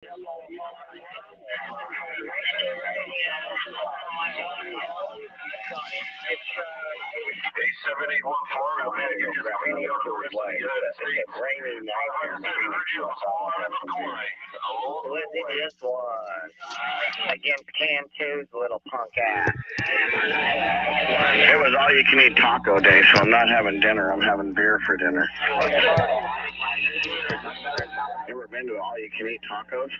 This was against Can 2's little punk ass. It was all you can eat taco day, so I'm not having dinner. I'm having beer for dinner. You ever been to all you can eat tacos?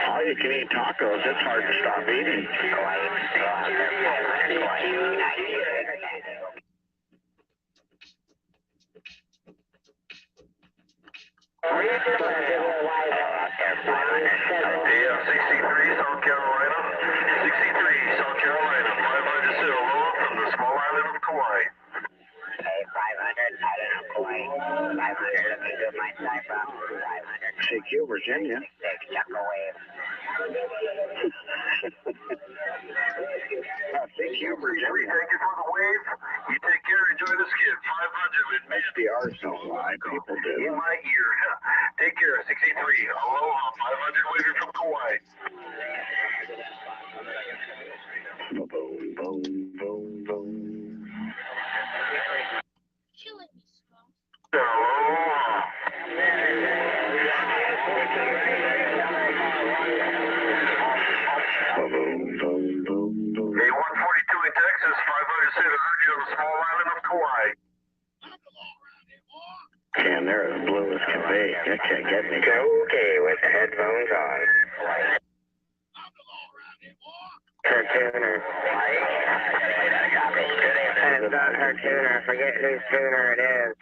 All you can eat tacos, it's hard to stop eating. CC3 South Carolina. CC3 South Carolina. 500 Sinaloa from the small island of Kauai. Hey, 500, island of Kauai. 500, looking good, my cipher. 500. CQ, Virginia. Chuck wave. CQ, Virginia. Thank you for the wave. You take care. Enjoy the skip. 500 with me. SDRs don't lie. People do. In my ear. Take care. 63. Aloha. 500 waving from Kauai. Boom, boom, boom, boom. Killing me, Smoke. Aloha. Boom, boom, boom, boom. A 142 in Texas. 500 said I heard you on the small island of Kauai. Man, they're as blue as can be. That can't get me. Okay, with the headphones on. Her tuner. And it's not her tuner. I forget whose tuner it is.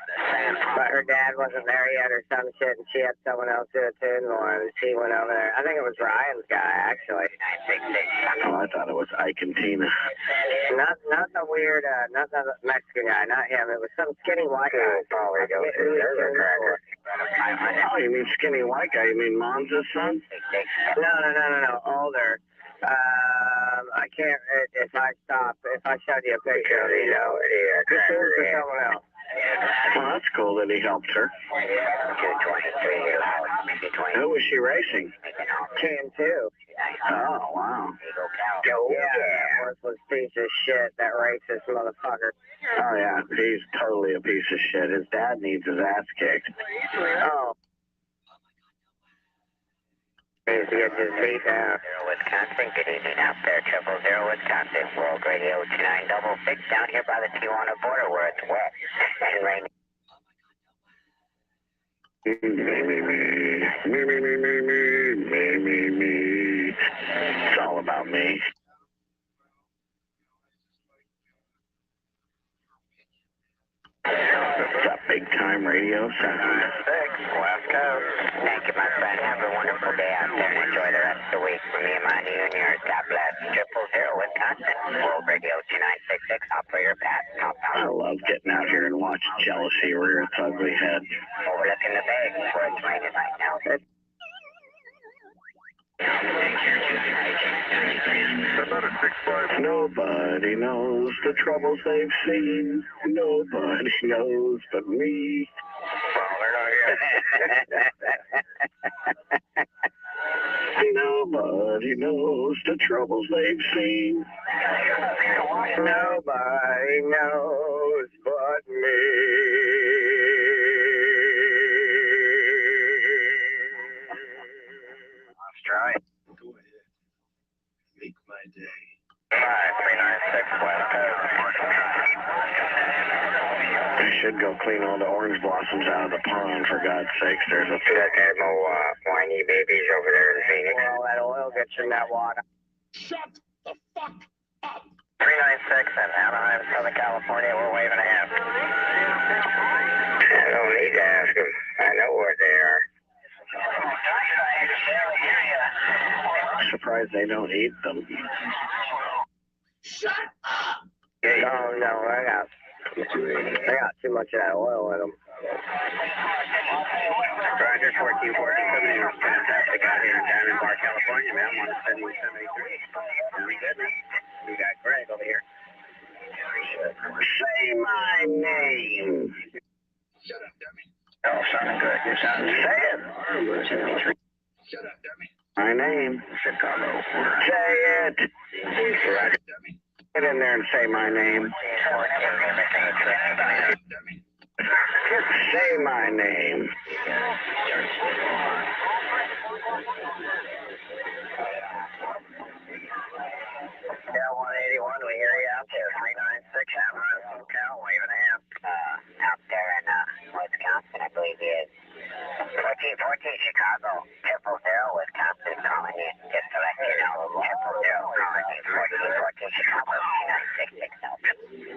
But her dad wasn't there yet or some shit, and she had someone else do a tune for him, and she went over there. I think it was Ryan's guy, actually. Oh, I thought it was Ike and Tina. Not the weird, not the Mexican guy, not him. It was some skinny white guy. Probably go through there. Oh, you mean skinny white guy? You mean Monza's son? No. Older. I can't. If I showed you a picture, you know, this is for someone else. Well, that's cool that he helped her. 223. Who was she racing? Can 2. Oh, wow. Yeah, worthless piece of shit, that racist motherfucker. Oh, yeah. He's totally a piece of shit. His dad needs his ass kicked. Oh. Needs to get his beat down. Wisconsin, good evening out there. 000 Wisconsin, World Radio 2966 down here by the Tijuana border where it's wet and rainy. Me. It's all about me. What's up, big time radio sound? West Coast. Thank you, my friend. Have a wonderful day out there and enjoy the rest of the week. For me and my new and yours, God bless. 000 Wisconsin, World Radio 2966, operator Pat. I love getting out here and watching jealousy rear its ugly head. Overlooking the bay where it's raining right now. Nobody knows the troubles they've seen. Nobody knows but me. Nobody knows the troubles they've seen. Nobody knows but me. Australia. Go ahead. Make my day. 5396 West Coast. I should go clean all the orange blossoms out of the pond, for God's sakes. There's a See that there whiny babies over there in Phoenix? Well, that oil gets in that water. Shut the fuck up. 396 in Anaheim, Southern California. We're waving ahead. I don't need to ask them. I know where they are. I'm surprised they don't eat them. Shut up. No, I got too much of that oil in them. Roger, 1440, fantastic out here in Diamond Bar, California, man. I'm on the 7173. Sounding good, man. We got Greg over here. Say my name. Shut up, dummy. Oh, sounding good. You're sounding Say it. 73. Shut up, dummy. My name. Chicago. Say it. Shut up, dummy. Get in there and say my name. Shut up, dummy. Just say my name. Cal 181, we hear you out there. 396, Amarillo, Cal, wave and a half. Out there in Wisconsin, I believe he is. 1414 Chicago, 000 Wisconsin, calling you. Just to let you know, 000 calling you. 1414 Chicago, 966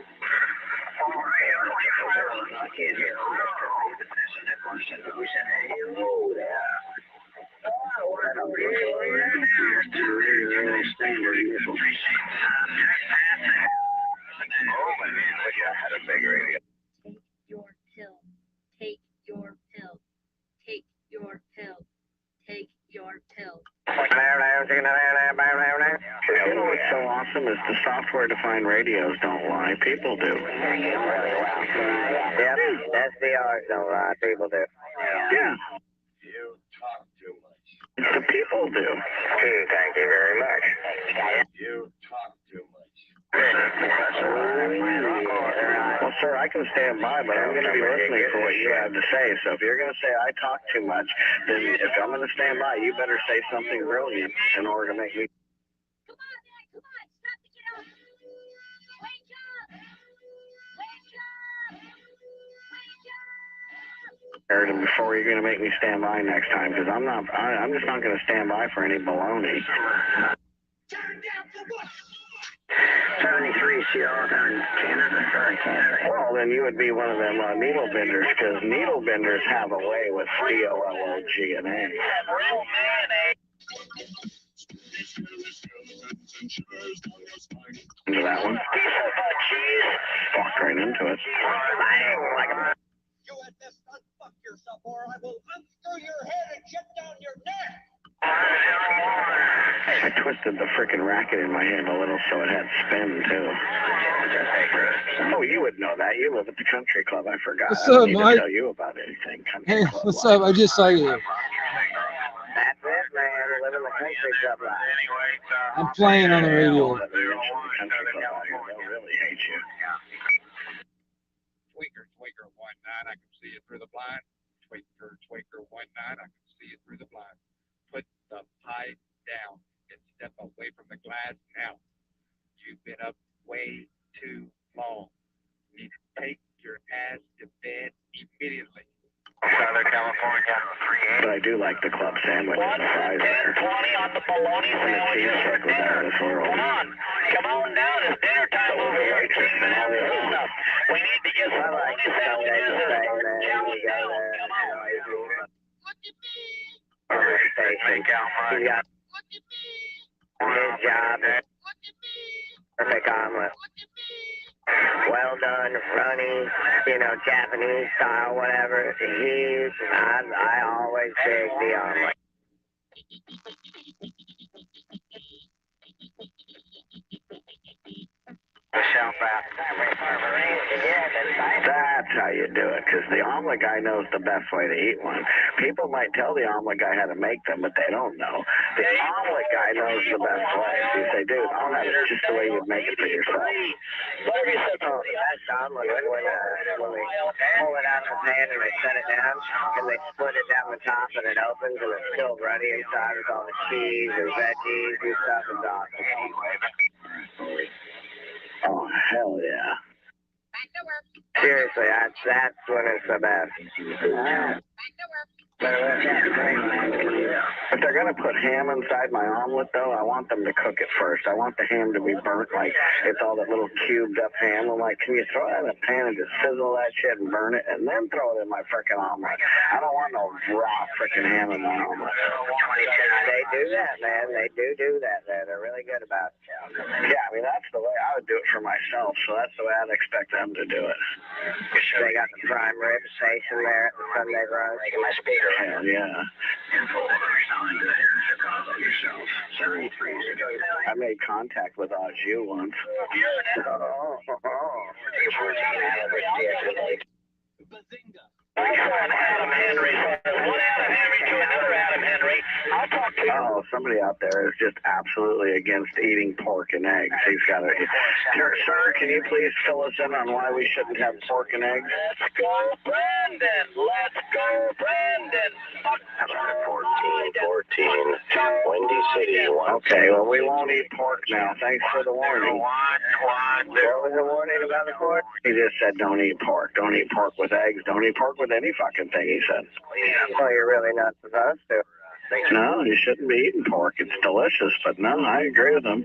Take your pill. Take your pill. Take your pill. You know what's so awesome is the software-defined radios don't lie. People do. Yep, SDRs don't lie, people do. Yeah, You talk too much. the people do. Thank you very much. You talk too much. Well, sir, I can stand by, but I'm going to be listening for what you have to say. So if you're going to say I talk too much, then if I'm going to stand by, you better say something brilliant in order to make me. Come on, man. Come on. Stop the get up. Wake up. Wake up. Wake up. And before you're going to make me stand by next time, because I'm just not going to stand by for any baloney. Turn down for what? 73 Sierra down Canada. Sorry, Canada. Well, then you would be one of them needle benders, because needle benders have a way with COLOGNA. Into that one. Walked right into it. You had best unfuck yourself, or I will unscrew your head and shut down your neck. I twisted the frickin' racket in my hand a little so it had spin, too. Oh, you would know that. You live at the country club. I forgot. What's I don't up, need Mike? to tell you about anything. Country Hey, club what's life. up? I just saw you. That's it, man. Live in the country club life. I'm playing on the radio. But they mention the country club out here. They'll really hate you. Tweaker, Tweaker 19, I can see it through the blind. Tweaker, Tweaker 19, I can see it through the blind. Put the pipe down and step away from the glass now. You've been up way too long. You need to take your ass to bed immediately. Southern California, But I do like the club sandwich and the fries there. 20 on the bologna And the cheese stick was out of this world. Come on down. It's dinner time over here. We need to get I like the Sunday thing, man. You go there. Station. You got his job. Perfect omelet. Well done, runny, Japanese style, whatever. I always dig the omelet. That's how you do it, because the omelet guy knows the best way to eat one. People might tell the omelet guy how to make them, but they don't know. The omelet guy knows the best way. So you say, dude, omelet is just the way you'd make it for yourself. Oh, that's omelet when they pull it out of the pan and they set it down, and they split it down the top, and it opens, and it's still runny inside with all the cheese and veggies and stuff. It's awesome. Oh, hell yeah. Back to work. Seriously, that's when it's the best. Back to work. If they're going to put ham inside my omelet, though, I want them to cook it first. I want the ham to be burnt like it's all that little cubed up ham. I'm like, can you throw it in a pan and just sizzle that shit and burn it and then throw it in my frickin' omelet? I don't want no raw frickin' ham in my omelet. They do that, man. They do that there. They're really good about it. Yeah, I mean, that's the way I would do it for myself, so that's the way I'd expect them to do it. They got the prime rib station there at the Sunday roast. My speaker. Hell yeah. I made contact with Au once. Bazinga. Adam Henry. One Adam Henry to another Adam Henry. I'll talk to you. Oh, somebody out there is just absolutely against eating pork and eggs. He's got a... Sir, can you please fill us in on why we shouldn't have pork and eggs? Let's go, Brandon. Let's go, Brandon. 14, Windy City. Okay, well, we won't eat pork now. Thanks for the warning. What was the warning about the pork? He just said don't eat pork. Don't eat pork with eggs. Don't eat pork with any fucking thing, he said. Well, you're really not supposed to. No, you shouldn't be eating pork. It's delicious, but no, I agree with him.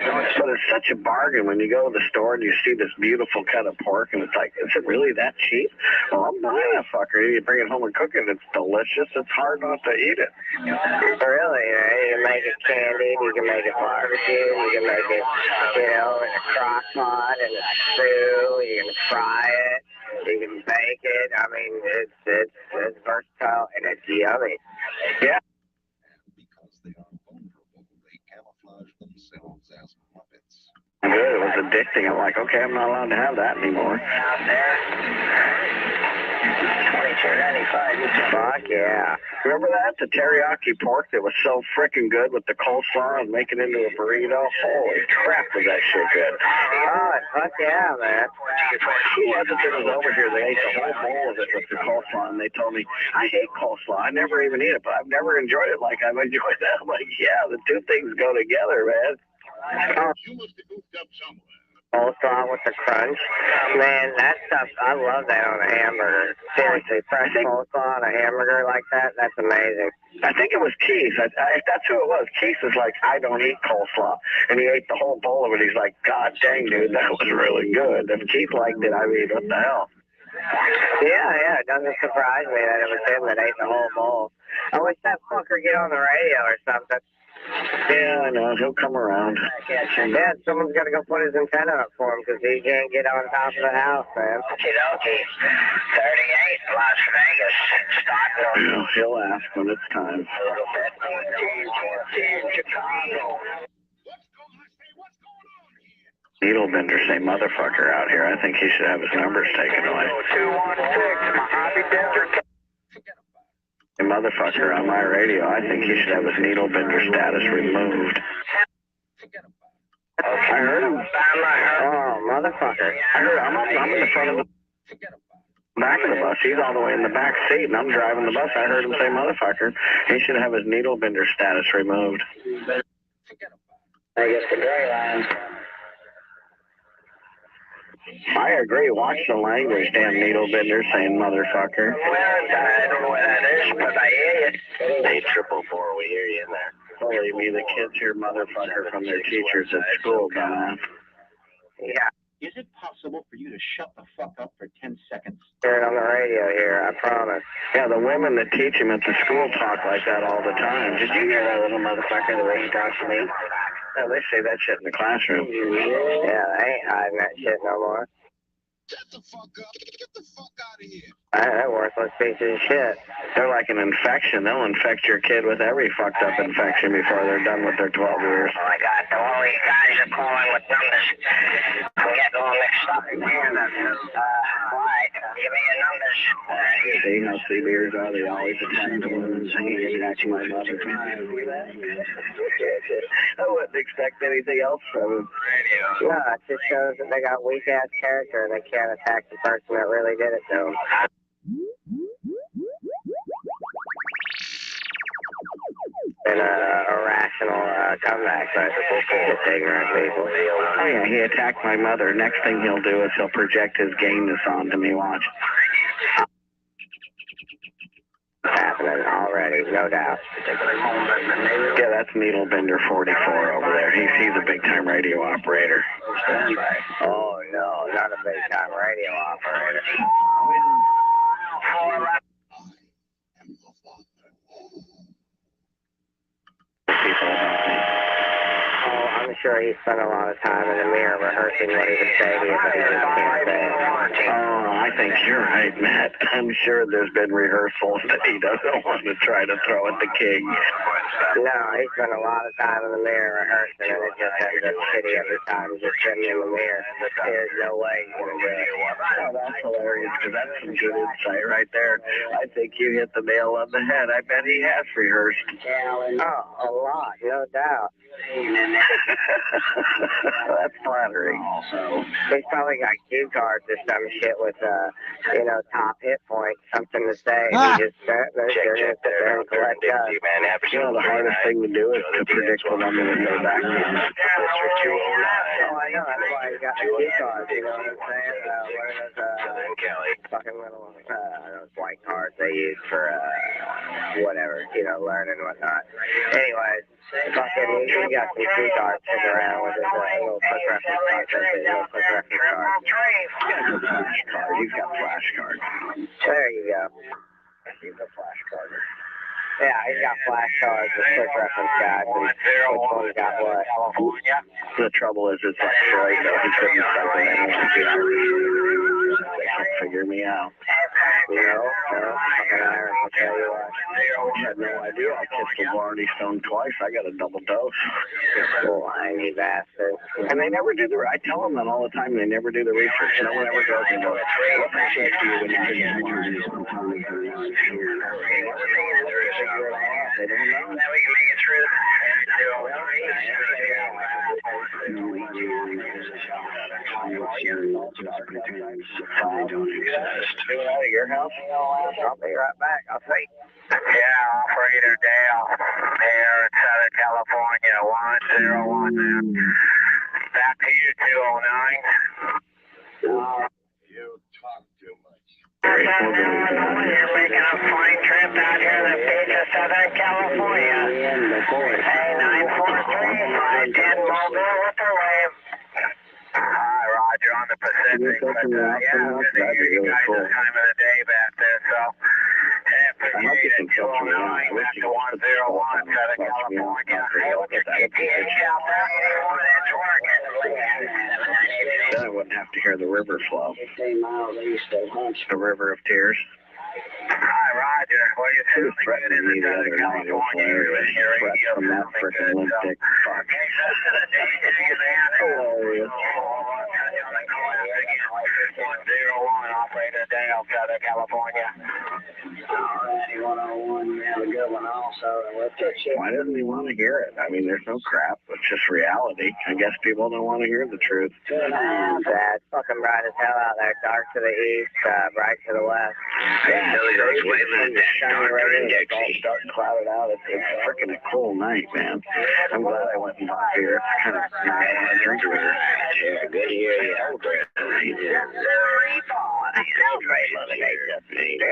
But it's such a bargain when you go to the store and you see this beautiful cut of pork and it's like, is it really that cheap? Well, I'm buying a fucker. You bring it home and cook it. It's delicious. It's hard not to eat it. Really, you can make it candied, you can make it barbecue, you can make it, in a crock pot, in a stew, you can fry it, you can bake it. I mean, it's versatile and it's yummy. Yeah. Because they are vulnerable, they camouflage themselves as puppets. Good. It was addicting. I'm like, okay, I'm not allowed to have that anymore. Out there, 22.95. Fuck yeah. Remember that? The teriyaki pork that was so freaking good with the coleslaw and make it into a burrito? Holy crap, was that shit good. Oh, fuck yeah, man. Who was it that was over here? They ate the whole bowl of it with the coleslaw, and they told me, I hate coleslaw. I never even eat it, but I've never enjoyed it like I've enjoyed that. I'm like, yeah, the two things go together, man. You must have goofed up somewhere. Coleslaw with the crunch. Man, that stuff, I love that on a hamburger. Seriously, fresh coleslaw on a hamburger like that, that's amazing. I think it was Keith. If that's who it was. Keith is like, I don't eat coleslaw. And he ate the whole bowl of it. He's like, God dang, dude, that was really good. If Keith liked it, I mean, what the hell? Yeah, it doesn't surprise me that it was him that ate the whole bowl. I wish that fucker get on the radio or something. Yeah, I know. He'll come around. Yeah, someone's got to go put his antenna up for him because he can't get on top of the house, man. Okie 38, Las Vegas. Startville. He'll ask when it's time. 14, Chicago. Needlebender say motherfucker out here. I think he should have his numbers taken away. 216, Mojave Desert. A motherfucker on my radio. I think he should have his needlebender status removed. I heard him. Oh, motherfucker. I heard him. I'm in the front of the back of the bus. He's all the way in the back seat, and I'm driving the bus. I heard him say motherfucker. He should have his needlebender status removed. I guess the gray line. I agree. Watch the language, damn needlebender saying motherfucker. Well, I don't know what that is, but I hear you. 844, we hear you in there. Believe me, the kids hear motherfucker from their teachers at school, dumbass. Yeah. Is it possible for you to shut the fuck up for 10 seconds? Hear it on the radio here, I promise. Yeah, the women that teach him at the school talk like that all the time. Did you hear that little motherfucker the way he talks to me? No, they say that shit in the classroom. Yeah, they ain't hiding that shit no more. Shut the fuck up. Get the fuck out of here. That worthless piece of shit. They're like an infection. They'll infect your kid with every fucked up infection before they're done with their 12 years. Oh my God, all these guys are calling with numbers. I'm getting all mixed up in here. Right, give me your numbers. You see how CBers are? They always attack the women and say, you're attacking my mother. I wouldn't expect anything else from him. No, it just shows that they got weak-ass character and they can't attack the person that really did it to them. And irrational comeback, but just ignorant people. Oh yeah, he attacked my mother. Next thing he'll do is he'll project his gayness onto me. Watch. Happening already, no doubt. Yeah, that's Needlebender 44 over there. He's a big-time radio operator. Oh no, not a big-time radio operator. People about me. Oh, I'm sure he spent a lot of time in the mirror rehearsing what he would say to you, but he just can't say it. Oh, I think you're right, Matt. I'm sure there's been rehearsals that he doesn't want to try to throw at the king. No, he spent a lot of time in the mirror rehearsing, and it just ends up shitty every time. He's just sitting in the mirror. There's no way he's going to do it. Oh, that's hilarious, because that's some good insight right there. I think you hit the nail on the head. I bet he has rehearsed. Oh, a lot, no doubt. That's flattering. He's probably got cue cards or some shit with, top hit points, something to say. Ah! He just they're going to sit there and collect us. You know, the hardest thing to do is to predict when I'm going to go back to. Oh, I know. That's why he got the cue cards, you know what I'm saying? What are those, fucking little, those white cards they use for, whatever, learning and whatnot. Anyways, fucking, he got some key cards sitting around with his little quick reference cards. He's got flashcards. There you go. He's a flashcarder. Yeah, he's got flashcards with quick reference guides and which one's got what. The trouble is, it's Detroit, though. He couldn't type in anyone. They can figure me out. No, fucking Irish, I'll tell you what. I had no idea. I kissed the Varney Stone twice. I got a double dose. Whiny bastard. And they never do the. I tell them that all the time. They never do the research. No one ever goes and goes, what percent do you when you figure it out? They don't know. Now we can make it through. They don't exist. Out of your house? I'll be right back. I'll see. Yeah, Operator Dale here in Southern California, 101 now. Back to you, 209. You talk too much. You're making a fine trip out here to the beach of Southern California. Hey, 943, 510 Mobile with the wave. Hi, Roger, on the Pacific, but yeah, good to hear you guys this time of the day back there, so appreciate it, 209, back to 101, Southern California. Hey, what's your GPS out there? It's working. Then I wouldn't have to hear the river flow. 15 miles east of Hunts. The river of tears. Hi, Roger. Well, you're He was sounding good in threatening me the the Southern other night. It was California area. hilarious. Your Threats radio from that sounding frickin' good, limp so. dick fuck. Hilarious. Hilarious. 101, Operator Dale, Southern California. Alrighty, 101, you have a good one also. We'll catch you. Why doesn't he want to hear it? I mean, there's no crap. It's just reality. I guess people don't want to hear the truth. It's fucking bright as hell out there. Dark to the east, bright to the west. Yeah, it's all dark and clouded out. It's freaking a cool night, man. I'm glad I went and bought beer. It's kind of nice. I want to drink beer. Yeah, good to hear you.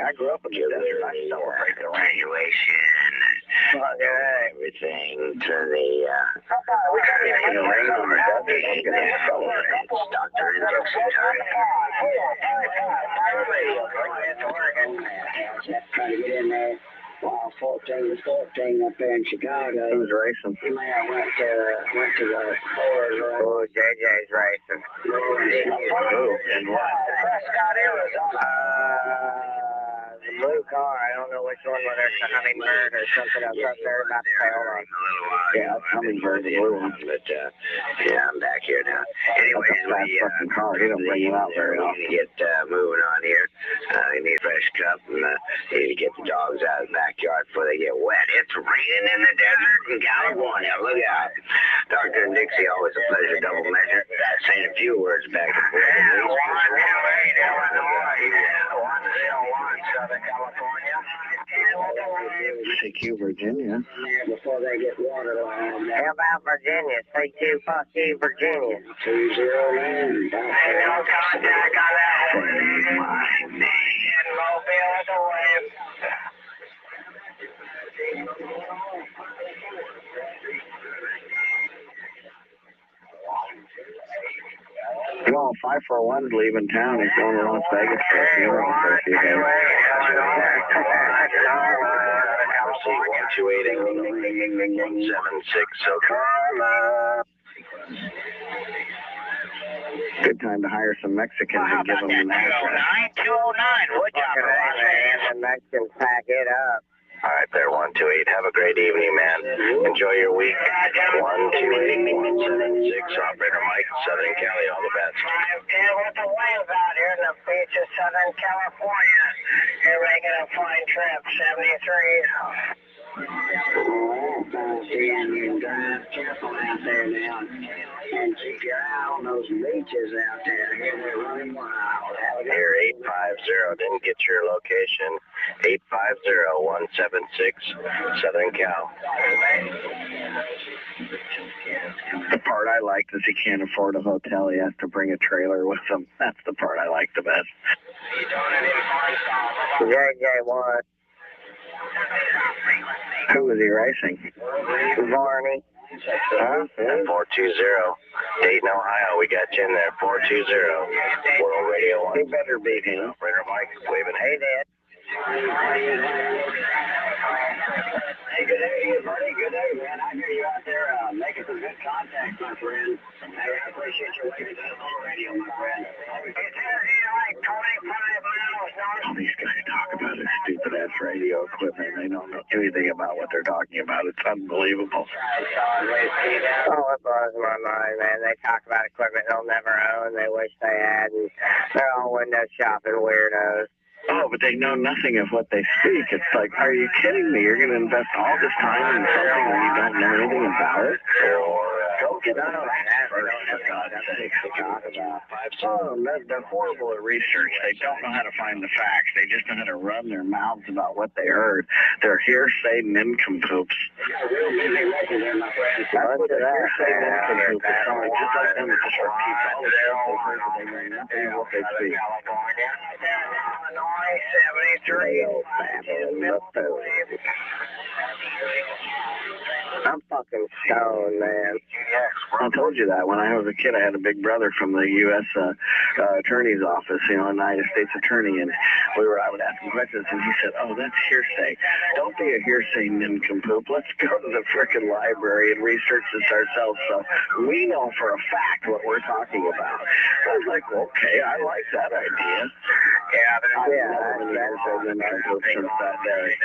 I grew up in the desert. I celebrate the graduation. Everything to the rain on the desert. I'm going to celebrate. It's Dr. and Dixie time. Trying to get in there. Wow, 14 up there in Chicago. Who's racing? Man, went to the Ford. Oh, JJ's racing. Who? And what? Prescott, Arizona. The blue car. I don't know which one, whether it's a Hummingbird or something else up there. About to say, hold on. Yeah, it's Hummingbird, the blue one. But, yeah, I'm back here now. Anyways, that's a fast fucking car. He don't bring it out very often. We need to get moving on here. We need a fresh cup and need to get the dogs out of the backyard before they get wet. It's raining in the desert in California. Look out. Dr. and Dixie, always a pleasure, double measure. Saying a few words back and forth. 128 Illinois, 101 Southern California. CQ, Virginia. Before they get waterlogged. How about Virginia? CQ, fuck you, Virginia. 209. Ain't no contact on that one. In Mobile at the wave. Well, 541's leaving town. He's going to Las Vegas for a funeral for a few days. 128 176, so Karma. Good time to hire some Mexicans Well, how and give about them that? an address. 209, would you? Man, the Mexicans pack it up. All right, there, 128. Have a great evening, man. Enjoy your week. 128, 176. Operator Mike, Southern Cali. All the best. 510 with the winds out here in the beach of Southern California. You're making a fine trip, 73. See, and you drive careful out there now, and keep your eye on those beaches out there. Here they're running wild. Here, 850. Didn't get your location. 850-176, Southern Cal. The part I liked is he can't afford a hotel. He has to bring a trailer with him. That's the part I like the best. JJ1. Who was he racing? Varney. Huh? 420. Dayton, Ohio. We got you in there. 420. World Radio 1. He better beat him. Operator Mike waving. Hey, Dad. Hey, good day, buddy. Good day, man. I hear you out there making some good contact, my friend. Hey, I appreciate you waving to the little radio, my friend. It's like 25 miles north. These guys talk about this stupid-ass radio equipment. They don't know anything about what they're talking about. It's unbelievable. Oh, it blows my mind, man. They talk about equipment they'll never own. They wish they had, and they're all window shopping weirdos. Oh, but they know nothing of what they speak. It's like, are you kidding me? You're going to invest all this time in something when you don't know anything about it? Go get out of that first, for God's sake. Oh, they're horrible at research. They don't know how to find the facts. They just know how to run their mouths about what they heard. They're hearsay nincompoops. That's what they're hearsay nincompoops are calling. Just like them, it just repeats all the stuff they heard, but they know nothing of what they speak. Illinois, 73. I'm fucking stoned, man. I told you that when I was a kid. I had a big brother from the U.S. Attorney's Office, you know, United States Attorney, and I would ask him questions, and he said, "Oh, that's hearsay. Don't be a hearsay nincompoop. Let's go to the frickin' library and research this ourselves, so we know for a fact what we're talking about." I was like, "Okay, I like that idea." Yeah, I've never been a hearsay nincompoop since that day.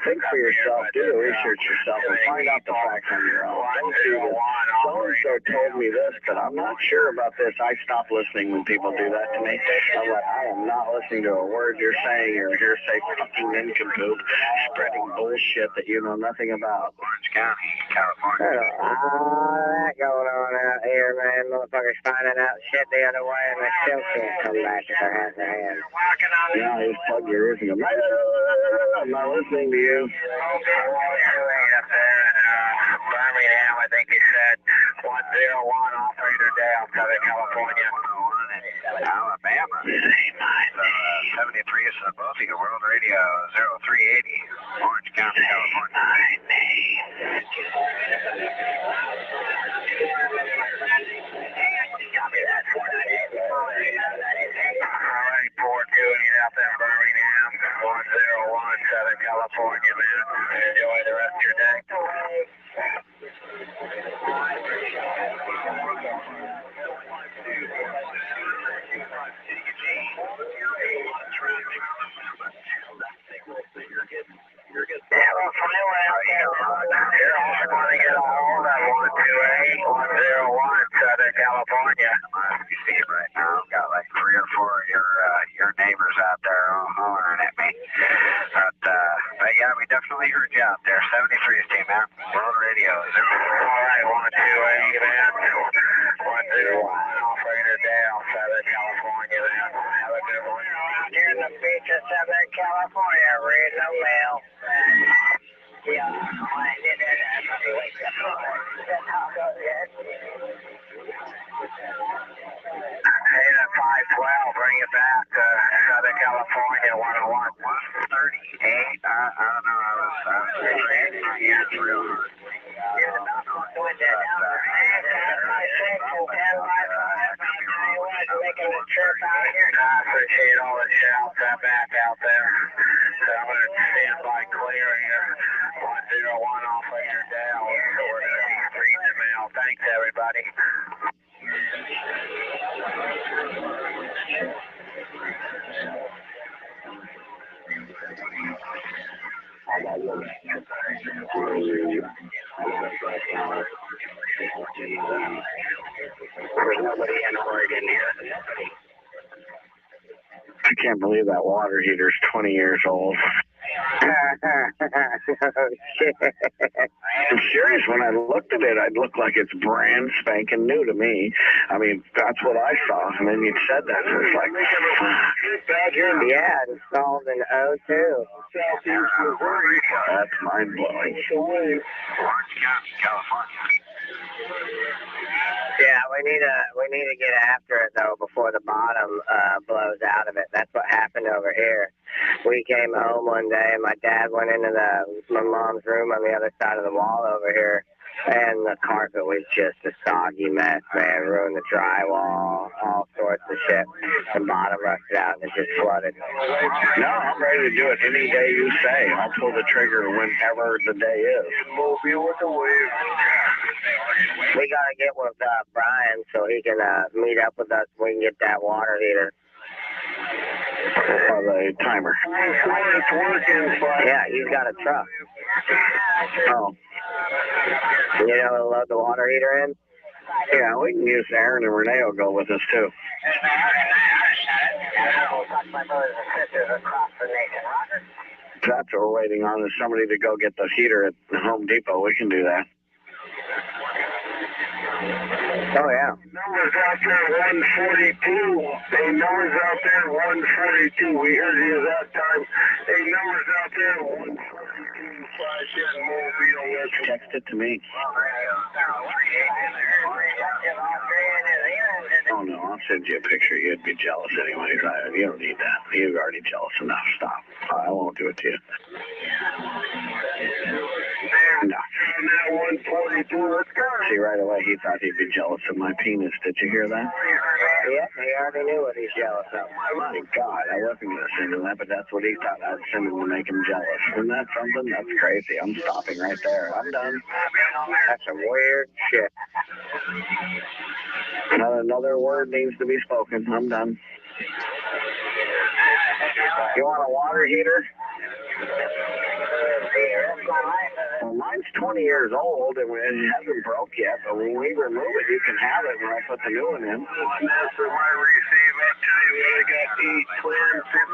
Think for yourself, do the research yourself, and find out the facts on your own. Don't do this. So-and-so told me this, but I'm not sure about this. I stop listening when people do that to me. I'm like, I am not listening to a word you're saying. You're a hearsay fucking nincompoop, spreading bullshit that you know nothing about. Orange County, California. There's all that going on out here, man. Motherfuckers finding out shit the other way, and they still can't come back if their hands in hand. Yeah, you just plug your ears and go, I'm not listening to you. Up there in Birmingham, I think he said 101 operator down, Southern California. 101 in Alabama. 73 is above you, World Radio 0380, Orange County, California. Copy that. Alright, 420 out there in Birmingham, 101 Southern California, man. Enjoy the rest of your day. California. You see it right now. I've got like 3 or 4 of your neighbors out there hollering at me. But yeah, we definitely heard you out there. 73's team, man. World Radio. Alright, 128, man. 101. Operator down, Southern California, man. Have a good one. Here in the beach of Southern California, reading the mail. Yeah, I did it. Hey, the 512, bring it back to Southern California, 101. 138. I don't know. Yeah, it's real hard. Making a trip out here. I appreciate all the shouts back out there. So I'm going to stand by clear here. 101 operator down. We're going to be reading them out. Thanks, everybody. buddy. There's nobody in Oregon here. I can't believe that water heater's 20 years old. I'm serious. When I looked at it, I'd look like it's brand spanking new to me. I mean, that's what I saw. And then you said that, so it's like, Yeah, it's installed in 02. that's mind blowing. Yeah, we need to get after it though before the bottom blows out of it. That's what happened over here. We came home one day and my dad went into my mom's room on the other side of the wall over here, and the carpet was just a soggy mess, man. Ruined the drywall, all sorts of shit. The bottom rusted out and it just flooded. No, I'm ready to do it any day you say. I'll pull the trigger whenever the day is. We gotta get with Brian so he can meet up with us. We can get that water heater. Or the timer. Yeah, he's got a truck. Oh. You know, to load the water heater in. Yeah, we can use Aaron and Renee will go with us too. That's what we're waiting on, is somebody to go get the heater at Home Depot. We can do that. Oh, yeah. Numbers out there, 142. Hey, numbers out there, 142. We heard you that time. Hey, numbers out there, 142. 510 Mobile. Text it to me. Oh, no, I'll send you a picture. You'd be jealous anyways. You don't need that. You're already jealous enough. Stop. I won't do it to you. No. See, right away he thought he'd be jealous of my penis. Did you hear that? Yeah, he already knew what he's jealous of. My God, I wasn't going to send him that, but that's what he thought I'd send him to make him jealous. Isn't that something? That's crazy. I'm stopping right there. I'm done. That's some weird shit. Another word needs to be spoken. I'm done. You want a water heater? Well, mine's 20 years old and it hasn't broke yet, but when we remove it, you can have it when I put the new one in.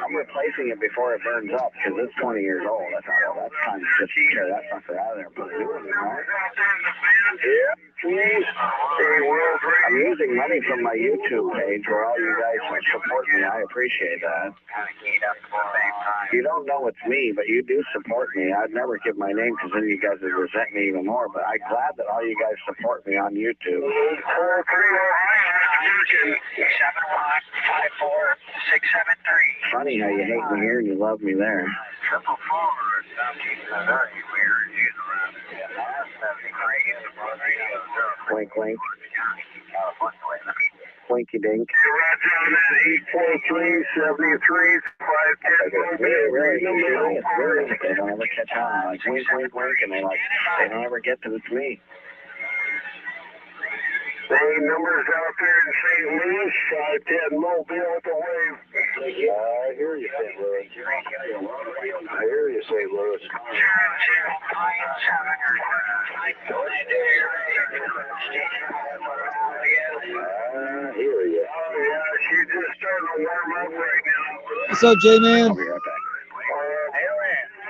I'm replacing it before it burns up because it's 20 years old. I thought, well, that's time to just tear that sucker out of there and put a new one in, right? Yeah, please. I'm using money from my YouTube page where all you guys support me. I appreciate that. You don't know it's me, but you do support me. I'd never give my name because then you guys would resent me even more, but I'm glad that all you guys support me on YouTube. 7154673. Funny how you hate me here and you love me there. Wink, wink. Winky dink. Roger on that 84373. They don't ever catch on. Like wink, wink, wink, and they don't ever get that it's me. Hey, numbers out there in St. Louis, 510 Mobile with the wave. Yeah, I hear you, St. Louis. I hear you, St. Louis. I hear you. Oh, yeah, she's just starting to warm up right now. What's up, J-Man? I'll be right back.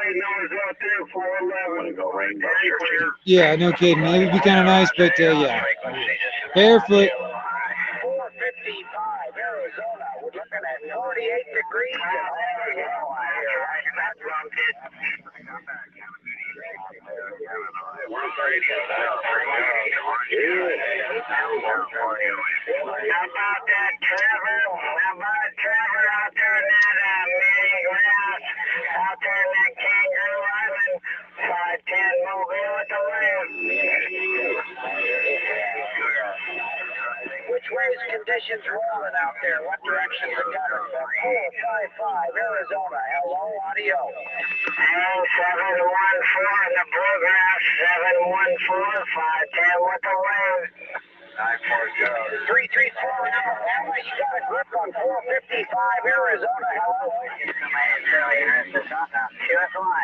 Hey, numbers out there, 411. I'm going to go rainbow searching. Yeah, no kidding. It'd be kind of nice, but yeah. Barefoot. 455 Arizona. We're looking at 48 degrees and all yellow out here. How about that, Trevor? How about Trevor out there in that mini grass? Out there in that Kangaroo Island? 510 Mobile at the wave. Which way is conditions rolling out there? What direction's the gutter? 455 Arizona. Hello, audio. And 714 in the bluegrass. 714, 510 with the wave. Alabama, you got a grip on 455 Arizona. Hello? Somebody tell you this is on the QSY.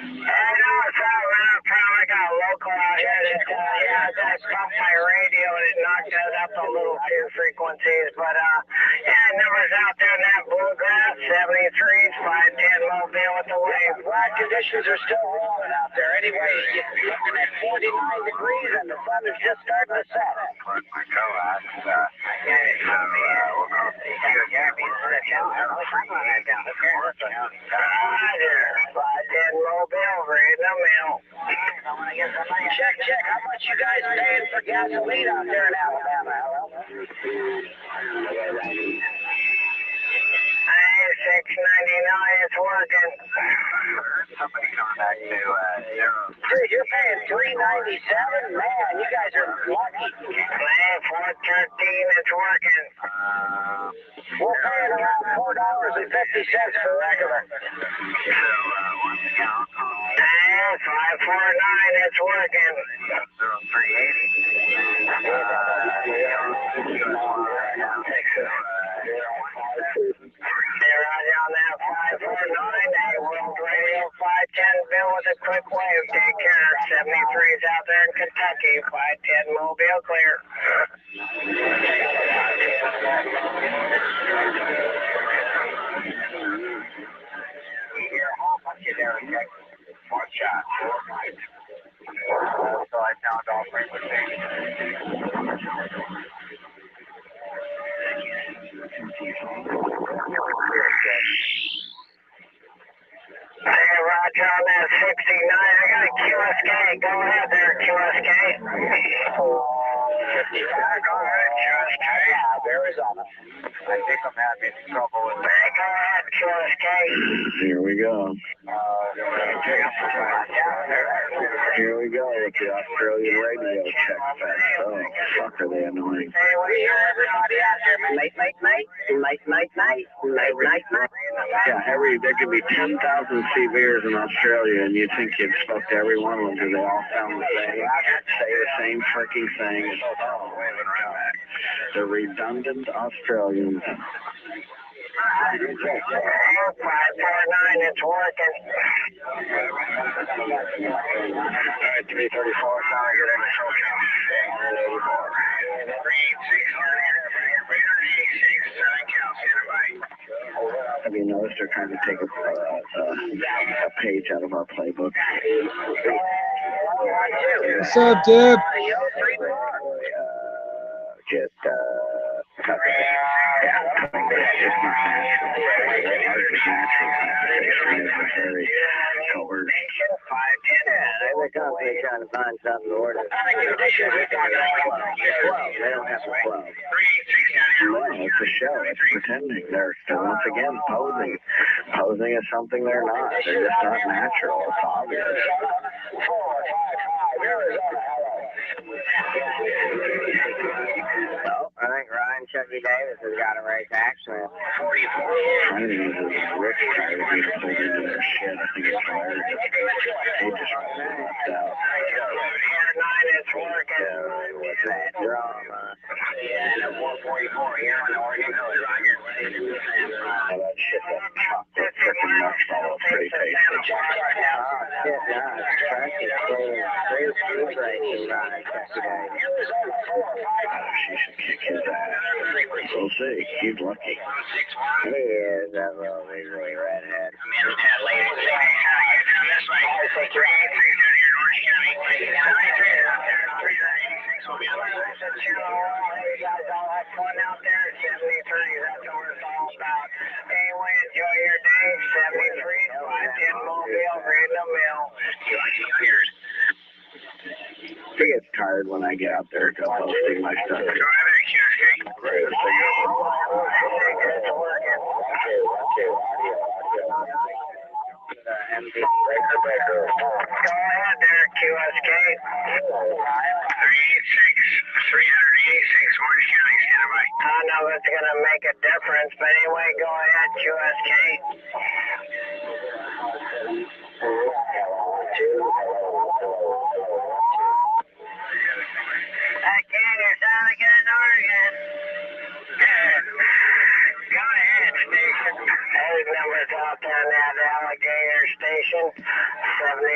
I know, so I got a local out here that, I stopped my radio and it knocked it up a little few frequencies, but, numbers out there in that bluegrass, 73s, 510 Mobile with the wave. Black conditions are still rolling out there. Anyway, you're looking at 49 degrees and the sun is just starting to set. My co-op, we'll go see you again. Mobile, read the mail. Check. How much you guys paying for gasoline out there in Alabama? Hello? $6.99. It's working. Somebody coming back to 0. Dude, you're paying $3.97. Man, you guys are lucky. Man, 413. It's working. We're paying around $4.50 for regular. What's the count? 549. It's working. 510 Bill with a quick wave. Take care. 73's out there in Kentucky. 510 Mobile clear. One shot. So I found all frequencies. Hey, Roger, on that 69. I got a QSK. Go ahead there, QSK. 55. Go ahead, QSK. Arizona. I think I'm having trouble with that. Hey, go ahead, QSK. Here we go. Here we go with the Australian radio check fest. Oh, fuck, are they annoying. Hey, we hear everybody out there, man. Night. Yeah, there could be 10,000 CVers in Australia, and you'd think you'd spoke to every one of them because they all sound the same, say the same freaking thing. The redundant Australians. 549, it's working. Alright, 334, trying to get in the SoCal. 386, Have you noticed they're trying to take a page out of our playbook? What's up, Deb? Just cut it. It's not natural. Ours is natural. It's very covert. 510. They're constantly trying to find something to order. They don't have to flow. No, it's a show. It's pretending. They're once again posing as something they're not. They're just not natural. It's obvious. 455 Arizona. Well, I think Ryan Chucky Davis has got a race accident. 44. I think it was Rick trying to get pulled into their shit. I think it's hilarious. They just left out. 9 is working. What's that drama? Yeah, and 444 here on the Oregon Village, Roger. All that shit, that chocolate freaking marshmallow pretty face. Oh, shit, nah, it's tracking. Great food racing, Ryan Chucky Davis. She should kick his ass. We'll see. He's lucky. He is that little wiggly redhead. Anyway, enjoy your day. 73, 510 Mobile, read the mill. He gets tired when I get out there posting my stuff. Go ahead there, QSK. 386, Orange County, stand by. I don't know if it's going to make a difference, but anyway, go ahead, QSK. Again, you're again, Oregon. Go ahead, station. Egg numbers out there now, the Alligator Station. 73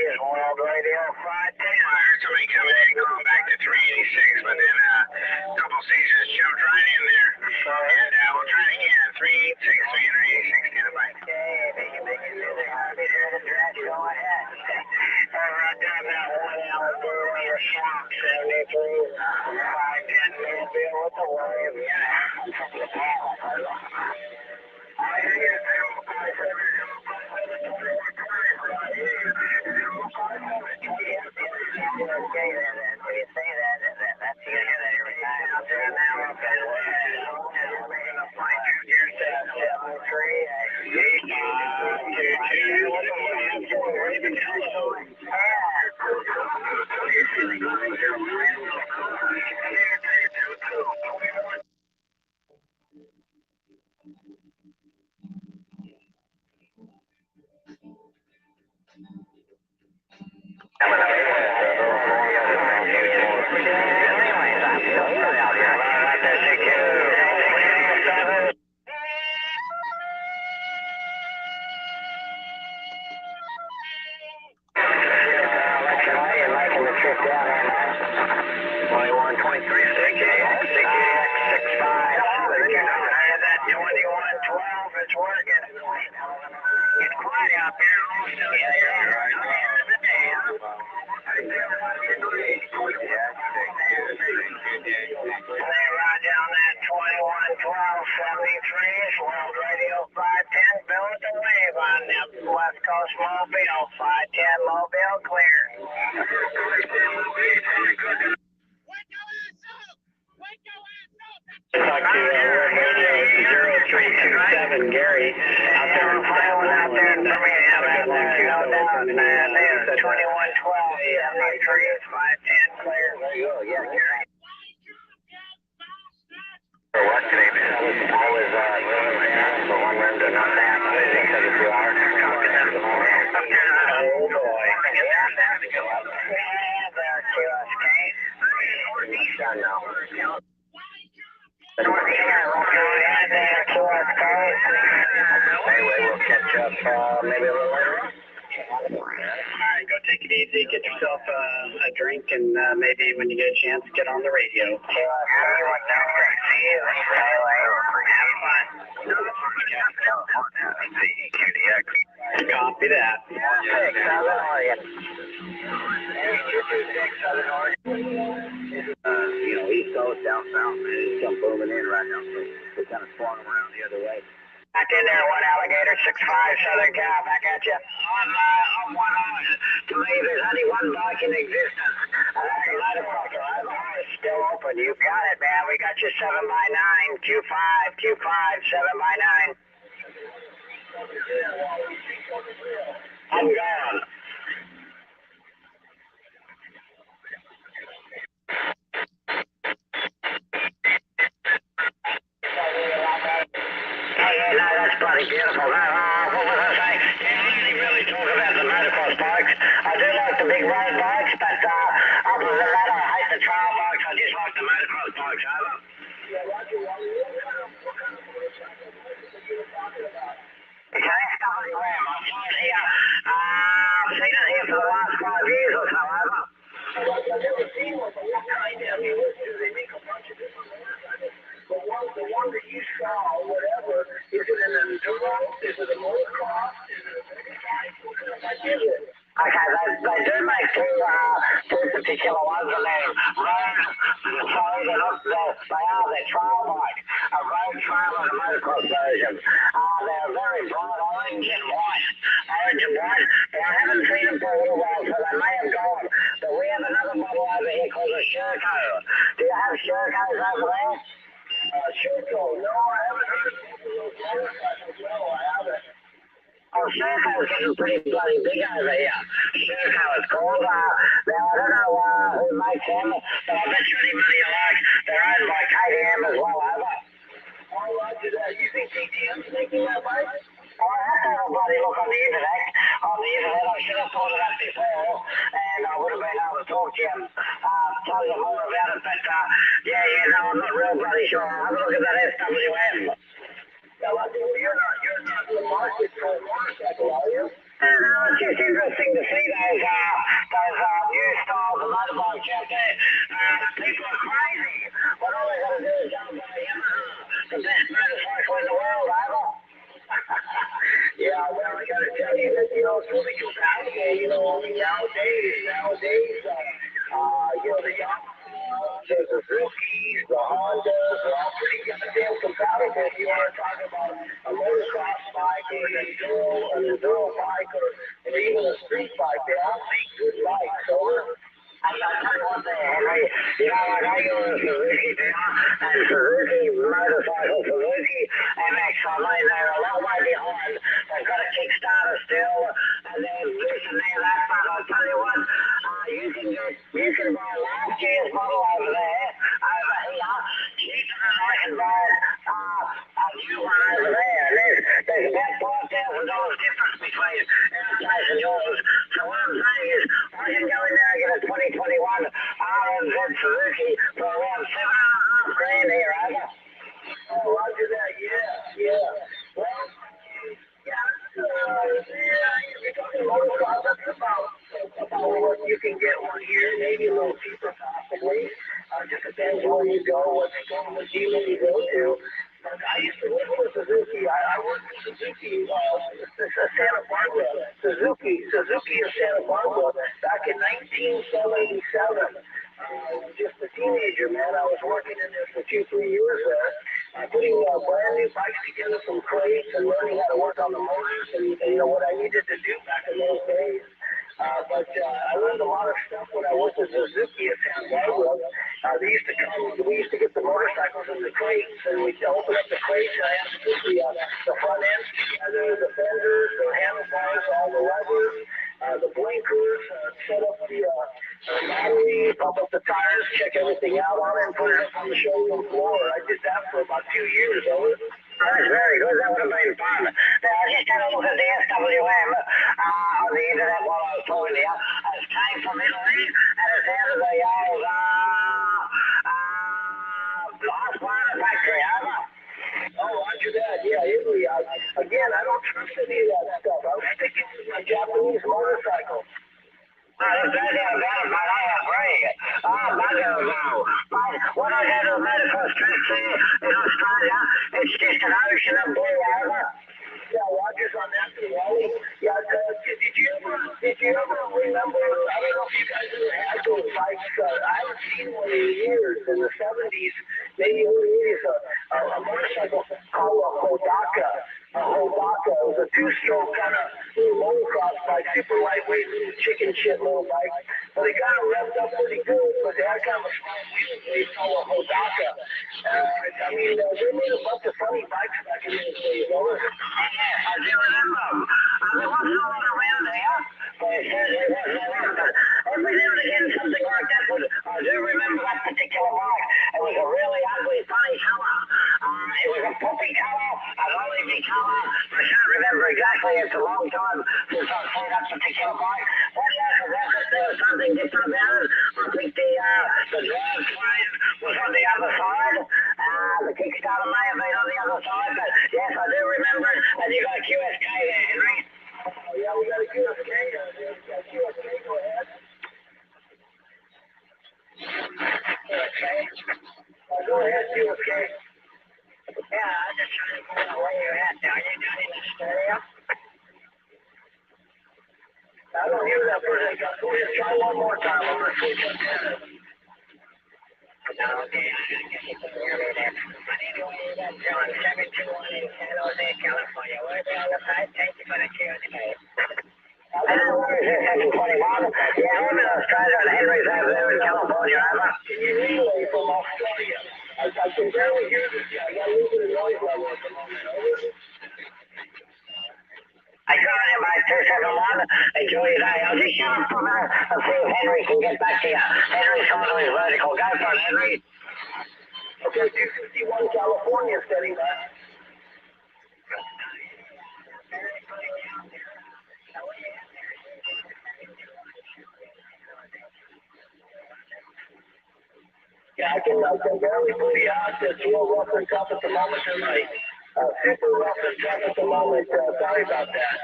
is World Radio 510. I heard somebody coming in going back to 386, but then a couple seasons jumped right in there. And we'll try it again. 386, 386, get a bite. Okay, make it music. I'll be here to direct. Go ahead. Right down that one Alligator Swamp. 73 510 Mobile with the wave. West Coast Mobile, 510 Mobile clear. Talk to 0327 Gary out there in Flywell out there in Birmingham. No doubt, man. There's 2112, 73 is 510 clear. There you go. Yeah, Gary. What today, man? I was for one room to not have 72 hours. Oh boy. There, QSK. Done now. Anyway, we'll catch up maybe a little later on. Alright, go take it easy, get yourself a drink, and maybe when you get a chance, get on the radio. Copy that. East Coast, down south, man. It's come booming in right now, so we're kind of swung around the other way. Back in there, one Alligator, 6'5", Southern Cal, back at you. On one eye. To me, there's only one bike in existence. Motherfucker, I'm still open. You got it, man. We got you 7x9, Q5, 7x9. I'm gone. Bloody beautiful. What was I saying? Can't really talk about the motocross bikes. I do like the big road bikes, but other than that, I hate the trail bikes. I just like the motocross bikes. Over. Okay, Stubborn Graham. I've seen it here. I've seen it here for the last 5 years or so. Over. I've never seen one, but what kind of they make a bunch of different ones. The one that you saw, whatever, is it an enduro? Is it a motocross? Is it a motorbike? What is it? Okay, they do make two particular ones, and they're road, they're trail bike, a road trail and a motocross version. They're very bright orange and white, but I haven't seen them for a little while, so they may have gone. But we have another model over here called a Sherco. Do you have Shercos over there? Sherco, no, I haven't heard of those motorcycles. No, I haven't. Oh, Sherco's getting pretty bloody big over here. Sherco is called. Now, I don't know who makes them, but I bet you anybody you like, they're owned by KTM as well, over. Oh, roger that. You think KTM's making that bike? I have to have a bloody look on the internet. I should have thought of that before, and I would have been able to talk to you and tell you more about it, but Yeah, no, I'm not real bloody sure. Have a look at that SWM. Now, you're not in the market for a motorcycle, are you? No, it's just interesting to see those new styles of motorbikes out there. People are crazy. What all they got to do is go and buy a Yamaha, the best motorcycle in the world, over. Yeah, well, I got to tell you that, it's really compatible, I mean, nowadays, the Yamahas, the Suzukis, the Hondas, they're all pretty goddamn compatible if you want to talk about a motocross bike or an enduro bike or even a street bike. They all make good bikes, over. I tell you one thing, Henry, like I use a Suzuki now, and Suzuki motorcycle, Suzuki MX, I mean, they're a long way behind. They've got a Kickstarter still, and they're losing their that, but I'll tell you what, you can buy last year's model over there, over here, cheaper than I can buy a new one over there. There's about $5,000 difference between our place and yours. So what I'm saying is, I can go in there and get a 2021 RMZ Suzuki for around $7,500 here, over. Oh, roger that, yeah. Well, if you're talking motocross, that's about what you can get one year, maybe a little cheaper possibly. Just depends where you go, what dealer you go to. But I used to work with Suzuki. I worked with Suzuki, Santa Barbara. Suzuki of Santa Barbara back in 1977. Just a teenager, man. I was working in there for 2-3 years there. Putting brand new bikes together from crates and learning how to work on the motors and what I needed to do back in those days. But I learned a lot of stuff when I worked with Suzuki at Santa Barbara. We used to get the motorcycles in the crates, and we'd open up the crates, and I had to put the front ends together, the fenders, the handlebars, all the levers, the blinkers, set up the battery, pump up the tires, check everything out on it, and put it up on the showroom floor. I did that for about 2 years, over. That's very good. That would have been fun. Now, I just had a look at the SWM on the internet while I was talking to you. It came from Italy, and it's out of the old Barcelona factory, over. Oh, roger that. Yeah, Italy. Again, I don't trust any of that stuff. I'm sticking with my Japanese motorcycle. There's no doubt about it, mate. I agree. Bugger no. But when I go to a motocross track here in Australia, it's just an ocean of blue, over. Yeah, Roger's on that too, Wally. Yeah, did you ever remember, I don't know if you guys ever had those bikes, I haven't seen one in years, in the 70s, maybe early 80s, a motorcycle called a Hodaka. It was a 2-stroke kind of little motocross bike, super lightweight, little chicken shit little bike. But they got it revved up pretty good, but they had kind of a small wheelbase called a Hodaka. They made a bunch of funny bikes back in those days, over. I do remember them. There wasn't a lot around here, but it certainly wasn't a lot. But every now and again, something like that would, I do remember that particular bike. It was a really ugly, funny colour. It was a poppy colour, an olivey colour. I can't remember exactly. It's a long time since I've seen that particular bike. But yes, there was something different about it. I think the drive train was on the other side. The Kickstarter may have been on the other side, but yes, I do remember it. And you got a QSK there, Henry. Oh, yeah, we got a QSK. QSK, go ahead. Go ahead, QSK. Yeah, I'm just trying to find out where you're at now. You're down in the stereo? I don't hear that person. Go ahead, try one more time. I'm going to switch up there. No, okay, I guess you can hear me there. But anyway, you got John 721 in San Jose, California. Where's the other side? Thank you for the QSK. Where is it, 721? Yeah, I'm in Australia, and Henry's over there in California, over. Can you relay from Australia? I can barely hear this. I got a little bit of noise level at the moment. Over. I got it, mate. 271. Enjoy your day. I'll just shut up for a minute and see if Henry can get back to you. Henry's on to his vertical. Go for it, Henry. Okay, 251 California, steady by. Yeah, I can barely pull you out. It's real rough and tough at the moment tonight. Super rough and tough at the moment. Sorry about that.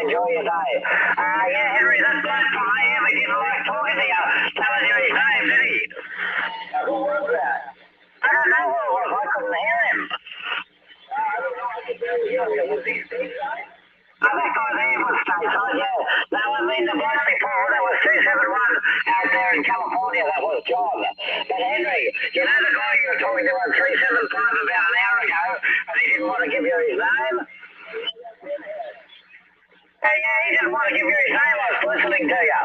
Enjoy your day. Yeah, Henry, that's nice from Miami. He didn't like talking to you. Telling you his name, did he? Who was that? I don't know who it was. I couldn't hear him. I don't know. I could barely hear him. Was he stateside? I think he was stateside, yeah. That was in the block before. There was 271 out there in California. That was John. But Henry, you know the guy you were talking to on 375 about an hour ago, and he didn't want to give you his name? Yeah, he didn't want to give you his name. I was listening to you.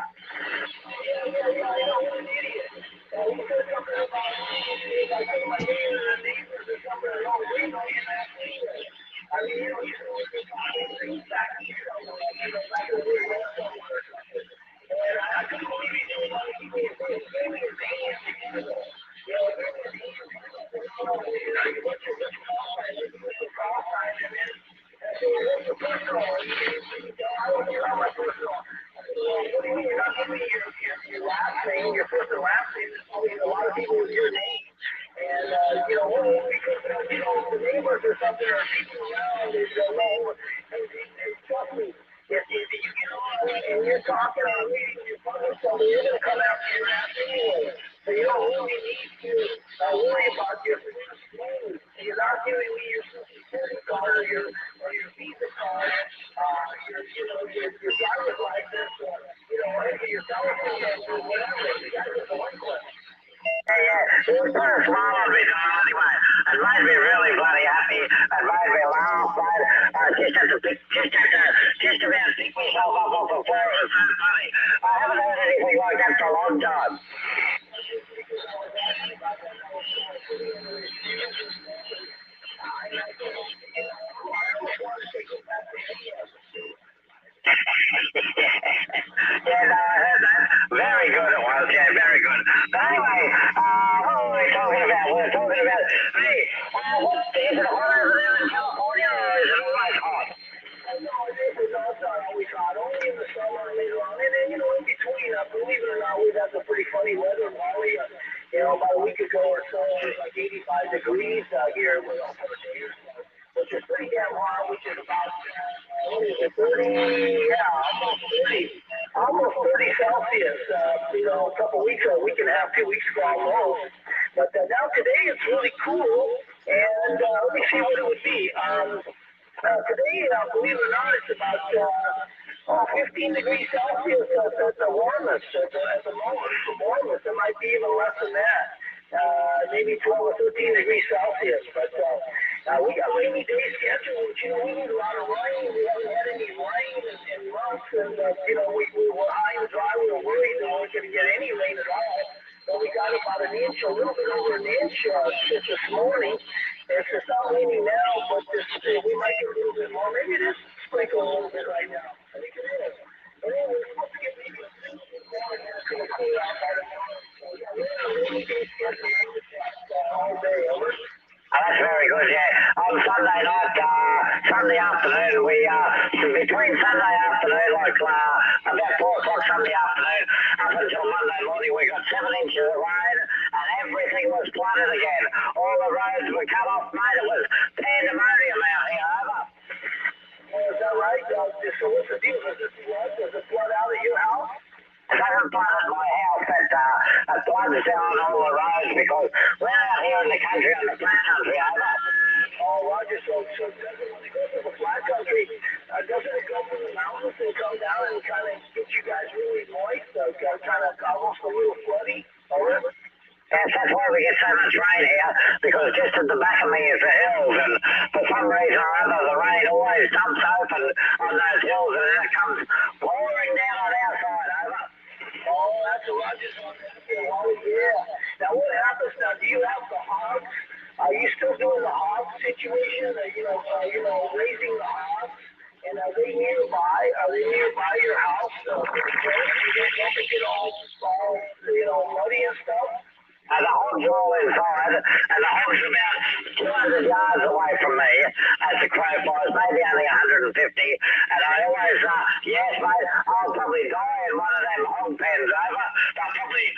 hogs are all inside, and the hogs are about 200 yards away from me as the crow flies, maybe only 150. And I always, yes, mate, I'll probably die in one of them hog pens over. I'll probably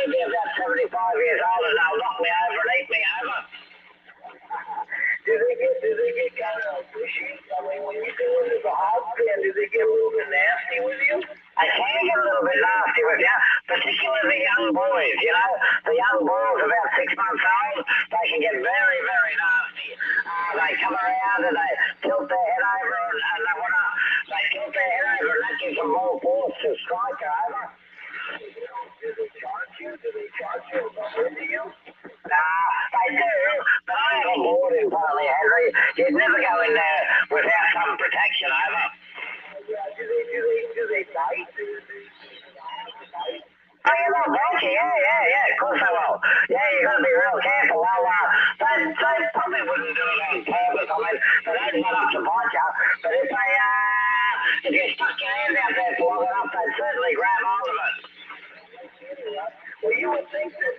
be about 75 years old and they'll knock me over and eat me over. Do they get kind of pushy? I mean, when you go into the hog pen, do they get a little bit nasty with you? They can get a little bit nasty with you, particularly the young boys, you know. The young boys about 6 months old, they can get very, very nasty. They come around and they tilt their head over and they tilt their head over and that gives them more force to strike over. Do they charge you? Do they charge you or into you? Nah, they do, but I have a board in front of me, Henry. You'd never go in there without some protection over. Yeah, do they bite? Oh, you know, Bunky, yeah, of course I will. Yeah, you got to be real careful. Well, they probably wouldn't do it on purpose. I mean, they don't run up to bite you, but if you stuck your hand out there for long enough, they'd certainly grab hold of it. Well, you would think that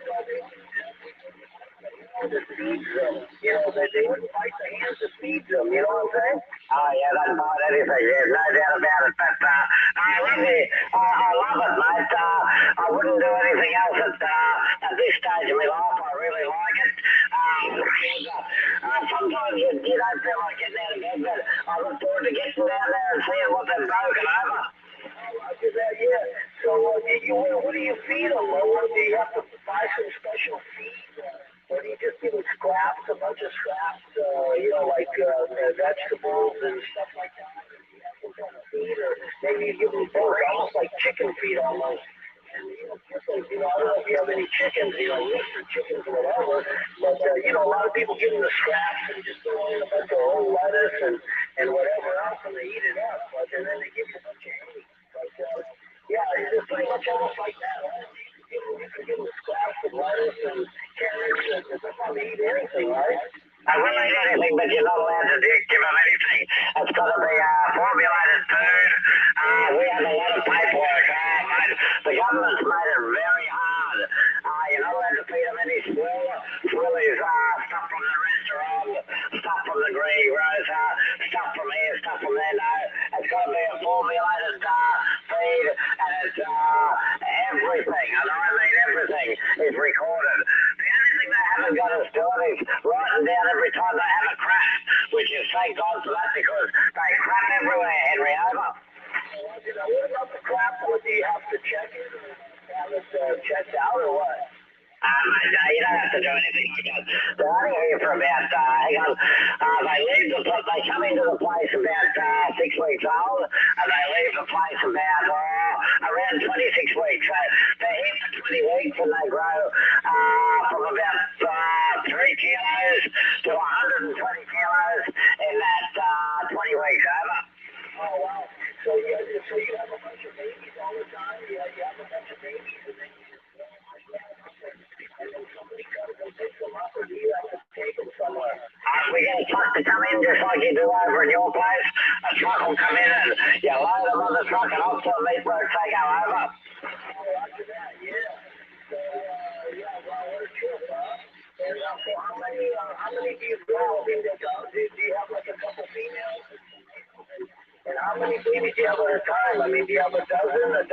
to feed them, you know, that they wouldn't fight the hands to feed them, you know what I'm saying? Oh, yeah, they'd bite anything, there's no doubt about it, but I love it, mate. I wouldn't do anything else at this stage of my life. I really like it. Sometimes you don't feel like getting out of bed, but I look forward to getting down there and seeing what they've broken over. Yeah. So, what do you feed them? Or do you have to buy some special feed? Or do you just give them scraps, a bunch of scraps, you know, like vegetables and stuff like that? Do you have some kind of feed? Or maybe you give them both, almost like chicken feed almost. And, you know, I don't know if you have any chickens, you know, rooster chickens or whatever, but, you know, a lot of people give them the scraps and just throw in a bunch of old lettuce and whatever else, and they eat it up. But, and then they give you a bunch of eggs. But, yeah, it's pretty much almost like that, right? You can give them scraps of lettuce and carrots, and they'll probably eat anything, right? I will eat anything, but you're not allowed to give them anything. It's got to be formulated food. We have a lot of paperwork. The government's made it very hard. You're not allowed to feed them any swillies, stuff from the restaurant, stuff from the greengrocer, stuff from here, stuff from there. No, it's got to be a formulated feed, and it's everything, and I mean everything, is recorded. The only thing they haven't got us doing is writing down every time they have a crap, which is thank God for that because they crap everywhere, Henry, over. What about the crap? What do you have to check it? Have it checked out or what? You don't have to do anything like that. They're only here for about, they come into the place about 6 weeks old, and they leave the place about around 26 weeks. So they're here for 20 weeks, and they grow from about 3 kilos to 120 kilos in that 20 weeks over. Oh, wow. So you have a bunch of babies all the time? You have a bunch of babies, and then and then somebody comes and picks them up, or do you have to take them somewhere? We get a truck to come in just like you do over in your place. A truck will come in and you load them on the truck and off to the meat works they go over. Oh, after that, yeah. So, well, what a trip, huh? And so how many do you grow? I mean, do you have like a couple females? And how many babies do you have at a time? I mean, do you have a dozen, 2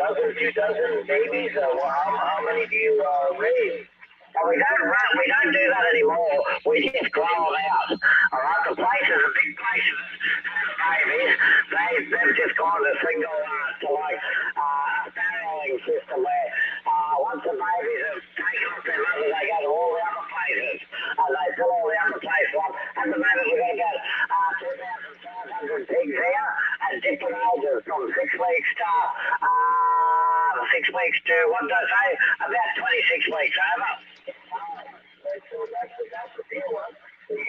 dozen babies? How many do you raise? Well, we don't do that anymore. We just grow them out. All right, the big places have babies. They've just gone to single to like a barreling system where once the babies have taken off their mother, they go to all the other places and they fill all the other places up. At the moment, we've got about 2,500 pigs here at different ages, from 6 weeks to what did I say? About 26 weeks over. So that's the deal. So you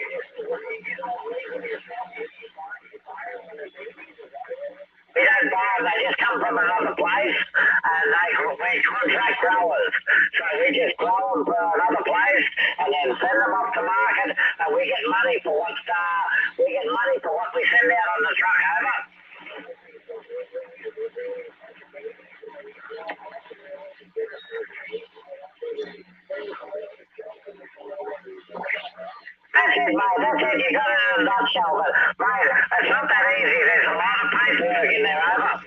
don't raise them yourself. You buy them when they're babies. We don't buy them. They just come from another place, and we contract growers. So we just grow them for another place, and then send them off to market, and we get money for what we send out on the truck over. mate. That's it. You got it in a nutshell. But, mate, it's not that easy. There's a lot of paperwork in there, over.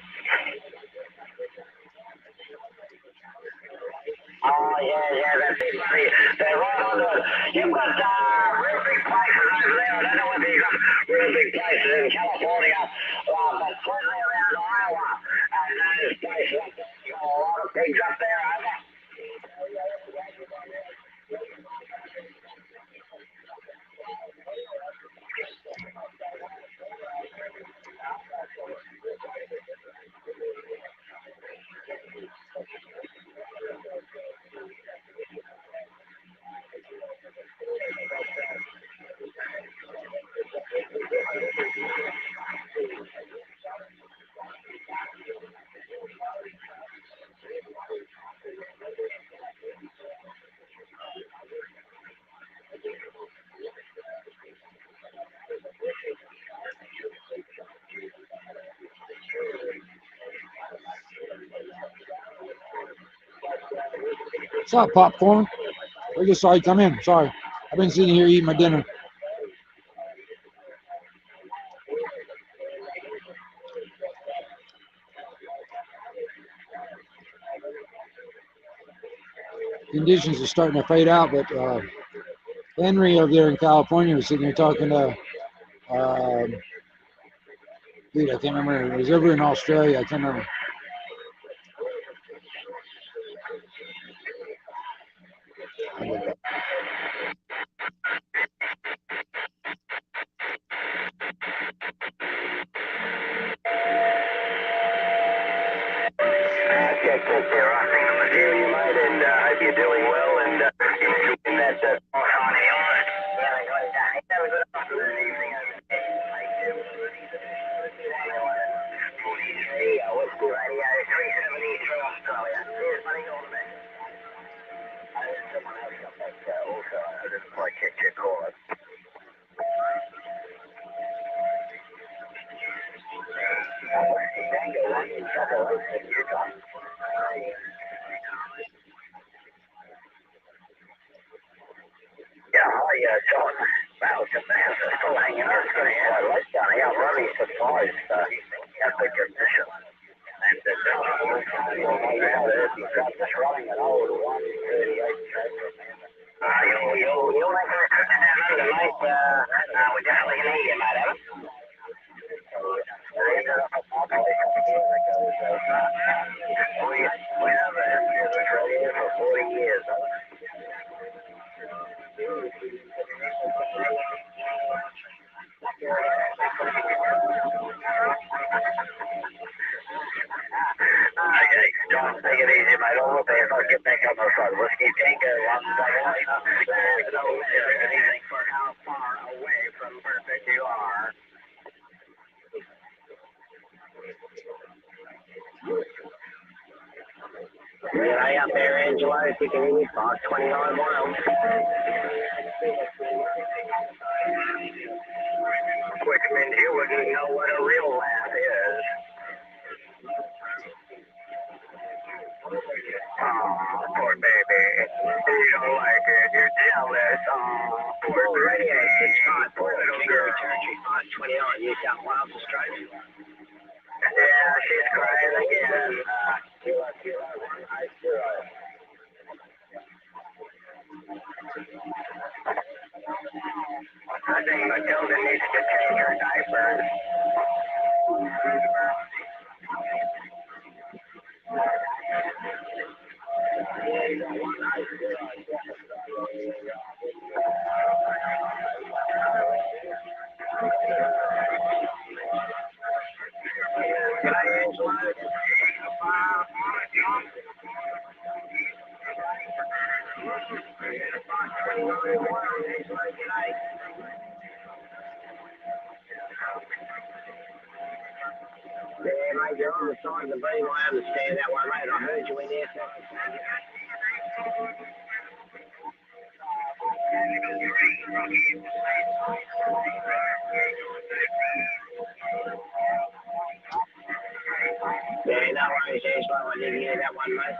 Oh, yeah, that's it, buddy. They're right on it. You've got real big places over there. I don't know whether you've got real big places in California, but certainly around Iowa and those places up there. You've got a lot of pigs up there, over. What's up, popcorn? I just saw you come in. Sorry. I've been sitting here eating my dinner. Conditions are starting to fade out, but Henry over there in California was sitting here talking to, dude, I can't remember. It was over in Australia. I can't remember. Good there. I think I'm with you, mate, and hope you're doing well and enjoying that sunny island. Yeah, have a good afternoon, evening over there. Whiskey Radio 370 through Australia. Cheers, buddy, all the best. There's someone else got that also. I didn't quite catch your call. John. Malcolm, man, still hanging on. It's going to have a late down here. I'm really surprised at the condition. And he's got this running at old 138. You'll make a trip down under, mate. We're definitely going to need you, mate, Adam. We have a history of this radio for 40 years, Okay, John, take it easy, mate. All the best. I'll get back on the side. Whiskey Tango, anything for how far away from perfect you are. Hey up there, Angelo, if you can hear me, 529 miles. Quick man, you wouldn't know what a real laugh is. Oh, poor baby. You don't like it. You're jealous. Oh, poor radio. It's fine. Poor little girl. Territory 529, New South Wales, Australia. Yeah, she's crying again. I think Matilda needs to change her diapers. Can I, Angela? Yeah, mate, you're on the side of the beam. I understand that one, mate. I heard you in there. Yeah, no worries, Angelo. I didn't hear that one, mate.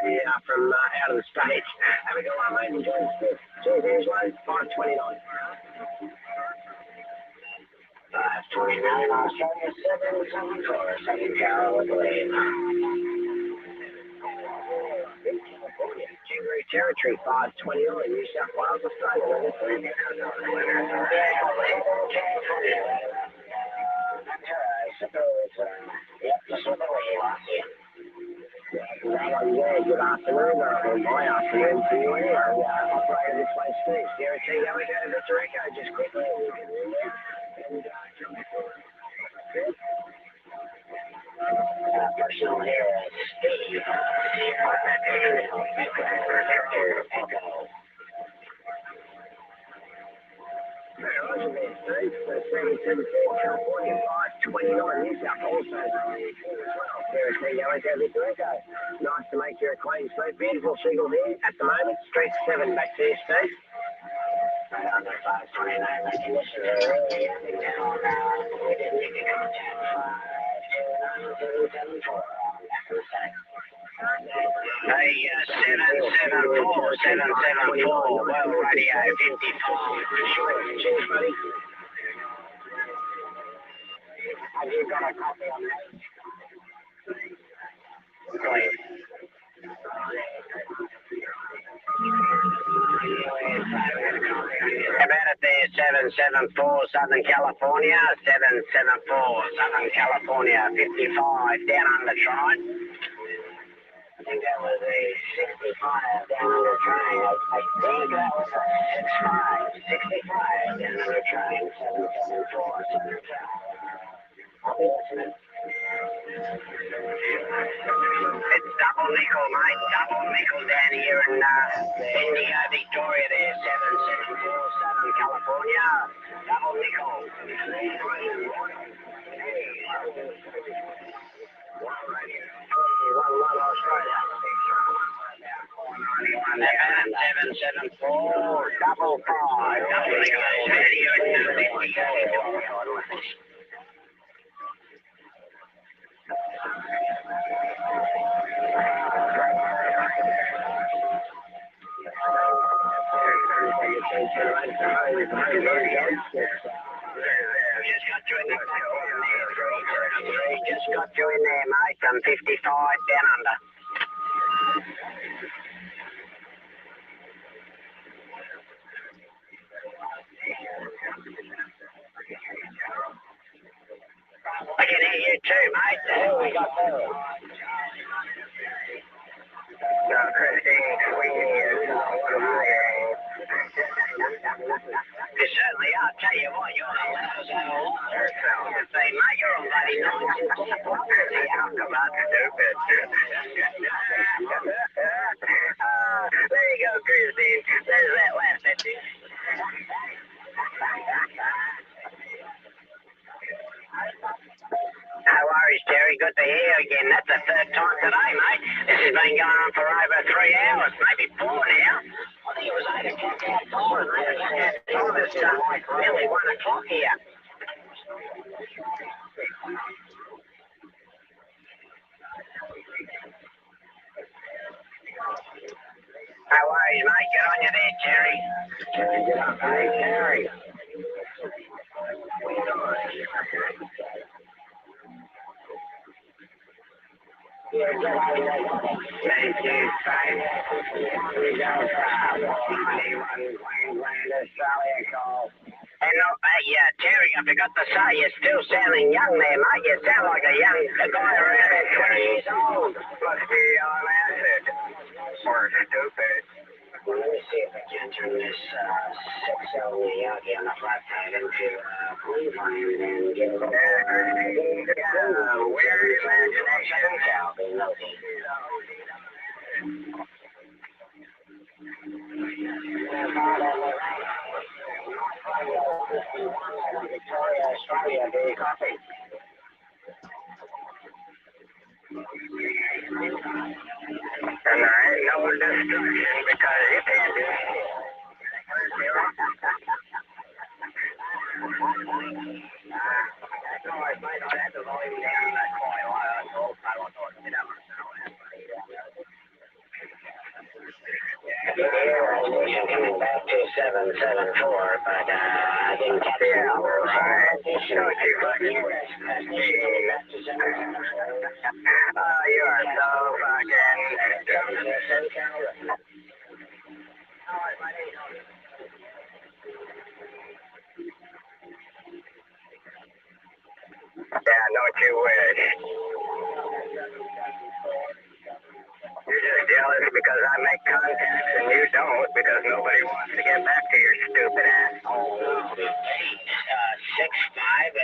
Yeah, for from out of the States. Have a good one, mate. Enjoy the trip. Cheers, Angelo. 529. 529 Australia 774, Southern California. Kangaroo Territory 529, New South Wales, Australia. Yep, just what the way last year. Yeah, good afternoon, or my afternoon to you anyway. Operator, this way, Steve. Guarantee how we go to Mr. Echo just quickly. We'll get in there and jump forward. Personal here, Steve. Echo. Roger, man, Steve. 774 California 529 New South Wales. Guarantee how we go to Mr. Echo. Nice to make your acquaintance, mate. Beautiful seagull here at the moment. Street 7 back to you, Steve. Right on the 529 recognition. We didn't make a contact. 529 Hey, 774, World Radio 55. Cheers, buddy. Have you got a copy on that? Please. About it there, 774 Southern California, 774 Southern California, 55 down under train. I think that was a 65 down under train. I think that was a 65 down under train, 774 Southern Cal. I'll be listening. It's double nickel, mate. Double nickel down here in Indio, Victoria there. 774 Southern California. Double nickel. 1 Australia. 774 double 5. Double nickel. Just got you in there, mate, from 55 down under. I can hear you too, mate. Who we got there? Christine, we hear you. You certainly are. Tell you what, you're the loudest out of all. Say, mate, you're a bloody nonsense. Come on, stupid. There you go, Christine. There's that laugh at you. No worries, Terry. Good to hear you again. That's the third time today, mate. This has been going on for over 3 hours, maybe 4 now. I think it was 8 o'clock outside, mate. It's nearly 1 o'clock here. No worries, mate. Get on you there, Terry. Hey, Terry. Thank you. And Terry, I forgot to say, you're still sounding young there, mate. You sound like a guy around about 20 years old. Must be on acid. Or stupid. Well, let me see if I can turn this 6L Miyagi on the flat side into Cleveland and get a little weird imagination. Victoria, Australia, the coffee. And there ain't no destruction because you can't do it. Coming back to 774, but I didn't catch the number. Right. You are so fucking. Yeah, don't you wish. You're just jealous because I make contacts and you don't because nobody wants to get back to your stupid ass. Oh, no. 6'5"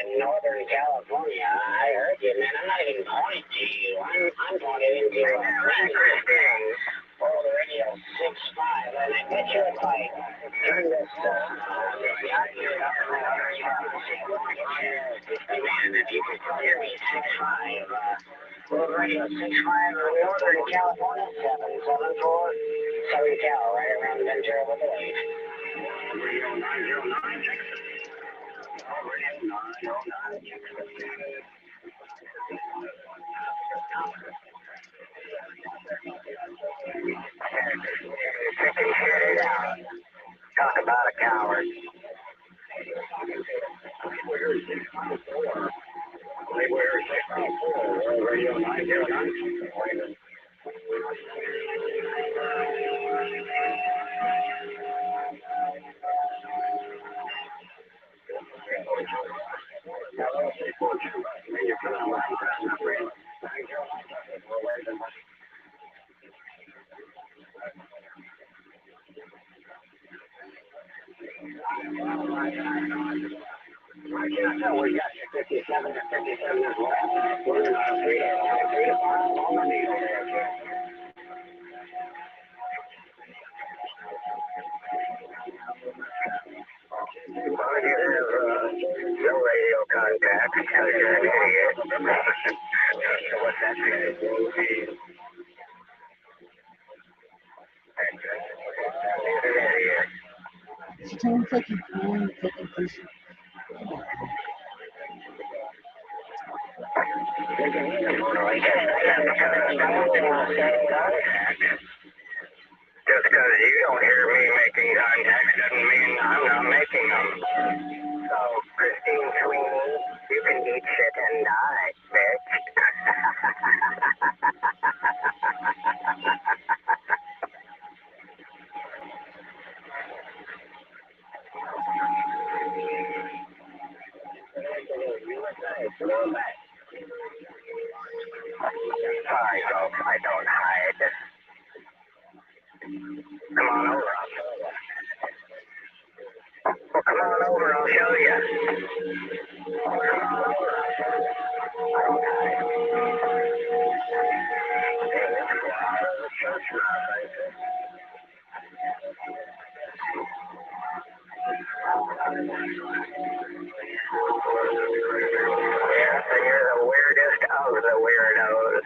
in Northern California. I heard you, man. I'm not even pointing to you. I'm pointing into Christine. Oh, the radio 6'5", and I bet you if I turn this man, if you can hear me 6'5", World Radio 6'5", Northern California 774, Southern Cal, right around Ventura Boulevard. Radio 909, Texas. Radio 909, Texas. Talk about a coward. Radio 909. We got 57 to 57 as well. We're 3 to 5 on the needle there. Well, you have no radio contact because you're an idiot. So what's that mean? It's time fucking calling the fucking person. Just because you don't hear me making contacts doesn't mean I'm not making them. So, Christine Sweeney, you can eat shit and die, bitch. Sorry, folks, I don't hide. Come on over, I'll show you. Well, come on over, I'll show you. Come on over, I'll show you. I don't hide. Church yeah, so you're the weirdest of the weirdos.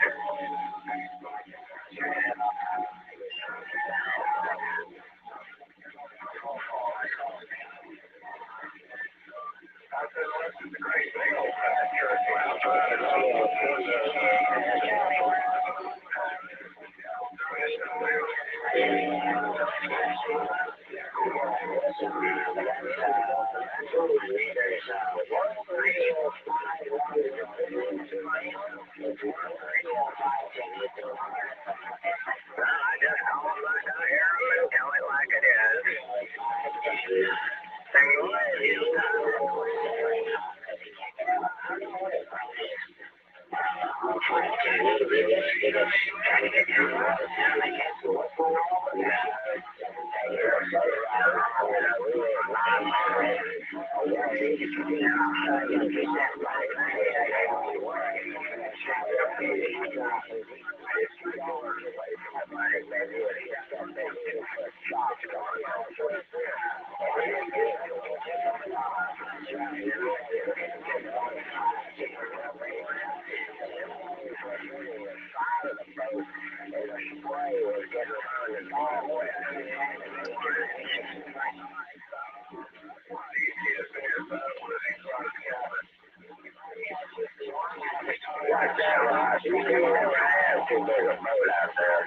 You never have too big a boat out there,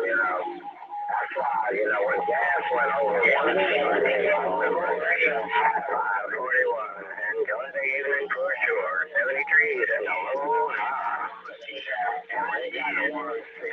you know. That's why You know, when gas went over 541, and going to evening for sure, 73s and a low high. And when it got to 160,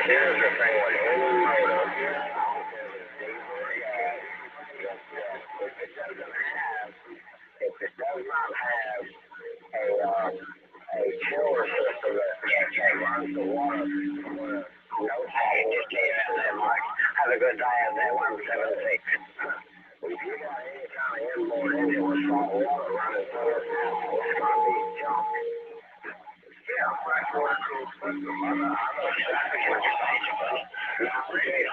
here's the thing with any motor, if it does not have a chiller system that runs the water, no problem. Just have a good day at that 176. If you got any kind of inboard engine with salt water running through it, it's going to be junk. Yeah, fresh water cools system. I know exactly what you're saying, but not really.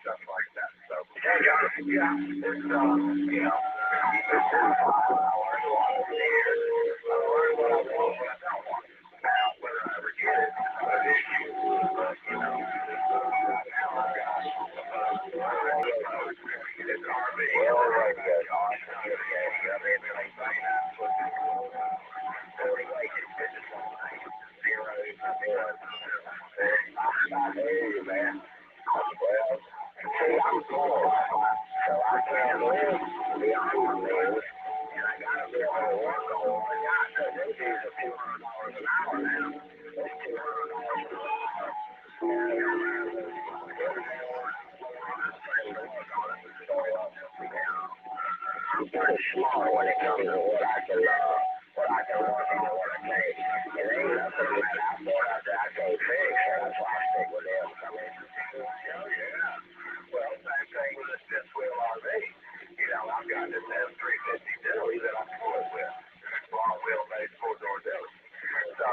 Stuff like that. So, yeah, it's, you know, it's I learned a lot over the years. I learned what I want, what I don't want. Now, whether I ever get it, but you know, now I've got it's RV. Well, right there. Man. Well, see, I'm poor, so I can't live beyond my means, and I gotta be able to work on what I got, because they do the $200 an hour now. It's $200 an hour. I'm pretty smart when it comes to what I can work on, what I can't. And there ain't nothing on that outboard out there I can't fix, so that's why I stick with them. I mean, yeah. Well, same thing with this fifth wheel RV. You know, I've got this S350 Dilly that I can live with. Long wheelbase, 4-door Dilly. So,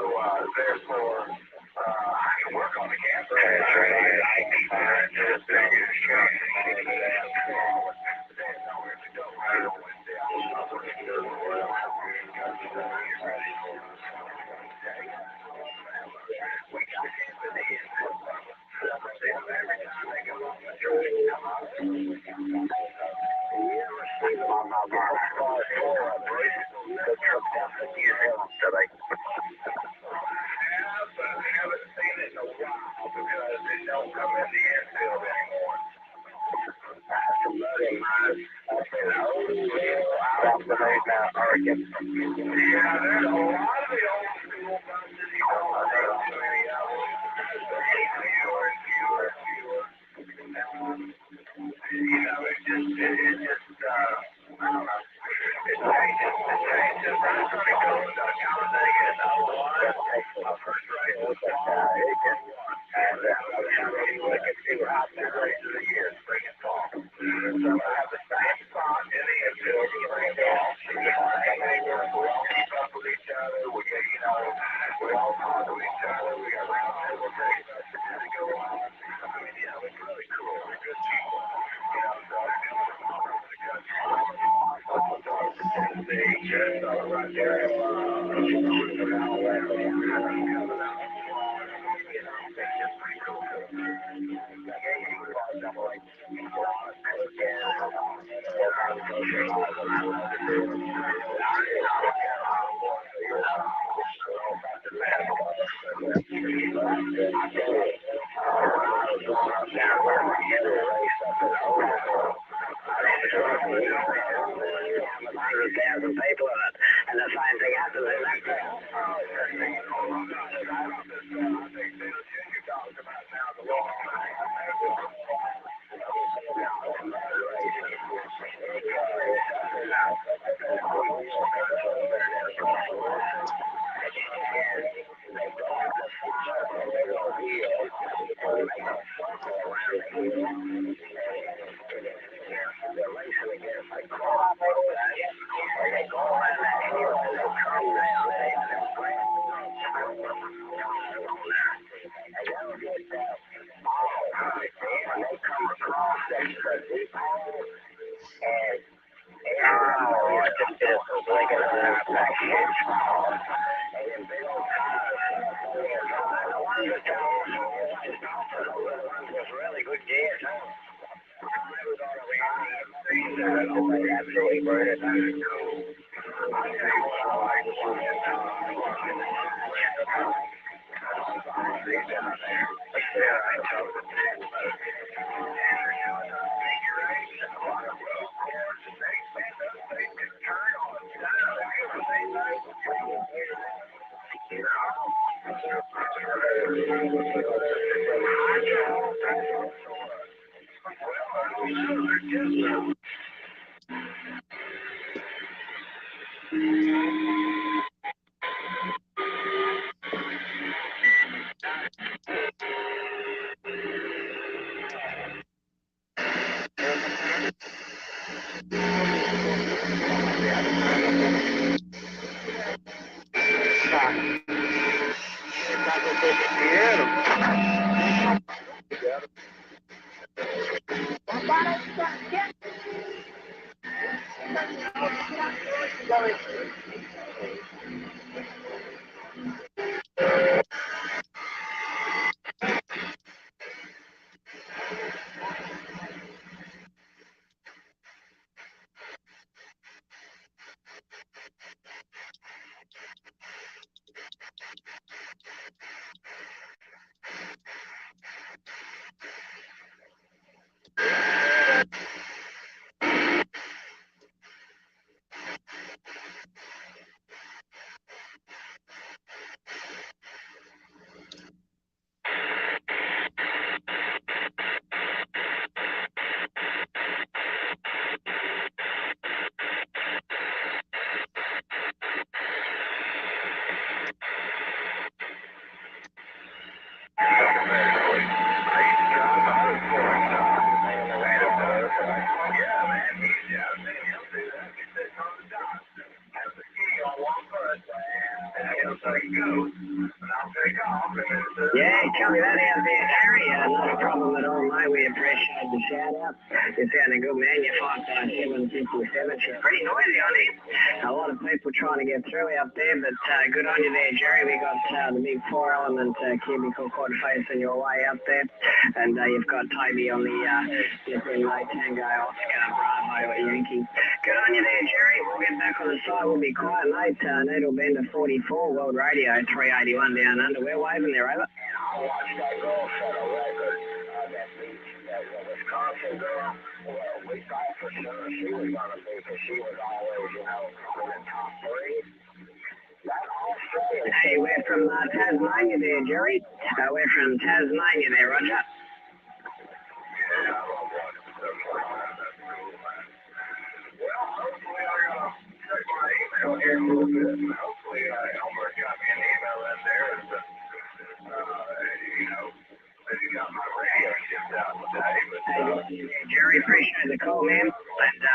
therefore, I can work on the camper. Haven't seen it in a while because they don't come in the infield anymore. I have some buddy of mine up in Oakville, out of Oregon. Yeah, there's a lot of the old school buses, you know, Yeah, copy that out there, Harry. Not a problem at all, mate. We appreciate the shout out. You're sounding good, man. You're 55757. She's pretty noisy on here. A lot of people trying to get through out there, but good on you there, Jerry. We got the big 4-element cubical quad facing your way up there. And you've got Toby on the Tango Oscar Bravo Yankee. Good on you there, Jerry. We'll get back on the side. We'll be quiet, mate. Needle Bender 44, World Radio 381 down under. We're waving there, over. I watched that girl set a record. That beach, that Wisconsin girl. Well, we thought for sure she was going to be, because she was always, in the top three. Hey, we're from Tasmania there, Jerry. We're from Tasmania there, Roger. Hopefully Elmer got me an email in there that he got my radio shipped out today. Hey, Jerry, appreciate the call, man. And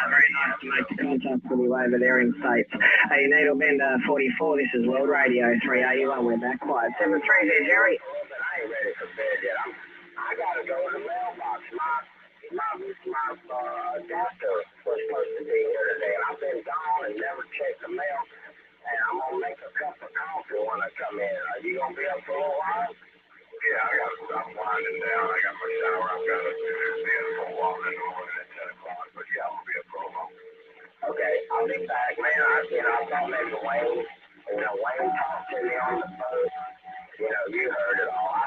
very nice to make the contact with you over there in States. Hey, Needle Bend 44, this is World Radio 381. We're back quiet. 73 there, Jerry. I ain't ready for bed yet. I gotta go to the mailbox. My doctor was supposed to be here today, and I've been gone and never checked the mail. And I'm gonna make a cup of coffee when I come in. Are you gonna be up for a while? Yeah, I'm winding down. I got my shower. I've got to be up for a while in the morning at 10 o'clock. But yeah, I'll be up for a while. Okay, I'll be back, man. I thought maybe Wayne. Wayne talked to me on the phone. You heard it all. I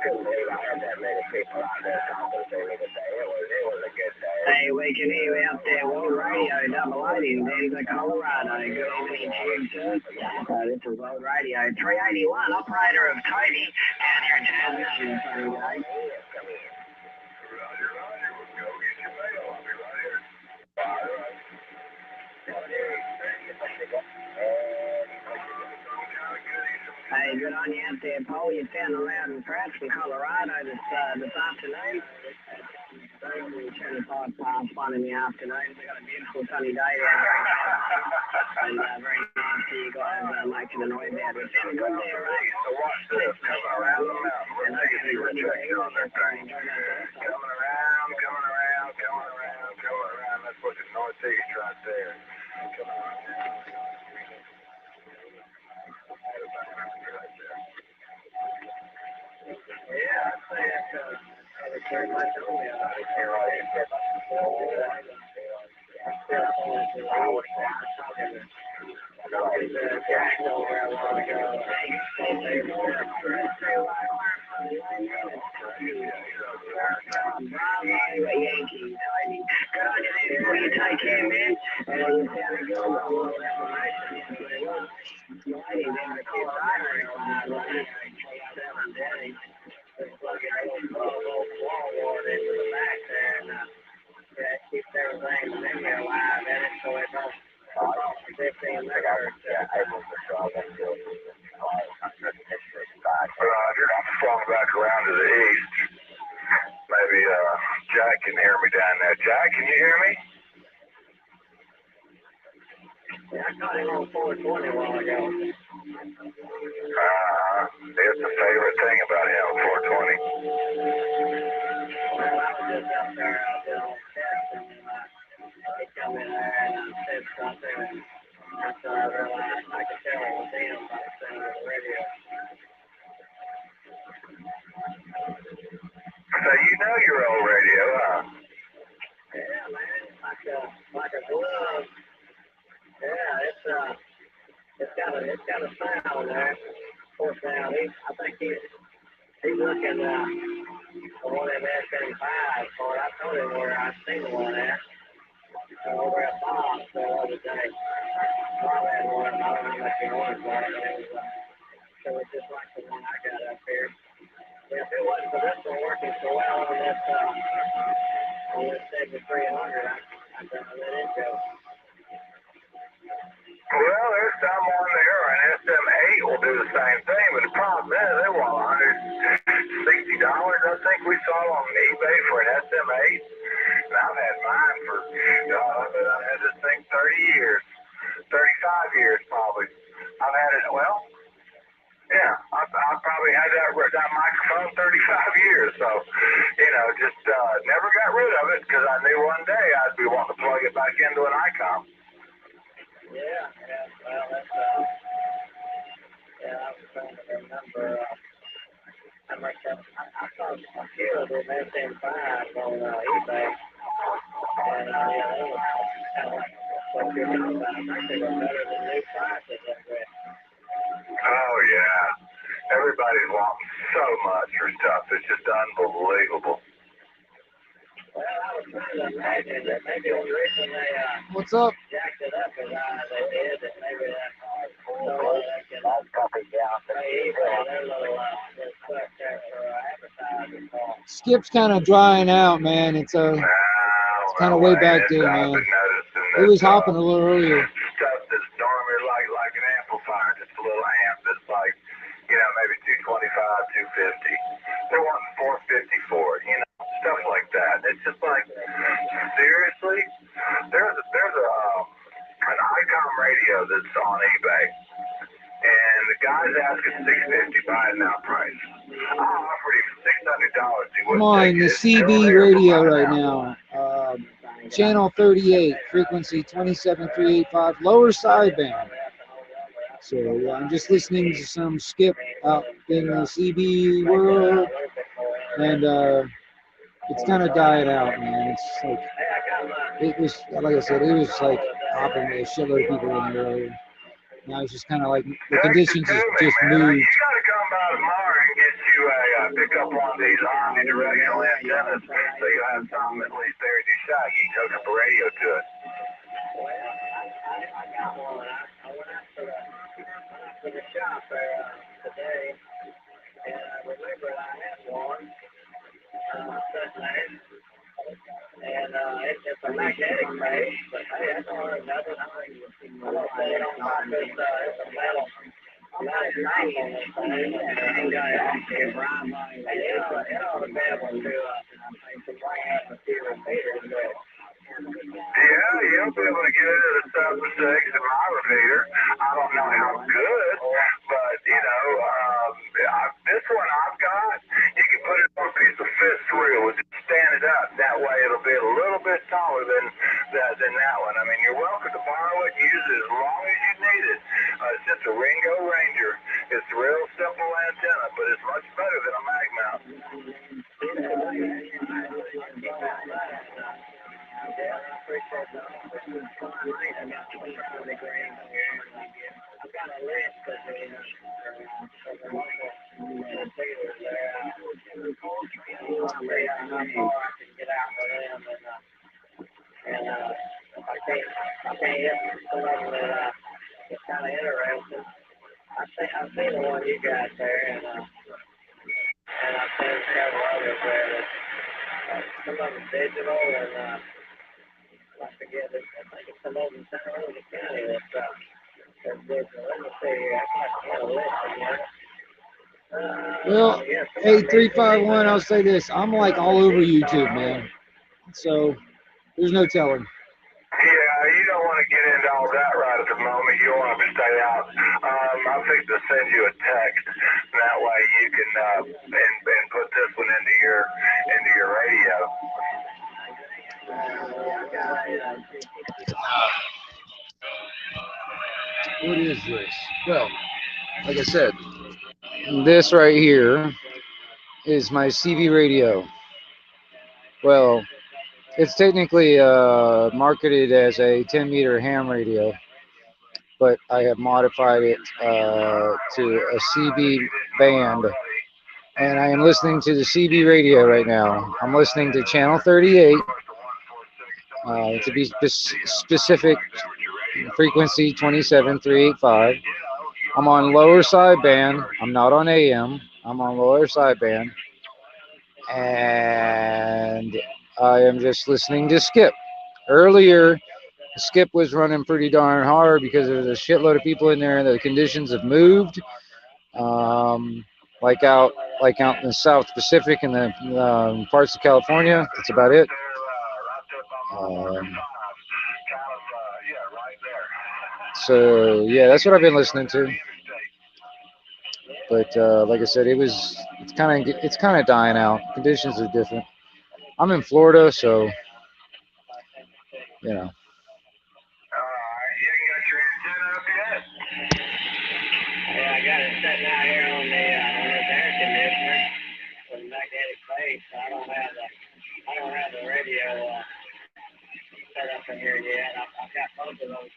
couldn't believe I had that many people out there talking to me today. It was a good day. Hey, we can hear you out there, World Radio, double 80 in Denver, Colorado. Good evening to you, sir. This is World Radio 381, operator of Toby, down here in Tasmania. Roger, go get your mail. I'll be right here. All right. Hey, good on you out there, Paul. You sounding loud and proud from Colorado this afternoon. 25 past 1 in the afternoon. We've got a beautiful sunny day down here. And very nice to you guys making a noise out. It's been good there, right? So watch this. Coming around the mountain. And I can Coming around. That's what the northeast right there. Coming around. Yeah, I'd say that's very much on me. Roger, I'm swung back around to the east. Maybe Jack can hear me down there. Jack, can you hear me? Yeah, I got him on 420 a while ago. It's the favorite thing about him, 420. Well, I was just up there doing a test, and he come in there and said something, and that's when I realized I could tell it was him by the sound of the radio. So you know your old radio, huh? Yeah, man, like a glove. Yeah, it's got a sound there. Poor sound. I think he's looking for one of them SM5s for it. I told him where I seen one at. Over at Bob's the other day. Bob had one. I don't know how much he wanted for it, but it was so it's just like the one I got up here. If it wasn't for this one working so well on this 7300, I'd let it go. Well, there's someone there, an SM8 will do the same thing, but the problem is they want $160, I think we saw on eBay for an SM8. And I've had mine for, I've had this thing 30 years, 35 years probably. I've had it, well, yeah, I've probably had that microphone 35 years, so, just never got rid of it because I knew one day I'd be wanting to plug it back into an ICOM. Yeah, well, that's, I was trying to remember how much I saw a few of them SM5s on eBay, and, they were kind of like what you're talking about. I think they were better than new prices up there. Oh, yeah. Everybody's wanting so much for stuff. It's just unbelievable. Well, I was trying to imagine that maybe the reason they What's up? jacked it up as high as they did, that maybe that That's copy down. Skip's kind of drying out, man. It's kind of way back there, man. It was hopping a little earlier. Stuff that's normally like an amplifier, just a little amp that's like, maybe 225, 250. They're wanting 450 for it, stuff like that. It's just like, seriously? There's an Icom radio that's on eBay, and the guy's asking $650 buy it now price. I offered him $600. I'm on the CB radio right now. Channel 38, frequency 27385, lower sideband. So I'm just listening to some Skip out in the CB world, and it's kind of dying out, man. It's like, it was, like I said, it was like hopping with a shitload of people in there earlier. Now it's just kind of like the conditions just moved. You gotta come by tomorrow and get you pick up one of these omnidirectional antennas, so you have something at least there in your shot. You can hook up a radio to it. I got one. I went out to the shop there today, and I remembered I had one. And it's a magnetic base, but hey, that's all right. Nothing. I don't say it on my it's a metal. I'm not a knob on this thing. And it ought to be able to bring out the fewer meters. Yeah, you'll be able to get into the sub 6 in my repeater. I don't know how good, but this one I've got, you can put it on a piece of fifth reel and just stand it up. That way it'll be a little bit taller than that one. I mean, you're welcome to borrow it and use it as long as you need it. It's just a Ringo Ranger. It's a real simple antenna, but it's much better than a mag mount. I've got a list of the local dealers there. How far I can get out with them, and I can't hit some of them that it's kind of interesting. I've seen the one you got there, and I've seen several others there. Some of them digital, and I forget it. I think it's some of them in Santa Rosa County that's digital. Let me see here. I got a list again. Well, hey, 351, I'll say this. I'm like all over YouTube, man. So there's no telling. Yeah, you don't want to get into all that right at the moment. You want to stay out. I think to send you a text. That way you can and put this one into your radio. What is this? Well, like I said, this right here is my CB radio. Well, it's technically marketed as a 10-meter ham radio, but I have modified it to a CB band, and I am listening to the CB radio right now. I'm listening to channel 38, to be specific, frequency 27385. I'm on lower sideband. I'm not on AM. I'm on lower sideband, and I am just listening to Skip. Earlier, Skip was running pretty darn hard because there's a shitload of people in there, and the conditions have moved. Like out in the South Pacific and the parts of California. That's about it. So yeah, that's what I've been listening to. But like I said, it's kind of dying out. Conditions are different. I'm in Florida, so you know. Yeah, I got it sitting out here on this air conditioner with a magnetic base. I don't have the radio set up in here yet. I've got both of those.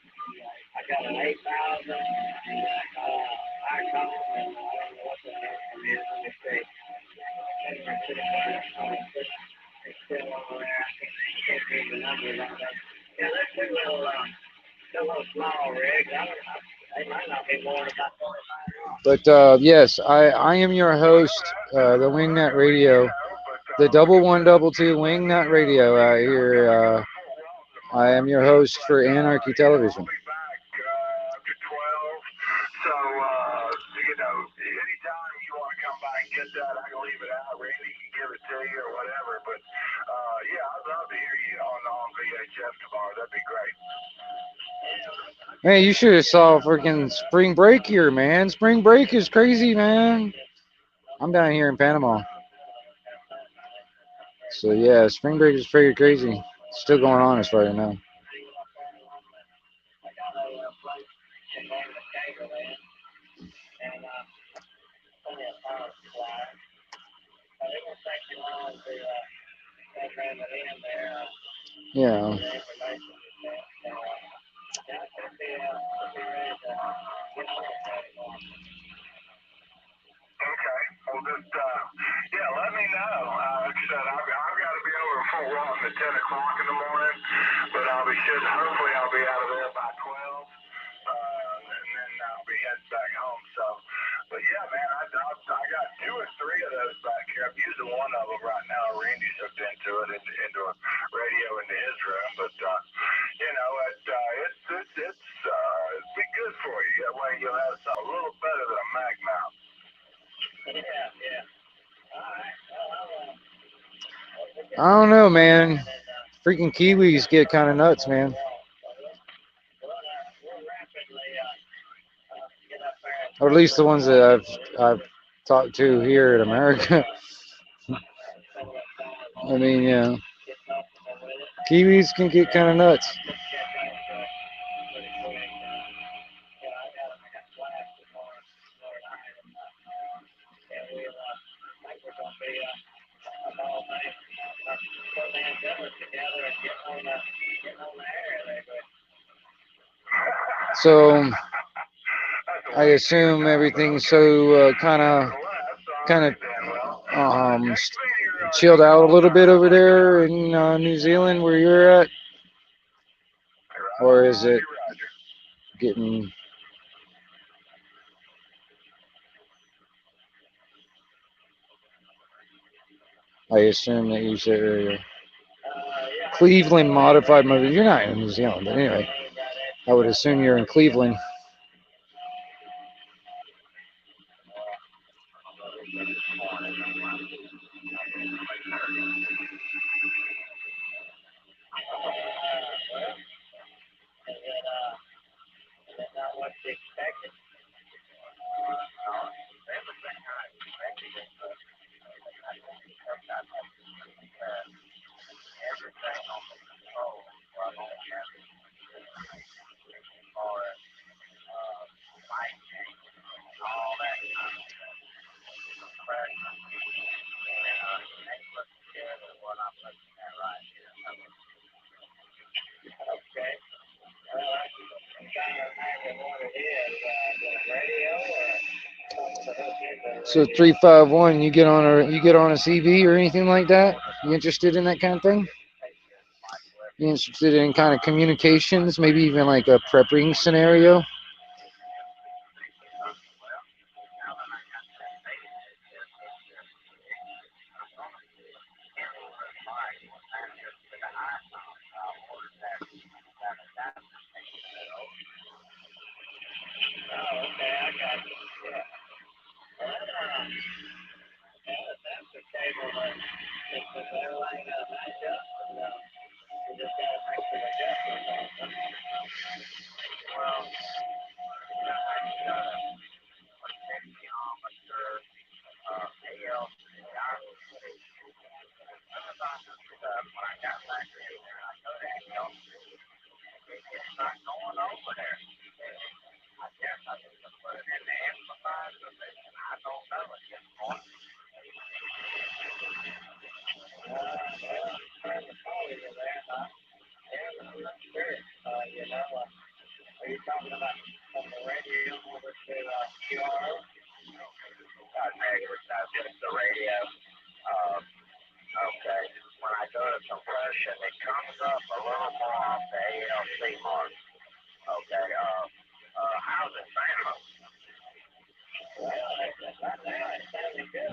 I got an 8,000 Icom, and I don't know what the other one is. Let me see. It's still over there. I can't read the numbers on that. Yeah, they're two little small rigs. But yes, I am your host, the Wingnut Radio, the 1122 Wingnut Radio out here. I am your host for Anarchy Television. After 12. So, anytime you want to come by and get that, I can leave it out. Randy can give it to you or whatever. But, yeah, I'd love to hear you on VHF tomorrow. That'd be great. Hey, you should have saw freaking spring break here, man. Spring break is crazy, man. I'm down here in Panama. So yeah, spring break is pretty crazy. Still going on as far as I know. Yeah. Okay. Well, just, yeah, let me know. Like I said, I've got to be over in Fort Walton at 10 o'clock in the morning, but hopefully I'll be out of there by 12, and then I'll be heading back home. So, but yeah, man, I got 2 or 3 of those back here. I'm using one of them right now. Randy's hooked into it, into a radio into his room, but, it'd be good for you. That way you'll have something a little better than a mag mount. I don't know, man. Freaking Kiwis get kind of nuts, man. Or at least the ones that I've talked to here in America. I mean, yeah. Kiwis can get kind of nuts. So I assume everything's so kind of chilled out a little bit over there in New Zealand where you're at, or is it getting? I assume that you said Cleveland modified motor. You're not in New Zealand, but anyway, I would assume you're in Cleveland. So 351, you get on a CV or anything like that? You interested in that kind of thing? You interested in kind of communications, maybe even like a prepping scenario?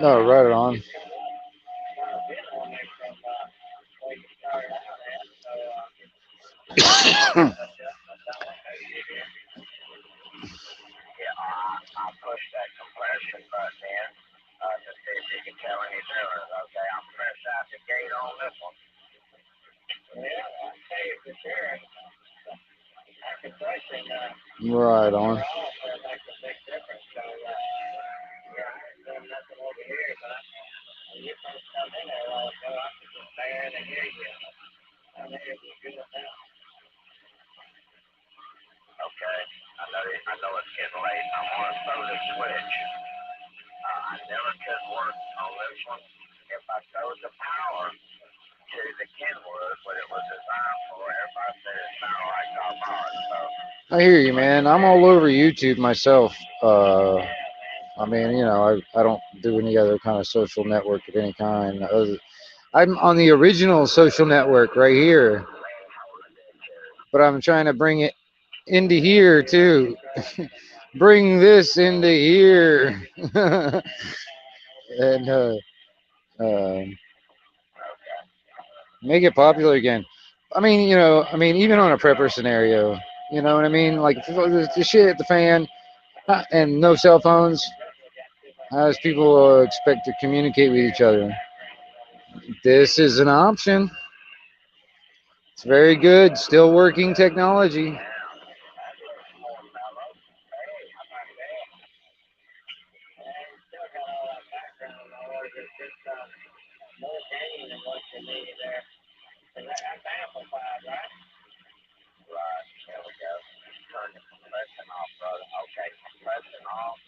No, right on. Yeah, I'll push that compression button in to see if you can tell any difference. Okay, I'll press out the gate on this one. Yeah, I'll tell you for sure. That compression, Right on. overall makes a big difference. So, yeah, there's nothing over here, but when you first come in there a while ago, I could just barely hear you. I mean, it was good now. Okay, I know it's getting late. I'm going to throw the switch. I never could work on this one. If I throwed the power to the Kenwood, what it was designed for, everybody said it sounded like our bar. So, I hear you, man. I'm all over YouTube myself. I mean, you know, I don't do any other kind of social network of any kind. I'm on the original social network right here, but I'm trying to bring it into here too. Bring this into here. And make it popular again. I mean, you know, I mean, even on a prepper scenario, you know what I mean? Like, if the shit hit the fan and no cell phones, how does people expect to communicate with each other? This is an option. It's very good. Still working technology. more gain than what you need there. And that's amplified, right? Right, there we go. Turn the compression off, brother. Okay, compression off,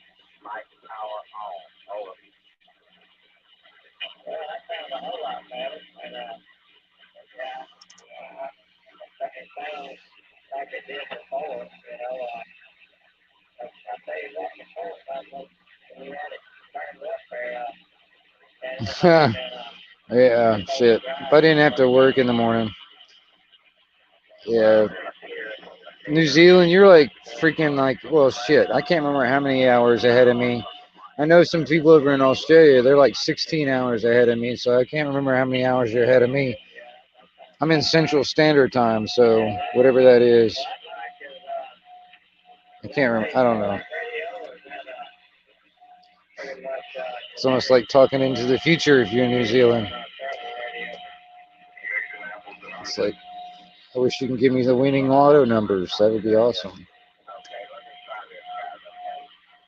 mic power on. Over. Well, that sounds a whole lot better. And, yeah, it sounds like it did before, you know. I'll tell you what, before, when we had it turned up there, and it had Yeah, shit. If I didn't have to work in the morning, yeah. New Zealand, you're like freaking like, well, shit. I can't remember how many hours ahead of me. I know some people over in Australia, they're like 16 hours ahead of me, so I can't remember how many hours you're ahead of me. I'm in Central Standard Time, so whatever that is. I can't remember. I don't know. It's almost like talking into the future if you're in New Zealand. It's like, I wish you can give me the winning lotto numbers. That would be awesome. Okay, let me try this, guys. Okay,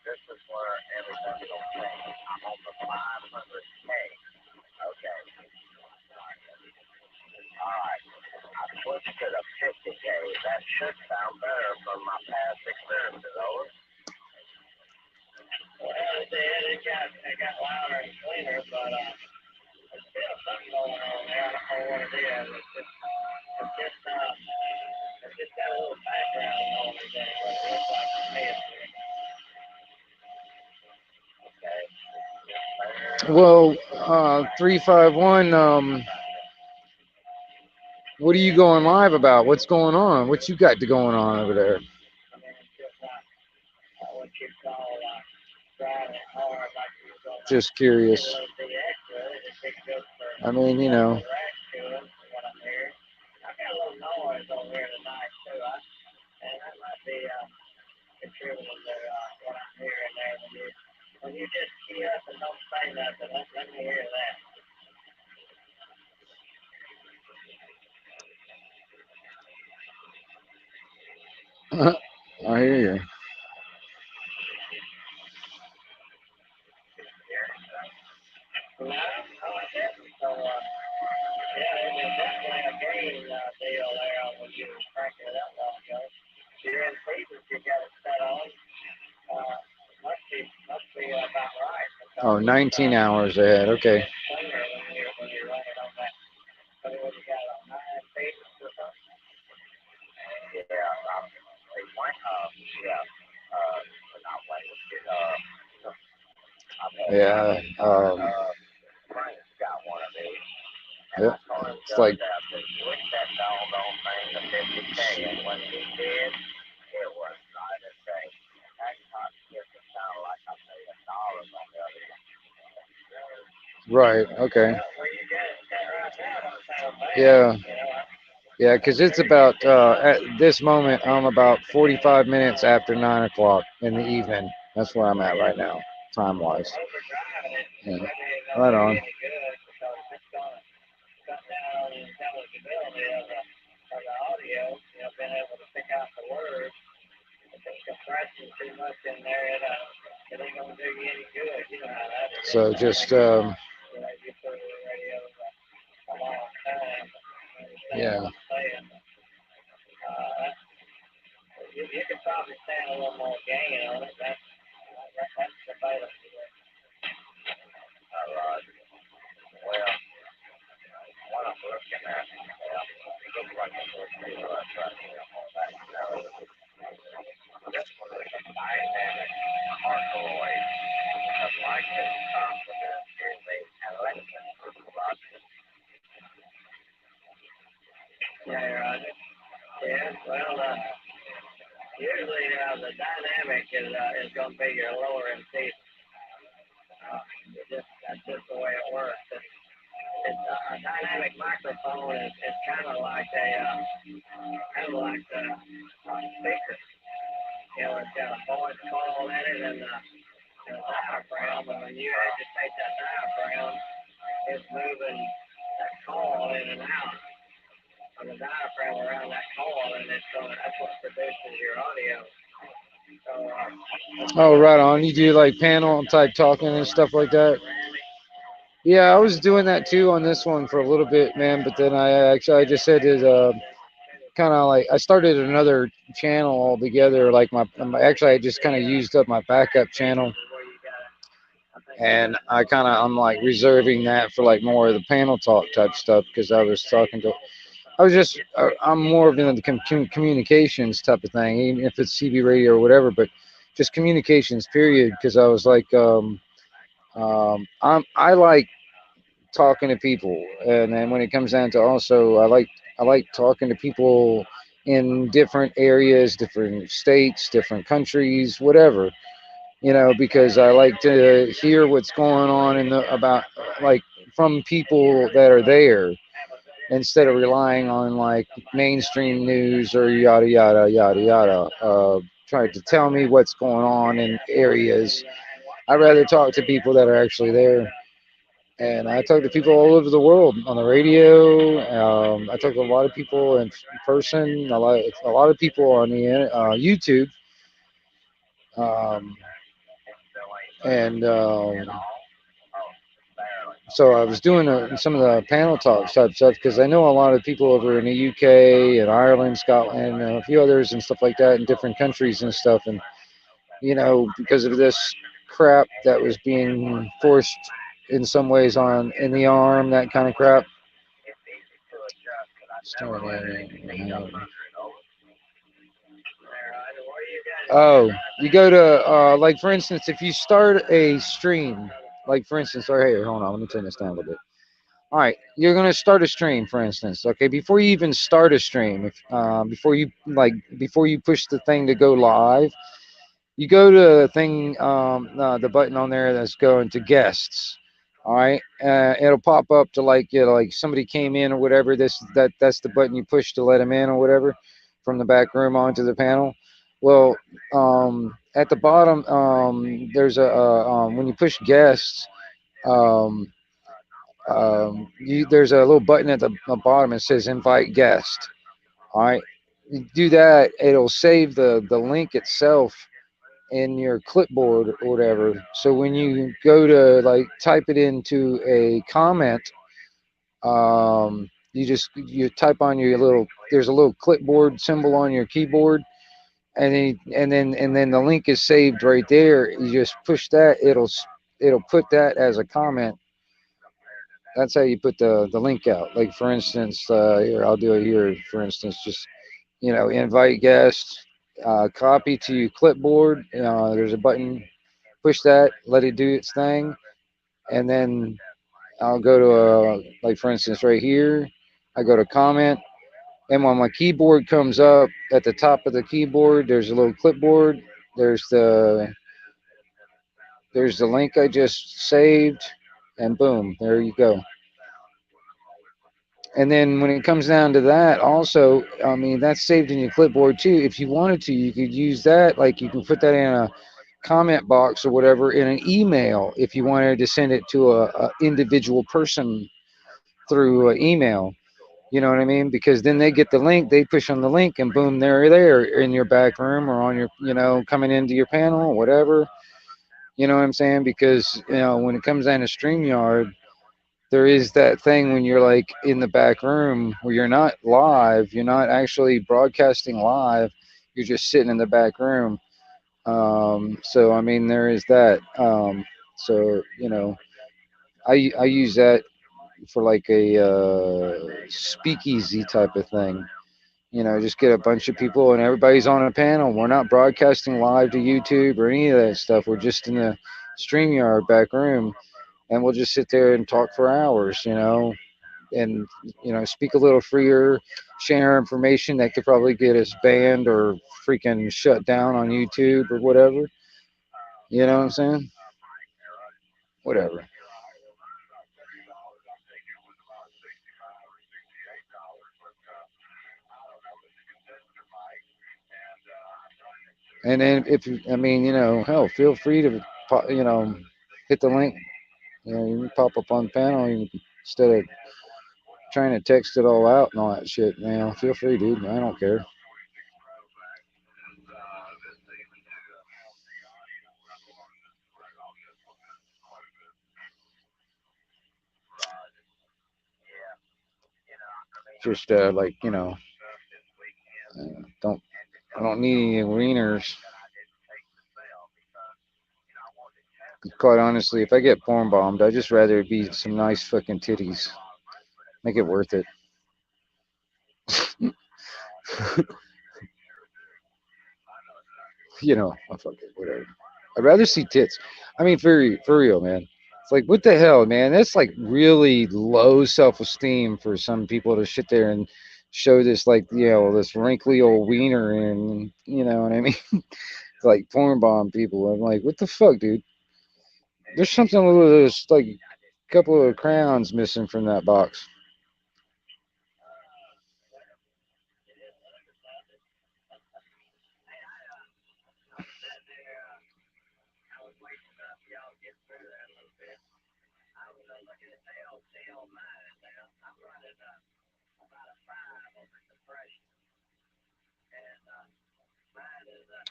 this is where everything's going to change. I'm on the 500K. Okay. All right. I switched to the 50K. That should sound better from my past experiences, over. Well, it got louder and cleaner, but there's still something going on there. I don't know what it is. It's just got a little background noise there, what it looks like to me. Okay. Well, 351, what are you going live about? What's going on? What you got going on over there? Just curious. I mean, you know. When you just key up and don't say nothing, let me hear that. I hear you. No, I didn't. So, yeah, it was definitely a gain deal there when you were cranking it up long ago. You're in pieces you got it set on. Must be about right. Oh, 19 hours ahead. Okay. When you're running on that. What do you got on 9 pieces or something? Yeah, they went yeah. Not went Yeah. Frank's got one of these. Yeah. It's like. Switch that doggone thing to 50K, and when he did, it was night and day. That cost just sounded like I paid $1 on the other one. Right. Okay. Yeah. Yeah. Because it's about at this moment I'm about 45 minutes after 9 o'clock in the evening. That's where I'm at right now, time wise. Yeah. Right on. So just yeah. Oh, right on. You do like panel type talking and stuff like that. Yeah, I was doing that too on this one for a little bit, man. But then I just said it. Kind of like I started another channel altogether. Like actually I just kind of used up my backup channel, and I'm like reserving that for like more of the panel talk type stuff because I'm more of in the communications type of thing, even if it's CB radio or whatever, but just communications period. Because I was like, I like talking to people, and then when it comes down to also, I like talking to people in different areas, different states, different countries, whatever, because I like to hear what's going on about like from people that are there instead of relying on like mainstream news or yada yada yada yada. Trying to tell me what's going on in areas. I'd rather talk to people that are actually there, and I talk to people all over the world on the radio. I talk to a lot of people in person. A lot of people on the YouTube, um, and so I was doing some of the panel talk type stuff because I know a lot of people over in the UK and Ireland, Scotland, and a few others and stuff like that in different countries and stuff. And because of this crap that was being forced in some ways on in the arm, that kind of crap. Oh, you go to like for instance, if you start a stream, like for instance, or here, hold on, let me turn this down a little bit. All right, you're gonna start a stream, for instance. Okay, before you even start a stream, before you push the thing to go live, you go to the button on there that's going to guests. All right, it'll pop up to like somebody came in or whatever. That's the button you push to let them in or whatever from the back room onto the panel. Well, at the bottom, there's when you push guests, um, there's a little button at the bottom that says invite guest. All right, you do that, it'll save the link itself in your clipboard or whatever. So when you go to like type it into a comment, you type on there's a little clipboard symbol on your keyboard, and then the link is saved right there. You just push that, it'll put that as a comment. That's how you put the link out. Like for instance, here I'll do it here. For instance, just invite guests, copy to clipboard. There's a button. Push that, let it do its thing, and then I'll go to like for instance right here. I go to comment, and when my keyboard comes up at the top of the keyboard, there's a little clipboard. There's the there's the link I just saved, and boom, there you go. And then when it comes down to that, also, I mean, that's saved in your clipboard too. If you wanted to, you could use that. Like you can put that in a comment box or whatever in an email if you wanted to send it to a individual person through email. You know what I mean? Because then they get the link, they push on the link, and boom, they're there in your back room or on your, coming into your panel or whatever. You know what I'm saying? Because when it comes down to StreamYard, there is that thing when you're like in the back room where you're not live, you're not actually broadcasting live, you're just sitting in the back room. So I mean, there is that. So I use that for like a speakeasy type of thing. Just get a bunch of people and everybody's on a panel. We're not broadcasting live to YouTube or any of that stuff. We're just in the StreamYard back room, and we'll just sit there and talk for hours, and speak a little freer, share information that could probably get us banned or freaking shut down on YouTube or whatever. You know what I'm saying? Whatever. And then I mean, hell, feel free to, hit the link. You can pop up on the panel instead of trying to text it all out and all that shit. Feel free, dude. I don't care. Just like don't I don't need any wieners. Quite honestly, if I get porn bombed, I'd just rather it be some nice fucking titties. Make it worth it. Fuck it, whatever. I'd rather see tits. I mean, for real, man. It's like, what the hell, man? That's like really low self-esteem for some people to sit there and show this, like, this wrinkly old wiener, and you know what I mean? It's like porn bomb people. I'm like, what the fuck, dude? There's something with this, like, a couple of crowns missing from that box.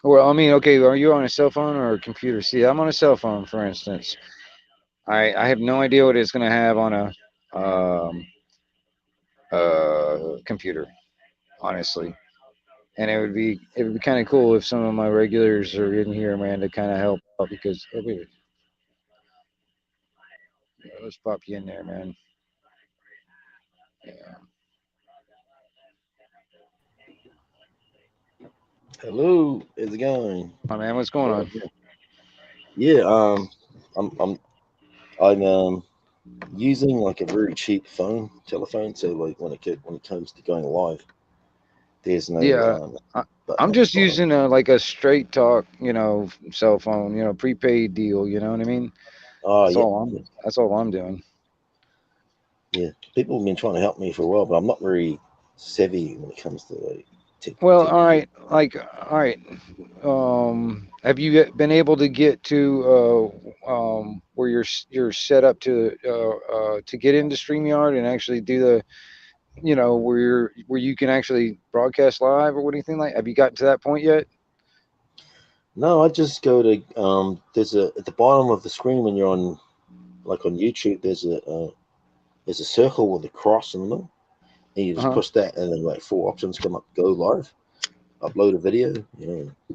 Well, I mean, okay, are you on a cell phone or a computer? See, I'm on a cell phone, for instance. I have no idea what it's going to have on a computer, honestly. And it would be kind of cool if some of my regulars are in here, man, to kind of help out because let's pop you in there, man. Yeah. Hello, how's it going? Oh, man, what's going on? Yeah, I'm using like a very cheap telephone. So like when it comes to going live, there's no. Yeah, I'm just using like a straight talk, cell phone, prepaid deal. You know what I mean? Oh That's all I'm doing. Yeah, people have been trying to help me for a while, but I'm not very savvy when it comes to like. Well, all right, all right. Have you been able to get to where you're set up to get into StreamYard and actually do the, where you can actually broadcast live or anything like? Have you gotten to that point yet? No, I just go to there's at the bottom of the screen when you're on, like on YouTube, there's a circle with a cross in the middle, and you just push that, and then like 4 options come up: go live, upload a video,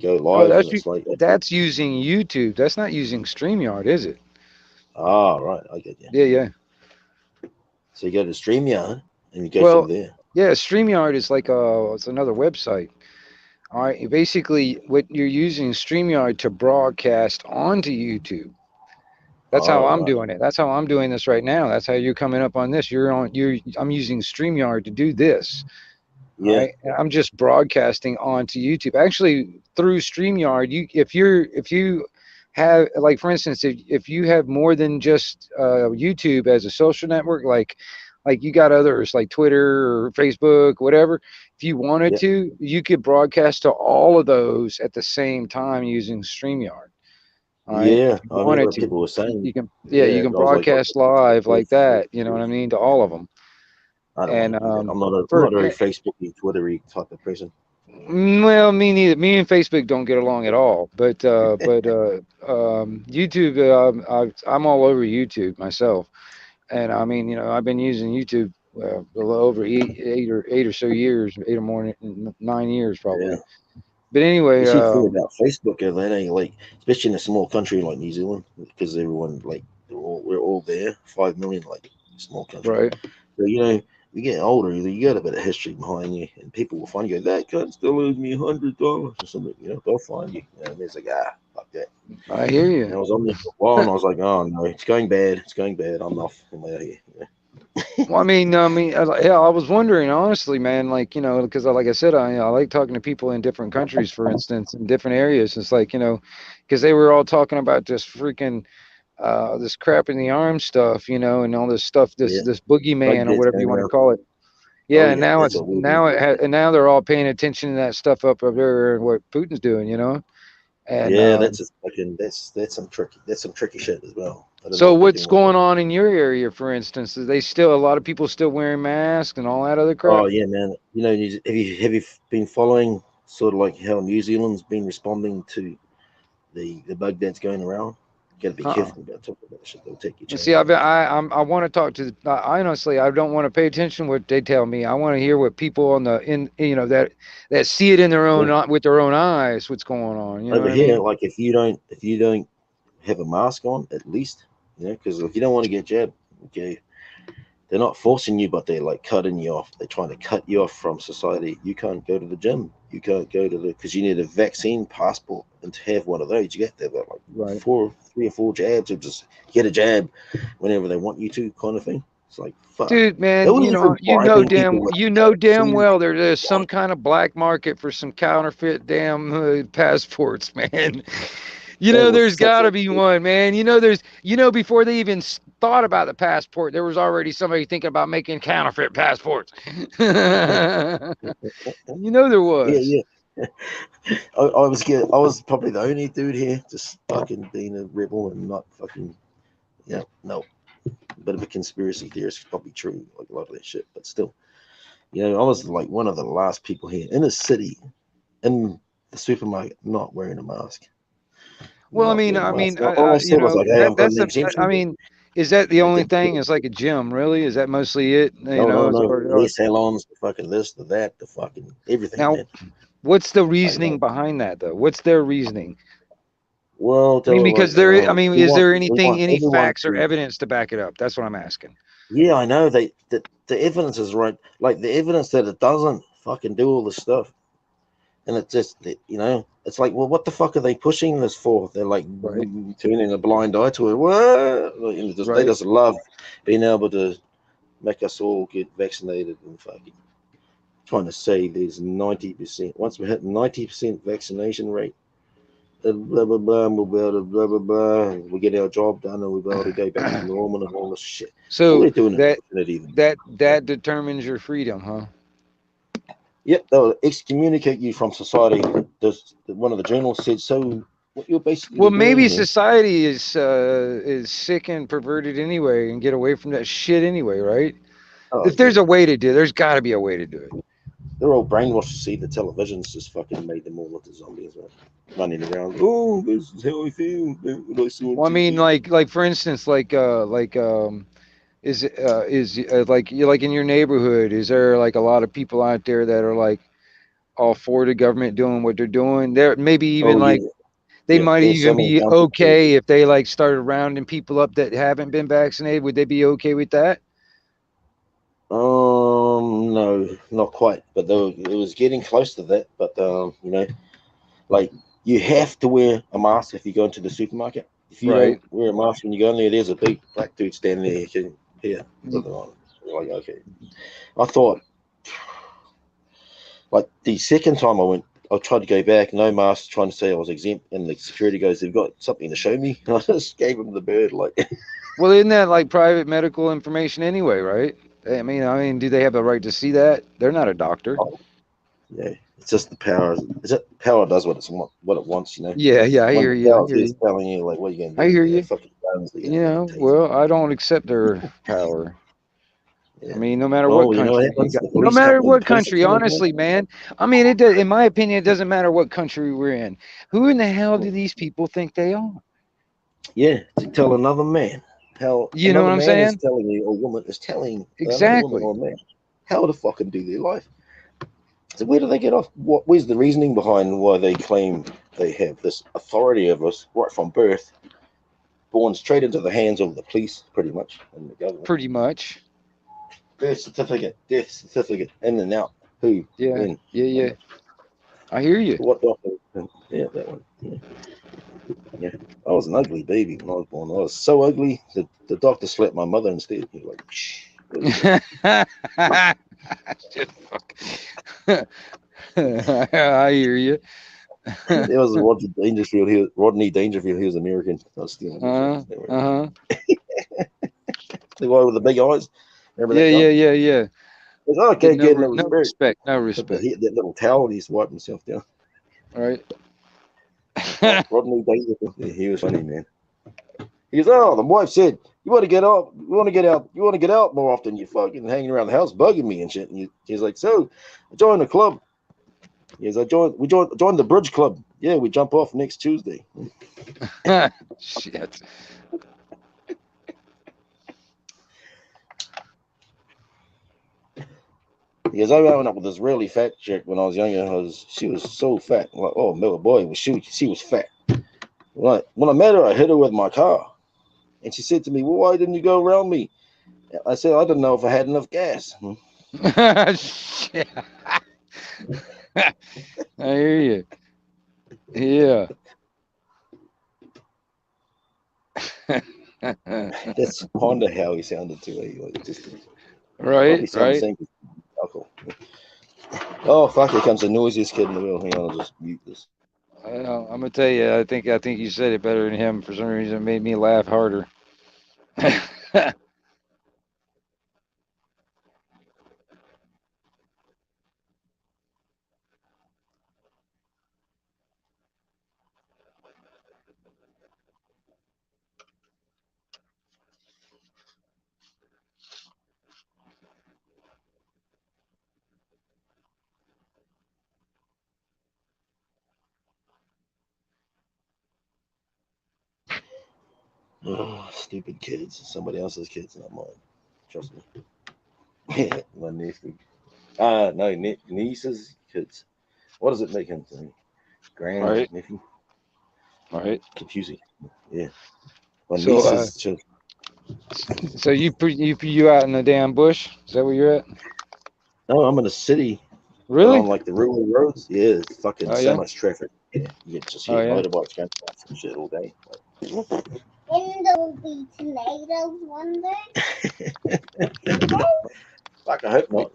go live. Oh, and it's like that's using YouTube. That's not using StreamYard, is it? Ah, right, I get you. Yeah. So you go to StreamYard and you go through there. Yeah, StreamYard is like it's another website. All right, basically, what you're using StreamYard to broadcast onto YouTube. That's how I'm doing it. That's how I'm doing this right now. That's how you're coming up on this. I'm using StreamYard to do this. Yeah. Right? And I'm just broadcasting onto YouTube. Actually, through StreamYard, if you have, like, for instance, if you have more than just YouTube as a social network, like you got others like Twitter or Facebook, whatever. If you wanted Yep. to, you could broadcast to all of those at the same time using StreamYard. All right. Yeah, If you I wanted remember to, people were saying, you can, yeah, you yeah, can I was like, broadcast live like that. You know what I mean? To all of them. I don't want And to do that. I'm not for a very Facebooky, Twittery type of person. well, me neither. Me and Facebook don't get along at all. But YouTube, I'm all over YouTube myself. And I mean, you know, I've been using YouTube a little over eight or so years, 8 or more, 9 years probably. Yeah. But anyway, You see the thing about Facebook, that ain't like, especially in a small country like New Zealand, because everyone like we're all there, 5 million, like small country. right. So you know, you get older, you got a bit of history behind you, and people will find you. That cunt still owes me $100 or something. You know, they'll find you. And it's like, fuck that. I hear And I you. was on there for a while, and I was like, oh no, it's going bad. It's going bad. I'm off. I'm out of here. Yeah. Well, yeah, I was wondering honestly, man, like, you know, because like I said, I like talking to people in different countries, for instance, in different areas. It's like, you know, because they were all talking about this freaking this crap in the arm stuff, you know, and all this stuff, Yeah. this boogeyman or Baghdad's whatever you going want to around. call it. Oh Yeah, and yeah, now that's what we do. and now they're all paying attention to that stuff up there and what Putin's doing, you know. And Yeah, that's just fucking that's some tricky shit as well. I don't know so what they're what's doing with going that. on in your area, for instance? Is they still a lot of people still wearing masks and all that other crap? Oh yeah, man. You know, have you been following sort of like how New Zealand's been responding to the bug that's going around? You got to be Uh-uh. careful about talking about that shit. They'll take your And see, chains off. I want to talk to. I honestly, I don't want to pay attention to what they tell me. I want to hear what people you know, that see it in their own Yeah. with their own eyes. What's going on? You know Over what I here, mean? like if you don't have a mask on, at least, you know, because if you don't want to get jabbed, okay, they're not forcing you, but they're like cutting you off. They're trying to cut you off from society. You can't go to the gym. You can't go to because you need a vaccine passport, and to have one of those, you get to have like Right. 3 or 4 jabs, or just get a jab whenever they want you to, kind of thing. It's like fuck. Dude, They man, were even bribing people with you know damn vaccine. well there's some kind of black market for some counterfeit damn passports, man. You That know, was there's such got a to be one, man. You know, before they even thought about the passport, there was already somebody thinking about making counterfeit passports. You know, there yeah, was. yeah. I was probably the only dude here just fucking being a rebel and not fucking no. Bit of a conspiracy theorist, probably true, like a lot of that shit, but still, you know, I was like one of the last people here in a city, in the supermarket, not wearing a mask. Well, Not wearing a mask. I almost you thought, I was know, like, hey, I've got that's an the. I exemption, but mean, is that the they only didn't give thing? it. It's like a gym, really? Is that mostly it? You No, no, know, no. Hair salons, the fucking this, the that, the fucking everything, now, man. what's the Like, reasoning behind that, though? What's their reasoning? well, I they mean, were because like, we is want there we want any everyone facts or to. evidence to back it up? That's what I'm asking. Yeah, I know the evidence is right. Like the evidence that it doesn't fucking do all this stuff. And it's just, you know, it's like, well, what the fuck are they pushing this for? They're like Right. turning a blind eye to it. What? Like, you know, they Right. just love being able to make us all get vaccinated and fucking trying to say there's 90%. Once we hit 90% vaccination rate, blah blah blah, we'll be able to blah blah blah. We get our job done, and we'll be able to go back to normal and all this shit. All So they're doing is pushing it even. that determines your freedom, huh? Yep, they'll excommunicate you from society. One of the journals said so. What you're basically Well, doing maybe here. society is sick and perverted anyway, and get away from that shit anyway, right? Oh If yeah, there's a way to do it, there's got to be a way to do it. they're all brainwashed to see the television's just fucking made them all into zombies, right? Running around. Oh, this is how I feel. What I saw on Well, I mean, TV. like for instance, is like you like in your neighborhood, is there like a lot of people out there that are like all for the government doing what they're doing? There maybe even Oh like yeah, they yeah. might There's even some in be council too. okay if they like started rounding people up that haven't been vaccinated. Would they be okay with that? No, not quite, but it was getting close to that. But you know, like you have to wear a mask if you go into the supermarket. If you Right. don't wear a mask when you go in there, there's a big black dude standing there. You can put them on. You're like, okay. I thought, like the second time I went I tried to go back, no mask, trying to say I was exempt, and the security goes, "They've got something to show me." And I just gave him the bird, like. Well, isn't that like private medical information anyway, right? I mean, do they have the right to see that? They're not a doctor. Oh, yeah, it's just the power. Is it power does what it wants, you know. Yeah, I When hear the you. I power hear is you. telling you, like, what are you gonna I do? hear Yeah, you. fucking guns, they're You gonna fucking know, tase you. well, I don't accept their power. Yeah. I mean, no matter Oh, what you know what country you happens? got, The no police matter come. The what police country, are coming down. honestly, man. I mean, it does, in my opinion, it doesn't matter what country we're in. Who in the hell do these people think they are? Yeah, to tell another man how You know another what I'm man is saying? telling you, or woman is telling another woman Exactly. or man how to fucking do their life. So where do they get off? Where's the reasoning behind why they claim they have this authority of us right from birth, born straight into the hands of the police, pretty much, and the government? Pretty much. Birth certificate, death certificate, in and out. Who? Yeah. When? Yeah. I hear you. What doctor? Yeah, that one. Yeah. I was an ugly baby when I was born. I was so ugly that the doctor slapped my mother instead. He was like, shh. Shit, fuck. I hear you. There was Rodney Dangerfield. Rodney Dangerfield. He was American. I was stealing his Uh-huh. The guy with the big eyes. Remember that guy? Yeah. He was, oh, okay, No, good. That was no very. respect. No But respect. that little towel, he used to wipe himself down. Right. Rodney Dangerfield. Yeah, he was funny, man. He goes, oh, the wife said, you want to get out, more often. You fucking hanging around the house bugging me and shit. And he's like, so I joined the club. He goes, we joined the bridge club. Yeah, we jump off next Tuesday. Shit. He goes, I went up with this really fat chick when I was younger. She was so fat. I'm like, oh, no, boy, she was fat. When I met her, I hit her with my car. And she said to me, well, why didn't you go around me? I said, I didn't know if I had enough gas. Shit. I hear you. Yeah. That's kind of how he sounded to me. Like, just right. Oh, fuck, here comes the noisiest kid in the world. Hang on, I'll just mute this. I'm gonna tell you. I think you said it better than him. For some reason, it made me laugh harder. Oh, stupid kids. Somebody else's kids, not mine. Trust me. My nephew. No, niece's kids. What does it make him to me? Right. Nephew. Right. Confusing. Yeah. My So, niece's children. So you out in the damn bush? Is that where you're at? No, I'm in a city. Really? On like the rural roads. Yeah, it's fucking so much traffic. Yeah, you get just hear motorbikes going past and shit all day. And there will be tomatoes one day. Fuck, I hope not.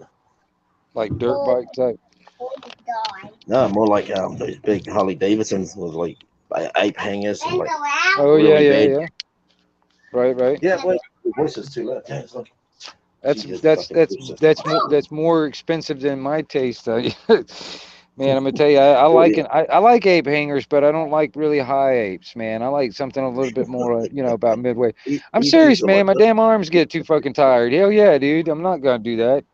Like dirt bike type. No, more like those big Harley Davidsons with like ape hangers. And like, oh really yeah. Right. Yeah, wait, the voice is too loud. Yeah, it's like, that's more expensive than my taste. Man, I'm gonna tell you, I like ape hangers, but I don't like really high apes, man. I like something a little bit more, about midway. I'm serious, man. My damn arms get too fucking tired. Hell yeah, dude. I'm not gonna do that.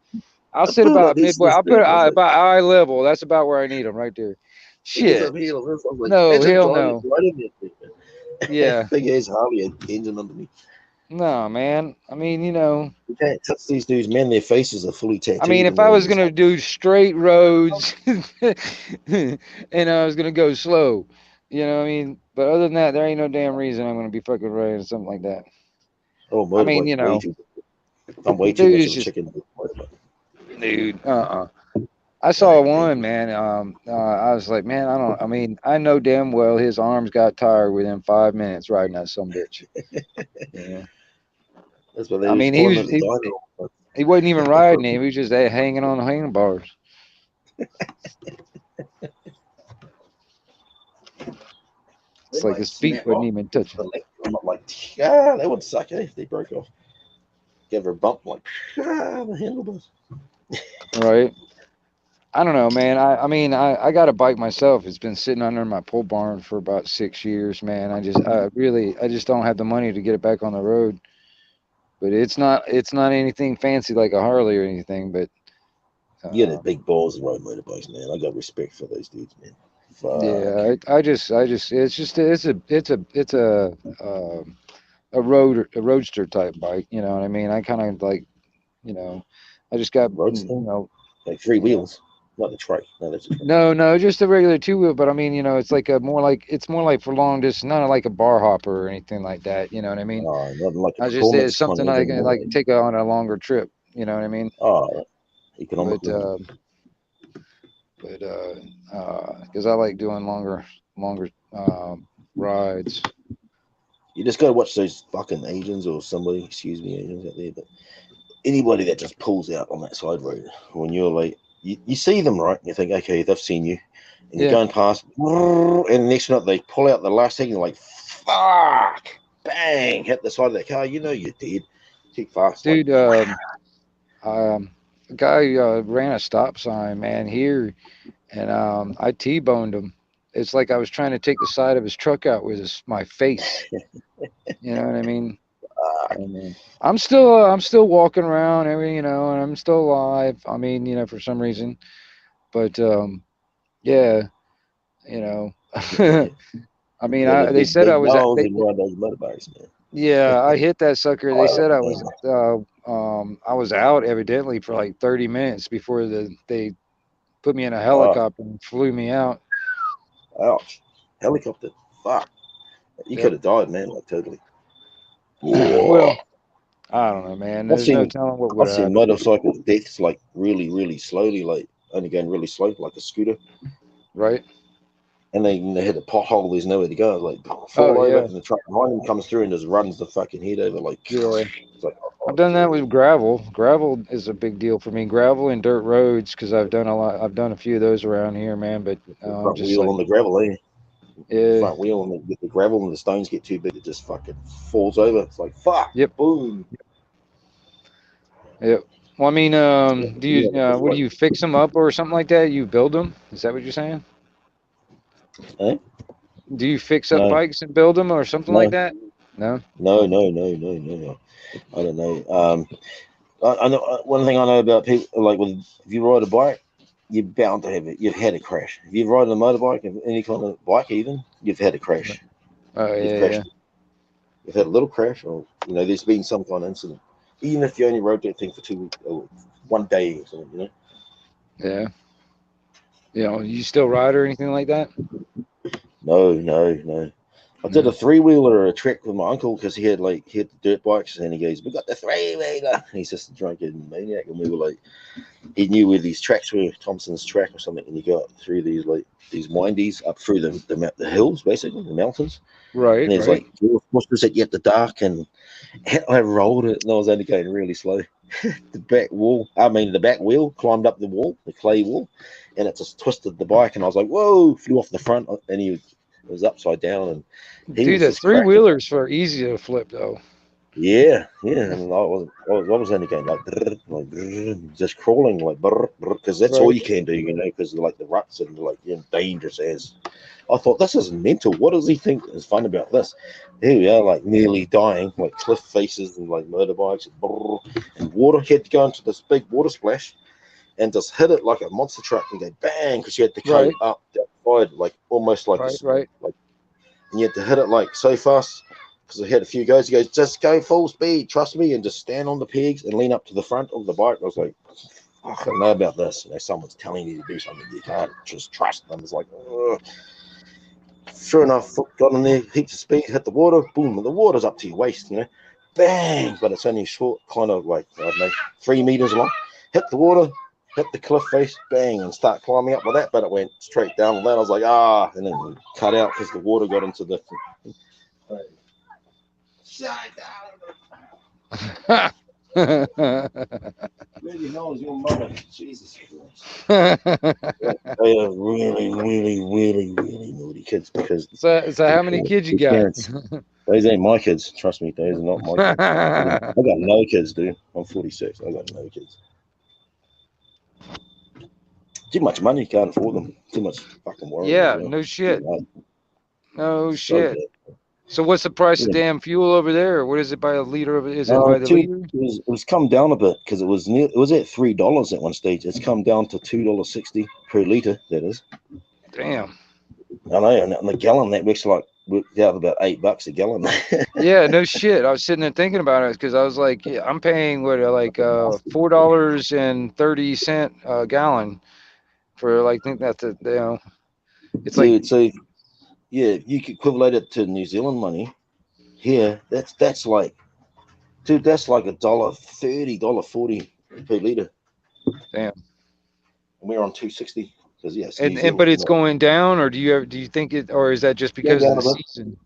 I'll sit about midway. I'll put it about eye level. That's about where I need them, right there. Shit. No, hell no. Yeah. Big ass Harley engine underneath. No, man. I mean, you can't touch these dudes, man. Their faces are fully tattooed. I mean, if I was gonna do straight roads and I was gonna go slow, I mean. But other than that, there ain't no damn reason I'm gonna be fucking riding something like that. Oh, I mean, I'm way too much of a chicken. Dude, I saw one, man. I was like, man, I know damn well his arms got tired within 5 minutes riding that some bitch. Yeah. That's what they he wasn't even riding it. He was just hanging on the handlebars. It's like his feet wouldn't even touch it. I'm not like, that would suck if they broke off. Give her a bump, like, the handlebars. Right. I don't know, man. I mean, I got a bike myself. It's been sitting under my pole barn for about 6 years, man. I just don't have the money to get it back on the road. But it's not anything fancy like a Harley or anything. But You got big balls and ride motorbikes, man. I got respect for those dudes, man. Fuck. yeah, I just it's a roadster type bike. You know what I mean? I kind of like, you know, I just got Roadster? you know. Like 3 wheels, not the trike. No, that's a trike. No, just a regular 2-wheel. But I mean, you know, it's like more like for long distance, not like a bar hopper or anything like that. You know what I mean? Nothing like I just it's something I can like take on a longer trip. You know what I mean? Economically. But because I like doing longer rides. You just gotta watch those fucking Asians or somebody, excuse me, Asians out there, but anybody that just pulls out on that side road when you're like, you see them, right? And you think, okay, they've seen you, and you're going past, and next minute they pull out the last thing, and you're like, fuck, bang, hit the side of that car. You know you're dead. Too fast, dude. A guy ran a stop sign, man, here, and I T-boned him. It's like I was trying to take the side of his truck out with my face. You know what I mean? I'm still walking around, and I'm still alive. I mean, for some reason, but yeah, I mean, they said I was. Yeah, I hit that sucker. They said I was out evidently for like 30 minutes before they put me in a helicopter and flew me out. Ouch! Helicopter. Fuck. You could have died, man. Like totally. Well, I don't know, man. There's no telling what would happen. I've seen motorcycle deaths like really, really slowly, like only going really slow, like a scooter. Right. And they hit a pothole. There's nowhere to go. Like fall over, and the truck behind them comes through and just runs the fucking head over. Like it's like, I've done that with gravel. Gravel is a big deal for me. Gravel and dirt roads, because I've done a few of those around here, man. But front wheel on the gravel, Yeah. Front wheel and the gravel and the stones get too big, it just fucking falls over. It's like fuck. Yep. Boom. Yep. Well, I mean, do you what do you fix them up or something like that? You build them? Is that what you're saying? Eh? Do you fix up bikes and build them or something like that? No. No. I don't know. I know one thing I know about people, like if you ride a bike, you're bound to have it. You've had a crash. If you've ridden a motorbike, any kind of bike, even you've had a crash. Oh yeah. You've had a little crash, or there's been some kind of incident. Even if you only rode that thing for 2 weeks or 1 day or something, Yeah. You still ride or anything like that? No. I did a 3-wheeler or a trek with my uncle because he had the dirt bikes, and he goes, "We got the 3-wheeler." He's just a drunken maniac, and we were like, he knew where these tracks were, Thompson's Track or something, and you got through these windies up through the hills, basically the mountains. Right. And there's like pushes that you have to duck, and I rolled it, and I was only going really slow. The back wheel climbed up the wall, the clay wall, and it just twisted the bike, and I was like, "Whoa!" Flew off the front, and he was upside down, and dude, the 3-wheelers are easy to flip though. Yeah, and I was only going like just crawling because that's all you can do, because like the ruts and dangerous as. I thought, this is mental. What does he think is fun about this? Here we are, like nearly dying, like cliff faces and like motorbikes and water. He had to go into this big water splash and just hit it like a monster truck and go bang, because you had to go up that side, like almost like right. And you had to hit it like so fast, because I had a few guys. He goes, "Just go full speed, trust me," and just stand on the pegs and lean up to the front of the bike. I was like, I don't know about this. Someone's telling you to do something, you can't just trust them. It's like, ugh. Sure enough, got on there, heaps of speed, hit the water, boom, and the water's up to your waist, bang, but it's only short, kind of like, I don't know, 3 meters long. Hit the water, hit the cliff face, bang, and start climbing up with that, but it went straight down with that. I was like, and then cut out because the water got into the Really knows your mother. Jesus Christ. They are really, really, really, really naughty. 40 kids because So how many kids you their got? parents. Those ain't my kids. Trust me, those are not my kids. I got no kids, dude. I'm 46. I got no kids. Too much money, can't afford them. Too much fucking worry. Yeah, As well. no shit. No So shit. bad. So what's the price of Yeah. damn fuel over there? What is it by a liter? Is it by the liter? It was come down a bit because it was at $3 at one stage. It's come down to $2.60 per liter. That is. Damn. I know, and the gallon that works out about $8 a gallon. Yeah, no shit. I was sitting there thinking about it because I was like, yeah, I'm paying what $4.30 a gallon for like think that's it's Dude, like so yeah, you could equivalent it to New Zealand money. Here, that's like, dude, that's like $1.30, $1.40 per liter. damn. And we're on 260 because yes, And but it's going down, or do you think it, or is that just because of the season?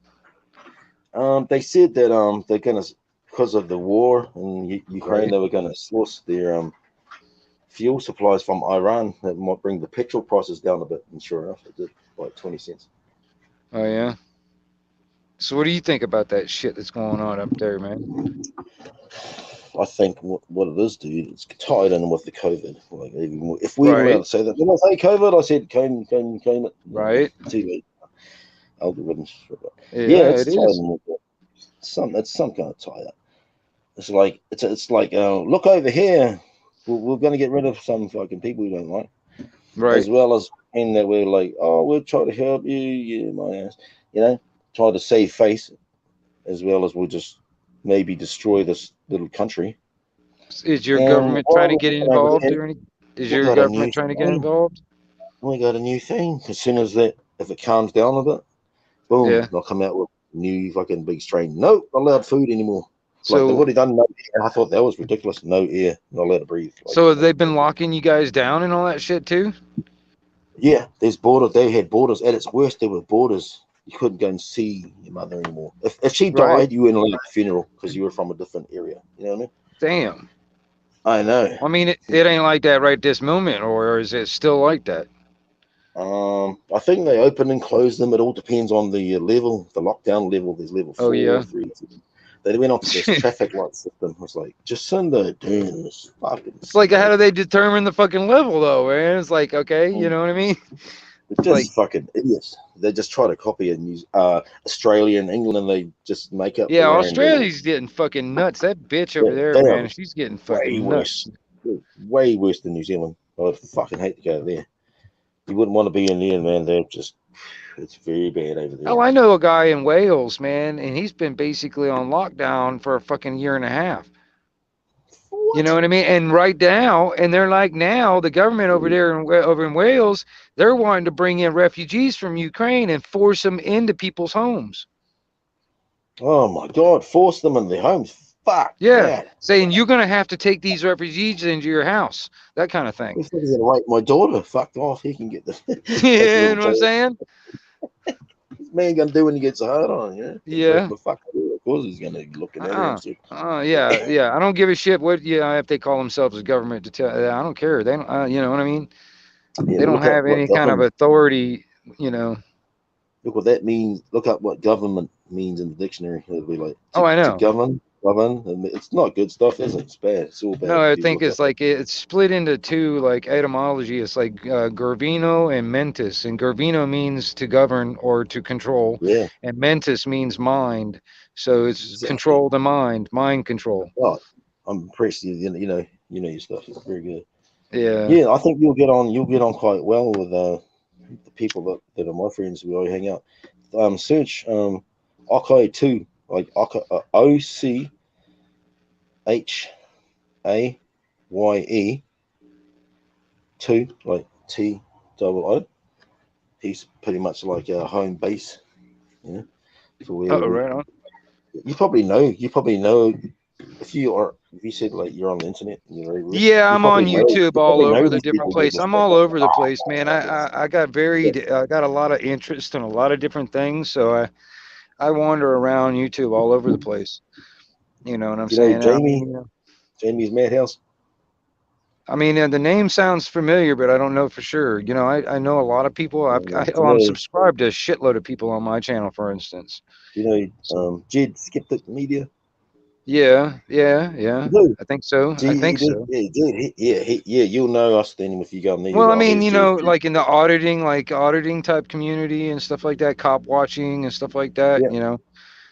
They said that they're gonna, because of the war in Ukraine, Right. they were gonna source their fuel supplies from Iran. That might bring the petrol prices down a bit, and sure enough, it did, like 20 cents. Oh yeah. So what do you think about that shit that's going on up there, man? I think what it is, dude, it's tied in with the COVID. Like, even if we were Right. allowed to say that, when I say COVID, I said claim it. Right. Too late. Algorithms. Yeah, it's it tied is. in with it. It's some kind of tie up. It's like look over here. We're going to get rid of some fucking people we don't like, Right. as well as in that we're like, oh, we'll try to help you, yeah, my ass, try to save face, as well as we'll just maybe destroy this little country. Is your government trying to get involved or anything? Is your government trying to get involved? We got a new thing. As soon as that, if it calms down a bit, boom, Yeah. they'll come out with new fucking big strain. Nope, not allowed food anymore. So like they've already done no air. I thought that was ridiculous. No air, not allowed to breathe. Like, so have they been locking you guys down and all that shit too? Yeah, there's borders. They had borders. At its worst, there were borders. You couldn't go and see your mother anymore. If she died, you weren't allowed a funeral because you were from a different area. You know what I mean? Damn. I know. I mean, it ain't like that right this moment, or is it still like that? I think they open and close them. It all depends on the level, the lockdown level. There's level 4, 3. They went onto this traffic light system. It's like, Jacinda, dude, this fucking. It's like, how do they determine the fucking level, though, man? It's like, okay, you know what I mean? It's just like, fucking idiots. They just try to copy Australia and England, and they just make up. Yeah, Australia's getting fucking nuts. That bitch over there, man, she's getting fucking nuts. Way worse than New Zealand. I fucking hate to go there. You wouldn't want to be in there, man. They're just, it's very bad over there. Oh, I know a guy in Wales, man, and he's been basically on lockdown for a fucking year and a half. What? You know what I mean? And right now, and they're like, now the government over there over in Wales, they're wanting to bring in refugees from Ukraine and force them into people's homes. Oh my God! Force them in their homes. Fuck. Yeah, that. Saying you're gonna have to take these refugees into your house, that kind of thing. He's gonna rape my daughter. Fuck off. He can get the. Yeah, you know what I'm saying? This man gonna do when he gets hard on, yeah. Yeah. But fuck, of course he's gonna look at him. Yeah. I don't give a shit what if they call themselves a government to tell. I don't care. They don't. You know what I mean? Yeah, they don't have any kind of authority. You know. Look what that means. Look up what government means in the dictionary. It'll be like. I know. To govern. It's not good stuff, is it? It's bad. It's all bad. No, I think it's like it's split into two like etymology. It's like Gervino and mentis, and Gervino means to govern or to control. Yeah. And mentis means mind. So it's control the mind control. Oh, I'm impressed. You know your stuff. It's very good. Yeah. Yeah, I think you'll get on quite well with the people that are my friends who I hang out. Search Okai 2. Like OCHAYE 2, like TOO. He's pretty much like a home base, for where right on. You probably know if you said like you're on the internet. I'm on YouTube all over the different places. I'm all over the place, man. I got I got a lot of interest in a lot of different things, so I wander around YouTube all over the place. You know what I'm saying? Jamie's Madhouse. I mean, the name sounds familiar, but I don't know for sure. You know, I know a lot of people. I'm You subscribed to a shitload of people on my channel, for instance. Jed Skeptic Media. Yeah. You do. I think so. I He think did. so. Yeah. You'll know us then if you go on there. Well, I Oh, mean, there's you Jed. know, like in the auditing type community and stuff like that, cop watching and stuff like that. Yeah, You know.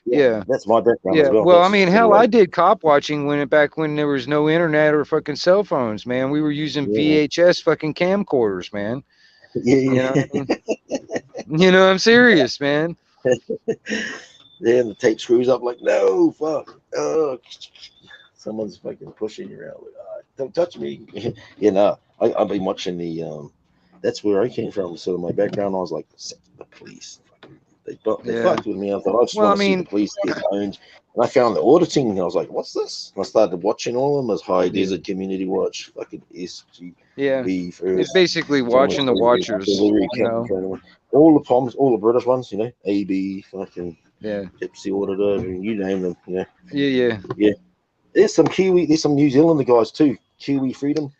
yeah. Yeah. That's my background as Yeah, well. well, I That's mean, sort of hell, I like, did cop watching back when there was no internet or fucking cell phones, man. We were using yeah, VHS fucking camcorders, man. You know yeah, what I mean? You know, I'm serious, man. yeah. And the tape screws up like, no, fuck. Oh, someone's fucking pushing you around. Like, don't touch me. You know, I've been watching the. That's where I came from. So my background, I was like, the police. They Yeah. fucked with me. I thought I just Well, I want to see the mean, police get owned. And I found the auditing. And I was like, what's this? And I started watching all of them as High yeah, Desert Community Watch, fucking yeah. SGB It's first, basically Thomas watching the watchers, Delivery you know. Captain, all the Poms, all the British ones, you know, AB, fucking Yeah, Gypsy Auditor, and you name them, you know. yeah. Yeah. There's some Kiwi, there's some New Zealand guys too. Kiwi Freedom.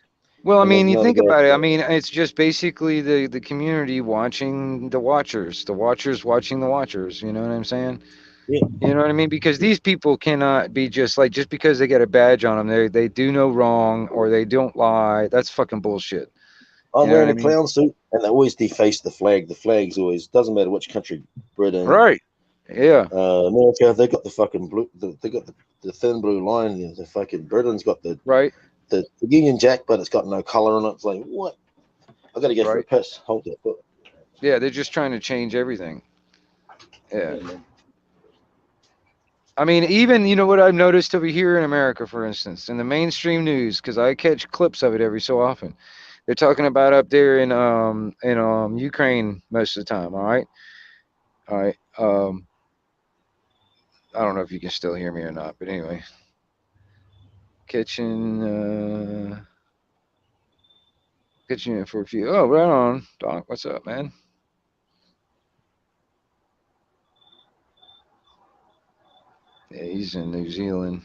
Well, I And then, mean, you you know, the think guy, about it. I mean, it's just basically the community watching the watchers watching the watchers. You know what I'm saying? yeah. You know what I mean? Because these people cannot be just because they get a badge on them, they do no wrong or they don't lie. That's fucking bullshit. I'm You know what wearing I a mean? clown suit, and they always deface the flag. The flag's always, doesn't matter which country, Britain, Right. Yeah. America, they got the fucking blue, they got the thin blue line. You know, the fucking Britain's got Right. the Union Jack, but it's got no color on it. It's like, what? I got to go for a Right. piss. Hold that foot. Yeah. They're just trying to change everything. Yeah. Yeah, man. I mean, even you know what I've noticed over here in America, for instance, in the mainstream news, because I catch clips of it every so often. They're talking about up there in Ukraine most of the time. All right. I don't know if you can still hear me or not, but anyway, catching catching it for a few. Oh, right on, Doc. What's up, man? Yeah, he's in New Zealand.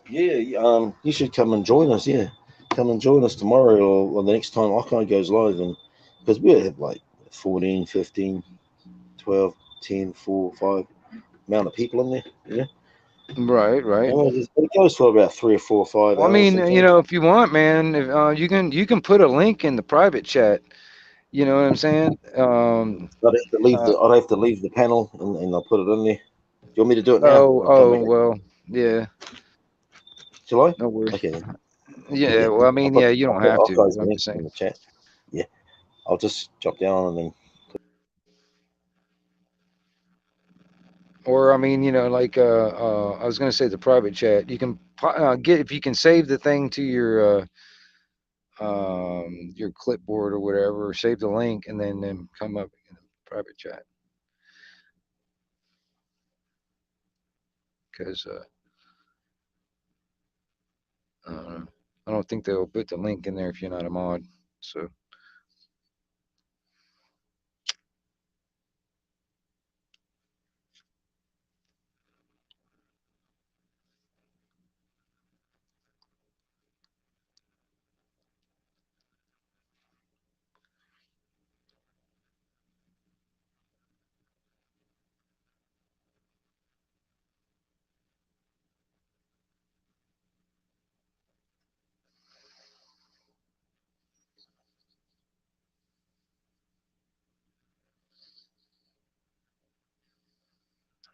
Yeah, you should come and join us. Yeah, come and join us tomorrow or the next time Archive goes live, and because we have like 14, 15, 12, 10, 4, 5 amount of people in there. Yeah, Right, right. it goes for about 3 or 4 or 5 Well, I hours mean, you sometimes. know, if you want, man, if, you can put a link in the private chat. You know what I'm saying? I'd have to leave the panel and I'll put it in there. Do you want me to do it now? I'll come Oh, back. well, yeah, Shall I? no worries. Okay then. Yeah, Yeah, well, I mean, yeah, you I'll don't put have to. Archive's But I'm link just in saying. the chat. Yeah, I'll just drop down and then. Or I mean, you know, like I was gonna say the private chat. You can get if you can save the thing to your clipboard or whatever. Save the link and then come up in the private chat. Because I don't think they'll put the link in there if you're not a mod. So.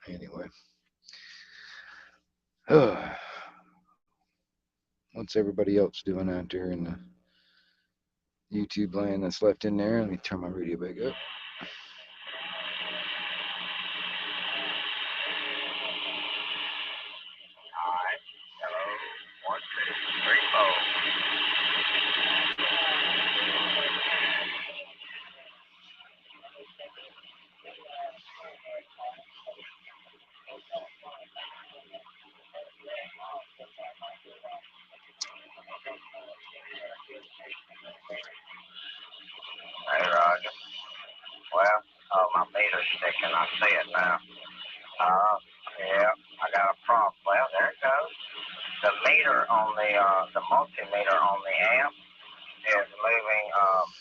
Anyway, what's everybody else doing out there in the YouTube land that's left in there? Let me turn my radio back up. Alright, hello, 1, 2, 3, 4. Hey, Roger. Well, oh, my meter's sticking. I see it now. Yeah, I got a problem. Well, there it goes. on the multimeter on the amp is moving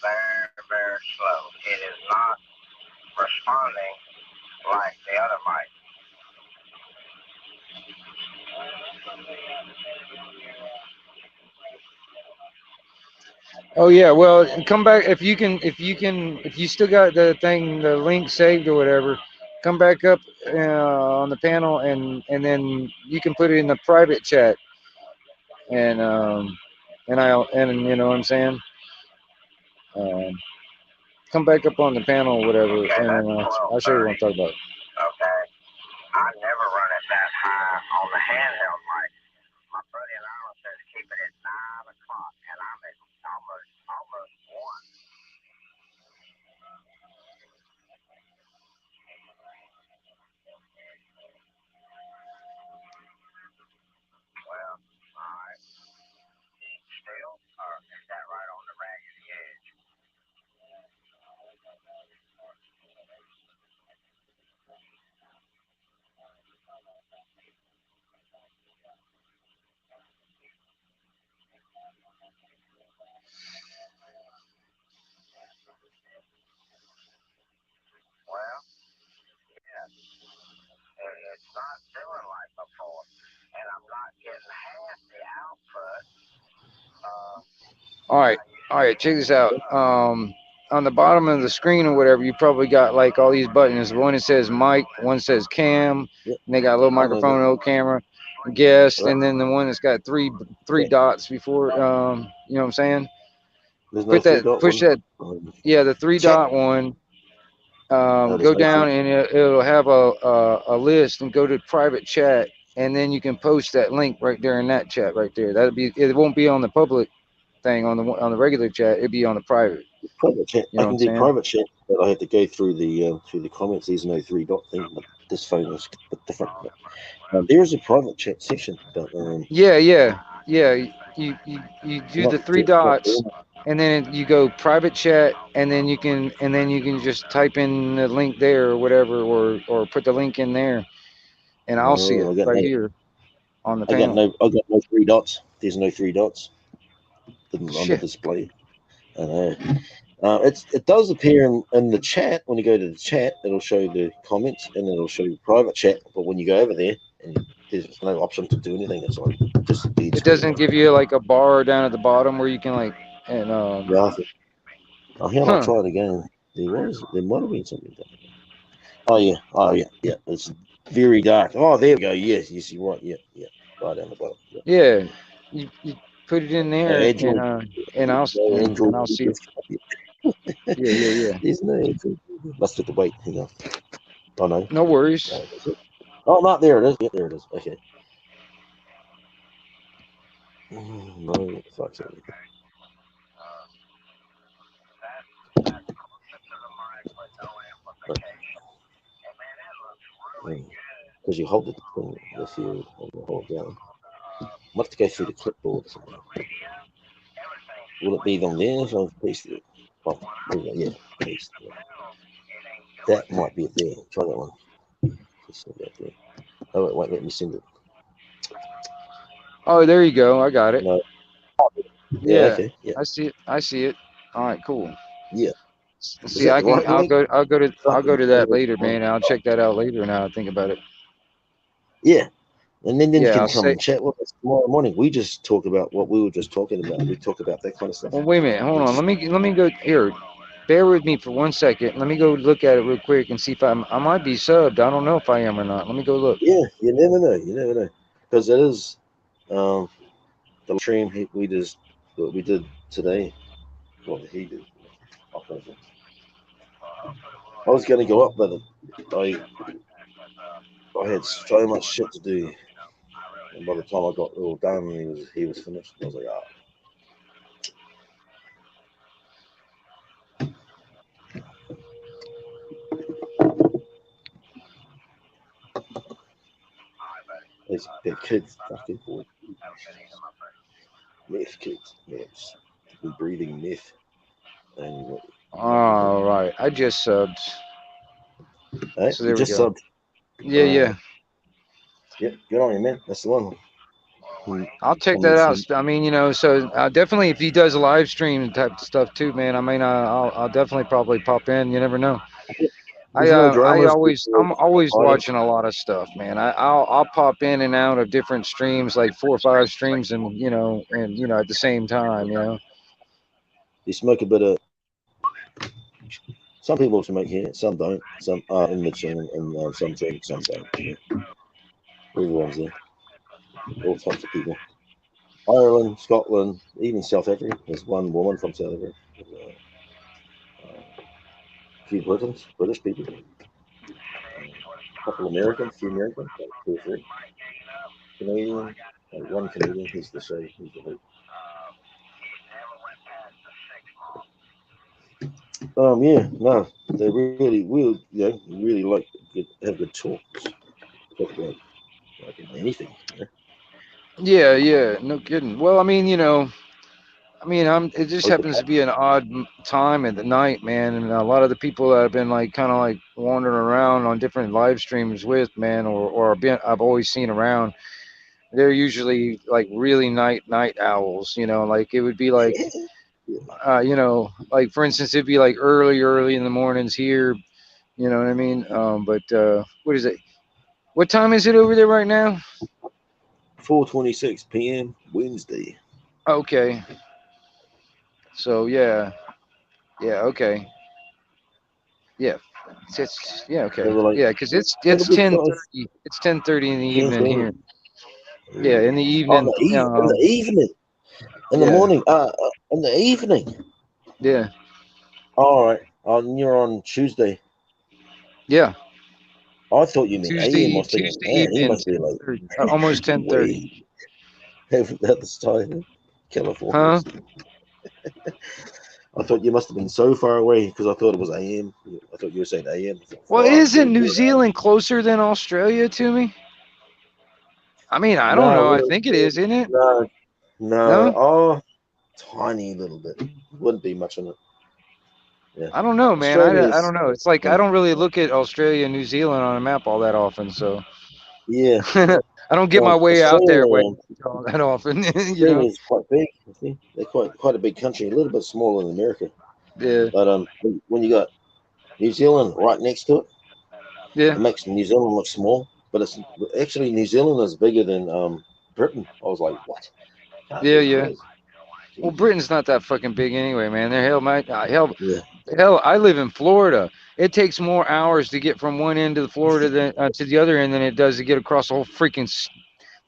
very, very slow. It is not responding like the other mic. Oh yeah, well, come back if you still got the link saved or whatever. Come back up on the panel, and then you can put it in the private chat, and you know what I'm saying. Come back up on the panel or whatever, Okay, and I'll show you what I'm talking about. Okay. I never run it that high on the handheld mic. My buddy and I says keep it at 9 o'clock, and I'm at almost 1. Well, all right. Still, or is that right on the raggedy edge? Well, yeah. It's not doing like before, and I'm not getting half the output. All right, check this out. On the bottom of the screen or whatever, you probably got like all these buttons. One that says mic, one says cam, Yep. and they got a little microphone, a little camera, guest, and then the one that's got three dots before. You know what I'm saying? There's no Push that. Yeah, the 3-dot one. Go down and it'll have a list, and go to private chat, and then you can post that link right there in that chat right there. It won't be on the public thing on the regular chat. It'd be on the private. Private chat. You know I can do private chat, but I have to go through the comments. There's no 3-dot thing. But this phone is a bit different. But, there is a private chat section. But yeah. You do the 3 dots, and then you go private chat, and then you can just type in the link there or whatever, or put the link in there, and I'll see it right here on the panel. I got no 3 dots. There's no 3 dots on the display. I know. It does appear in the chat. When you go to the chat, it'll show the comments, and it'll show you private chat. But when you go over there, and there's no option to do anything. It's like just it doesn't give you like a bar down at the bottom where you can like and I'll try it again. There might have been something done. Oh yeah. It's very dark. Oh, there we go. Yes, you see right. Yeah, right down the bottom. Yeah, you put it in there, and I'll see it. Yeah. There's no. Must have to wait. Hang on. Oh no. No worries. Oh, not there it is. Yeah, there it is. Okay. No, fuck's it. Because you hold the thing with you and you hold down. You have to go through the clipboard or something. Will it be on there? So I've pasted it. Oh, yeah, paste. Yeah. That might be it there. Try that one. Oh, wait, let me send it. Oh, there you go. I got it. No. Yeah. Okay. Yeah. I see it. All right. Cool. Yeah. See, I'll go to that later, man. I'll check that out later. Now I think about it. Yeah. And then you can come and chat with us tomorrow morning. We just talk about what we were just talking about. We talk about that kind of stuff. Well, wait a minute. Hold on. Let me go here. Bear with me for 1 second. Let me go look at it real quick and see if I might be subbed. I don't know if I am or not. Let me go look. Yeah, you never know. Because it is the stream we did today. What he did. I was going to go up, but I had so much shit to do. And by the time I got it all done, he was finished. I was like, These kids, fucking boy. Meth kids, meths. Been breathing meth. And all right, I just subbed. So there we go. Subbed. Yeah. Yep, good on you, man. That's the one. I'll check that out. I mean, so definitely if he does a live stream type stuff too, man. I mean, I'll definitely probably pop in. You never know. There's no dramas. I'm always watching a lot of stuff, man. I'll pop in and out of different streams, like 4 or 5 streams, and at the same time, You smoke a bit of. Some people smoke here, some don't. Some are in between, and some drink, some don't. Everyone's there. All types of people. Ireland, Scotland, even South Africa. There's one woman from South Africa. A few British people. A couple Americans, few Americans, like 2 or 3. Canadian, one Canadian. He's the show. He's the host. Yeah, no, they really will. Really like have good talks. Talk about anything. Yeah, no kidding. Well, I mean, it just happens to be an odd time at the night, man, and a lot of the people that I've been kind of wandering around on different live streams with, man, or I've always seen around, they're usually really night owls, it would be for instance, it'd be early in the mornings here, you know what I mean? But what is it? What time is it over there right now? 4:26 p.m. Wednesday. Okay. So yeah, okay. Yeah, okay. Yeah, because it's 10:30. It's 10:30 in the evening here. Yeah, in the evening. In the evening. In the morning. In the evening. Yeah. All right. You're on Tuesday. Yeah. I thought you meant Tuesday, AM. Tuesday evening. He must be almost 10:30. At this time, California. Huh? I thought you must have been so far away because I thought it was AM. I thought you were saying AM. Well, isn't New Zealand closer than Australia to me? I mean, I don't know. I think it is, isn't it? No. Oh, tiny little bit. Wouldn't be much on it. Yeah. I don't know, man. I don't know. It's I don't really look at Australia and New Zealand on a map all that often, so. Yeah. I don't get my way out there that often. It's quite big. They're quite a big country, a little bit smaller than America. Yeah. But when you got New Zealand right next to it, it makes New Zealand look small. But it's actually New Zealand is bigger than Britain. I was like, what? Yeah. Well, Britain's not that fucking big anyway, man. Hell, I live in Florida. It takes more hours to get from one end of Florida than to the other end than it does to get across the whole freaking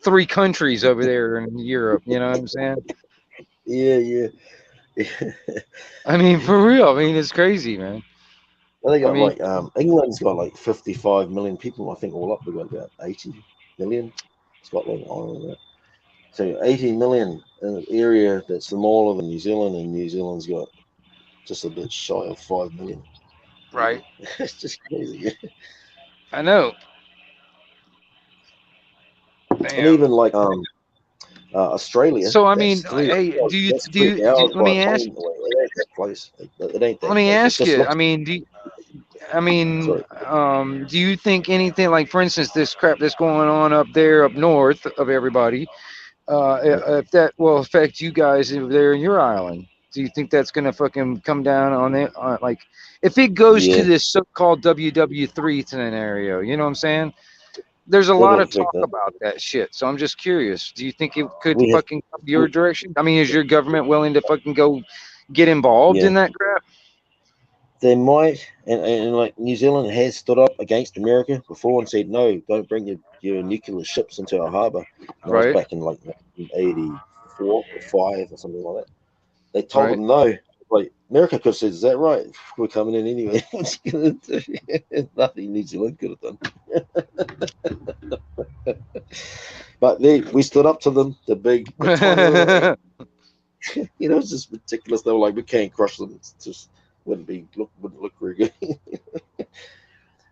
3 countries over there in Europe. You know what I'm saying? Yeah. I mean, for real. I mean, it's crazy, man. Well, they got England's got 55 million people. I think all up, they've got about 80 million. Scotland, Ireland, so 80 million in an area that's smaller than New Zealand, and New Zealand's got just a bit shy of 5 million. Right. It's just crazy. I know. Damn. And even Australia. So I mean, hey, do you let me ask? It ain't that let me ask you. I mean, do you think anything for instance, this crap that's going on up north of everybody, if that will affect you guys over there in your island? Do you think that's gonna fucking come down on it? If it goes to this so-called WW3 scenario, you know what I'm saying? There's a lot of talk about that shit. So I'm just curious. Do you think it could fucking come your direction? I mean, is your government willing to fucking go get involved in that crap? They might, and New Zealand has stood up against America before and said, no, don't bring your nuclear ships into our harbor. Right. Back in 1984 or 5 or something like that. They told them no. America could have said, is that right? We're coming in anyway. What's you gonna do? Nothing New Zealand could have done. But we stood up to them, the big it's just ridiculous. They were like, we can't crush them. It's just wouldn't look very good. But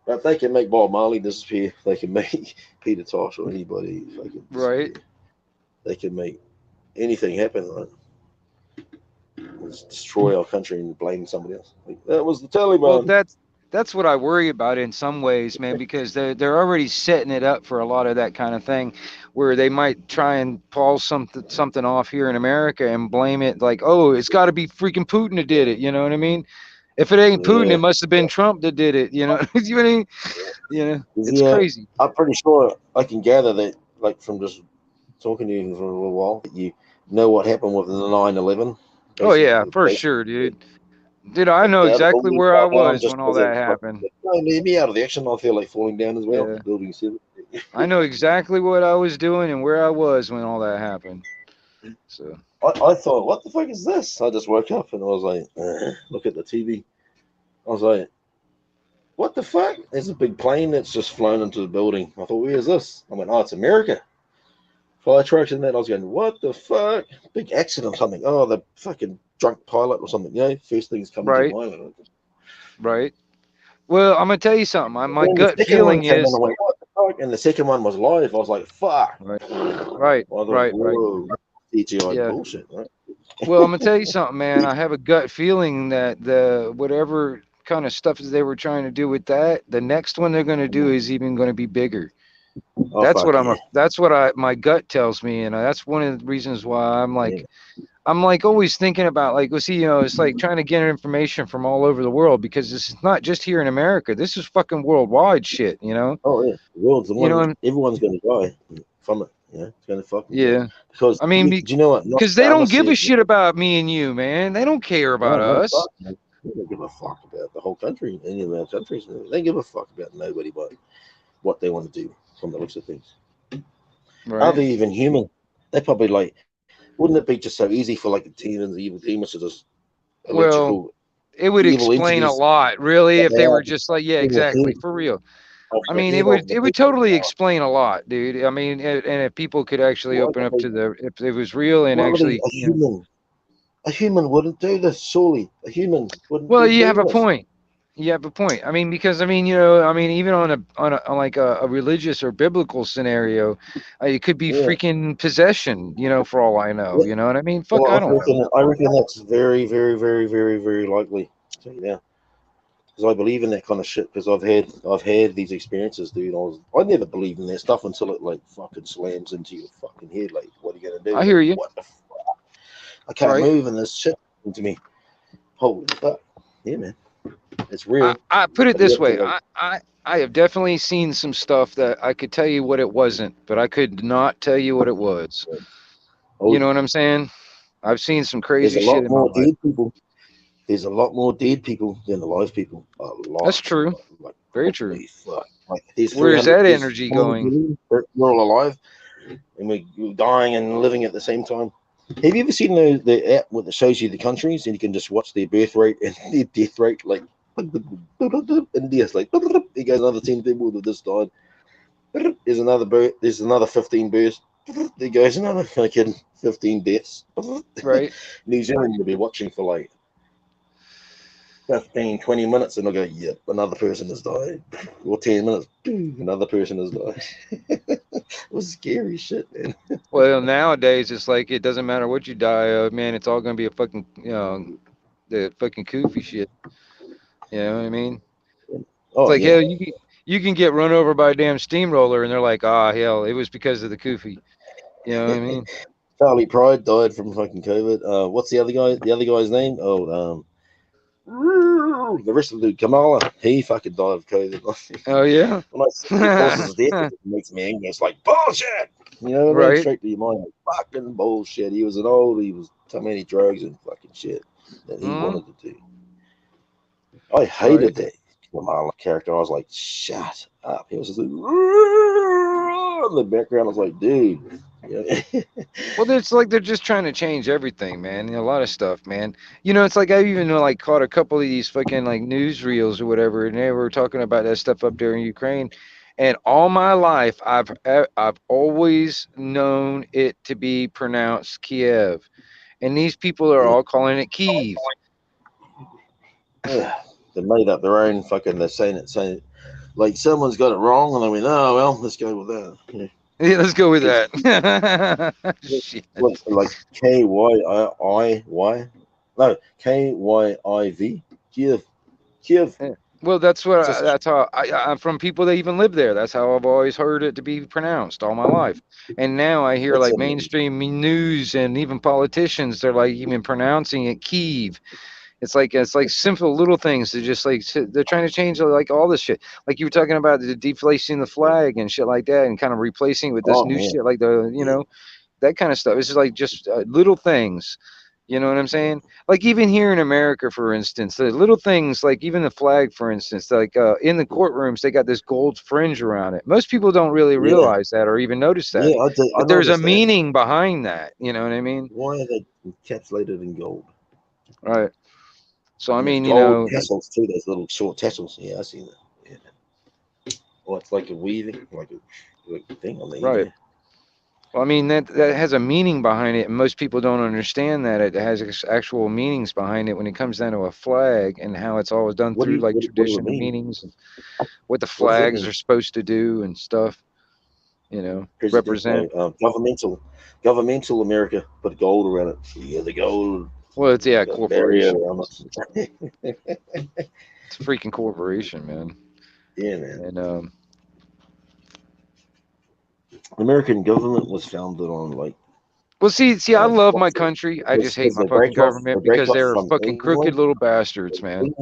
if they can make Bob Marley disappear, they can make Peter Tosh or anybody. They can make anything happen. Right? Let's destroy our country and blame somebody else. That was the Taliban. Well, that's what I worry about in some ways, man, because they're already setting it up for a lot of that kind of thing, where they might try and pull something off here in America and blame it like, oh, it's got to be freaking Putin that did it. You know what I mean? If it ain't Putin, Yeah. it must have been Trump that did it. You know, you know what I mean? You know, it's Yeah, crazy. I'm pretty sure I can gather that, like, from just talking to you for a little while, that you know what happened with the 9/11. Oh yeah, for Basically, sure, dude. Dude, I know the exactly building where I fell down was just when all because that happened. leave me out of the action. I feel like falling down as well. Yeah. The building 7. I know exactly what I was doing and where I was when all that happened. So I thought, what the fuck is this? I just woke up and I was like, look at the TV. I was like, what the fuck? There's a big plane that's just flown into the building. I thought, where is this? I went, oh, it's America. Fire trucks and that. I was going, what the fuck? Big accident or something. Oh, the fucking drunk pilot or something. You know, first things coming to mind. right. Well, I'm gonna tell you something. My Then the gut second one feeling came in, is I went, what the fuck? And the second one was live. I was like, fuck. right. Whoa, CGI Yeah. bullshit, right? Well, I'm gonna tell you something, man. I have a gut feeling that the whatever kind of stuff that they were trying to do with that, the next one they're gonna do is even gonna be bigger. Oh, That's fuck what yeah. that's what my gut tells me, and that's one of the reasons why I'm like. Yeah. I'm like always thinking about like, well, see, you know, it's like trying to get information from all over the world because this is not just here in America. This is fucking worldwide shit, you know? Oh yeah, the world's the You know, one. Everyone's gonna die from it. You know, it's gonna fucking die. yeah. Because I mean, do you know what? because they don't Nostradamus give a said, shit about me and you, man. They don't care about no, us. fuck, man. They don't give a fuck about the whole country, any of our countries. They give a fuck about nobody but what they want to do from the looks of things. Right. Are they even human? They probably like. Wouldn't it be just so easy for like the demons, the evil demons, to just electrical? It would evil explain a entities lot, really, if they are were just like, yeah, in the exactly, head for real. of I the mean, head of the it would people. totally explain a lot, dude. I mean, and if people could actually Why open would up to they? if it was real and Why would actually, a you know. human? A human wouldn't do this. Surely, a human wouldn't Well, be you have doing a this. point. You have a point. I mean, because I mean, you know, I mean, even on like a religious or biblical scenario, it could be Yeah. freaking possession. You know, for all I know. Yeah. You know what I mean? Fuck, Well, I don't know. I reckon that's very, very, very, very, very likely. So yeah, because I believe in that kind of shit. Because I've had these experiences, dude. I never believed in that stuff until it like fucking slams into your fucking head. Like, what are you gonna do? I hear Like, you. what the fuck? I can't Right. move, and this shit happened to me. Holy fuck! Yeah, man, it's real. I put it But you this have to way. like, I have definitely seen some stuff that I could tell you what it wasn't, but I could not tell you what it was. oh, You know what I'm saying? I've seen some there's crazy a shit lot in my more life. dead people. There's a lot more dead people than alive people. A lot. That's true. Like, Very true. holy fuck. Like, there's Where's 300. that There's energy 400 going? million. We're all alive, and we're dying and living at the same time. Have you ever seen the app that shows you the countries and you can just watch their birth rate and their death rate? Like, India's like, there goes another 10 people that just died. There's another birth. There's another 15 births. There goes another fucking 15 deaths. Right. New Zealand will be watching for like 15, 20 minutes and they'll go, yep, another person has died. Or 10 minutes, another person has died. It was scary shit, man. Well, nowadays it's like it doesn't matter what you die of, man. It's all gonna be a fucking, you know, the fucking goofy shit. You know what I mean? Oh, It's like, yeah. hell, you can get run over by a damn steamroller, and they're like, ah, hell, it was because of the goofy. You know what I mean? Charlie Pride died from fucking COVID. What's the other guy? The other guy's name? Oh, the rest of the dude, Kamala, he fucking died of COVID. Oh yeah. When I see causes death, it makes me angry. It's like bullshit. You know what I mean? Right. Straight to your mind, like, fucking bullshit. He was he was so many drugs and fucking shit that he wanted to do. I hated that Kamala character. I was like, shut up. He was just like, in the background. I was like, dude. Yeah. Well, it's like they're just trying to change everything, man. You know, a lot of stuff, man. You know, it's like I even like caught a couple of these fucking like newsreels or whatever, and they were talking about that stuff up there in Ukraine. And all my life, I've always known it to be pronounced Kiev, and these people are all calling it Kyiv. They made up their own fucking. They're saying it like someone's got it wrong, and I went, oh well, let's go with that. Yeah. Yeah, let's go with that. Shit. Like KYIY, no KYIV, Kiev. Yeah. Well, that's what Just that's how I'm from people that even live there. That's how I've always heard it to be pronounced all my life. And now I hear it's like mainstream news and even politicians, they're like even pronouncing it Kiev. It's like simple little things. They're just like they're trying to change like all this shit. Like you were talking about the deflacing the flag and shit like that, and kind of replacing it with this oh new man, shit like the yeah, that kind of stuff. It's just like just little things. You know what I'm saying? Like even here in America, for instance, the little things like even the flag, for instance, like in the courtrooms, they got this gold fringe around it. Most people don't really yeah, realize that or even notice that, yeah. I but there's a noticed that. meaning behind that. You know what I mean? Why are they encapsulated in gold? Right. So I And there's mean, you gold know, tassels too. Those little short tassels. Yeah, I seen that. Yeah. Well, it's like a weaving, like a thing on there. right. Yeah. Well, I mean that has a meaning behind it, and most people don't understand that it has actual meanings behind it when it comes down to a flag and how it's always done What do through you like what do it tradition and mean? meanings and what the What does that flags mean? are supposed to do and stuff. You know, President, represent. governmental America put gold around it. Yeah, the gold Well, it's yeah, barrier corporation. around it. It's a freaking corporation, man. Yeah, man. And American government was founded on like well, see, I love my bullshit. country. I just hate Because my fucking they government break because off they're from fucking crooked England. little bastards, man.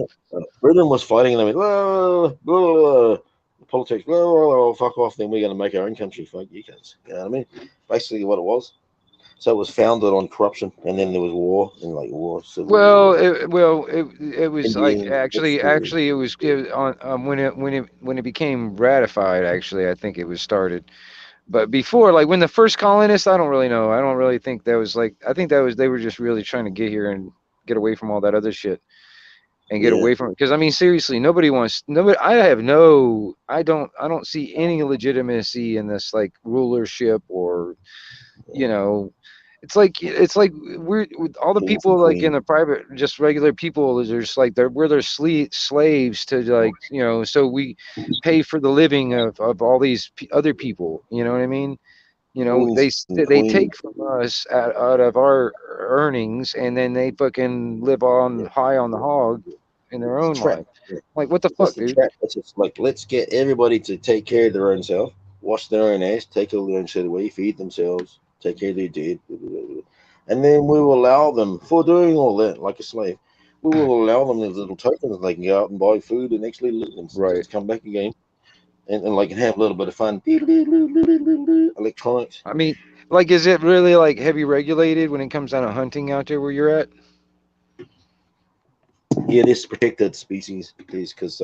Britain was fighting them. Blah, blah, blah, politics. Blah, blah, blah, fuck off. Then we're going to make our own country. Fuck you guys. You know what I mean? Basically, what it was. So it was founded on corruption, and then there was war, and like war, civil Well, war, it was like Indian mixed actually it was on when it became ratified. Actually, I think it was started. But before, like when the first colonists, I don't really know. I don't really think that was like. I think that was they were just really trying to get here and get away from all that other shit and get yeah. away from it. Because I mean, seriously, nobody wants nobody. I have no. I don't see any legitimacy in this like rulership or you know it's like we're with all the Kings and people like in queens. the private just regular people is just like we're their slaves to like so we pay for the living of all these other people, you know what I mean? Kings and They queens. take from us out of our earnings and then they fucking live on Yeah. high on the hog in their It's a own trap. life. Yeah. Like what the That's fuck, the dude? trap. It's just like let's get everybody to take care of their own self, wash their own ass, take all their own shit away, feed themselves, take care of their dead, and then we will allow them for doing all that like a slave. We will allow them these little tokens that they can go out and buy food and actually live and Right. just come back again and like have a little bit of fun. Electronics. I mean, like, is it really like heavy regulated when it comes down to hunting out there where you're at? Yeah, this protected species, please, because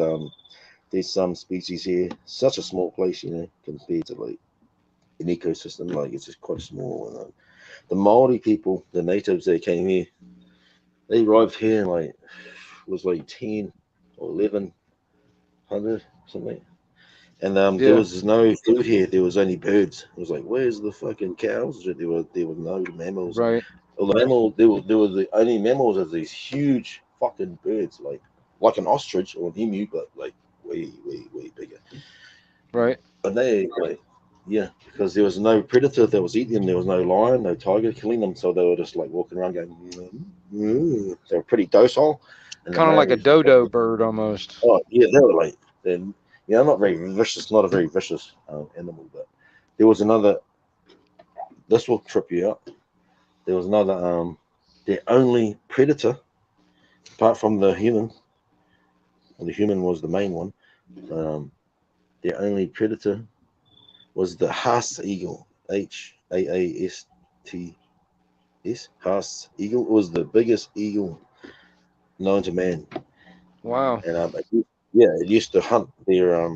there's some species here. Such a small place, compared to like an ecosystem. Like it's just quite small. And, the Maori people, the natives that came here, they arrived here in like was like 10 or 1100 something. And there Yeah. was no food here. There was only birds. It was like, where's the fucking cows? There were no mammals. Right. Well, there were the only mammals as these huge fucking birds, like an ostrich or an emu, but like way bigger. Right. And they like, yeah, because there was no predator that was eating them. There was no lion, no tiger killing them, so they were just like walking around going. They were pretty docile. And the Kind of like a Maoris were dodo fucking, bird almost. oh yeah, they were like, then not very vicious, not a very vicious animal. But there was another. This will trip you out. There was another. The only predator, apart from the human, and the human was the main one. The only predator was the Haas eagle. Haast. Haas eagle. It was the biggest eagle known to man, Wow. and it used to hunt their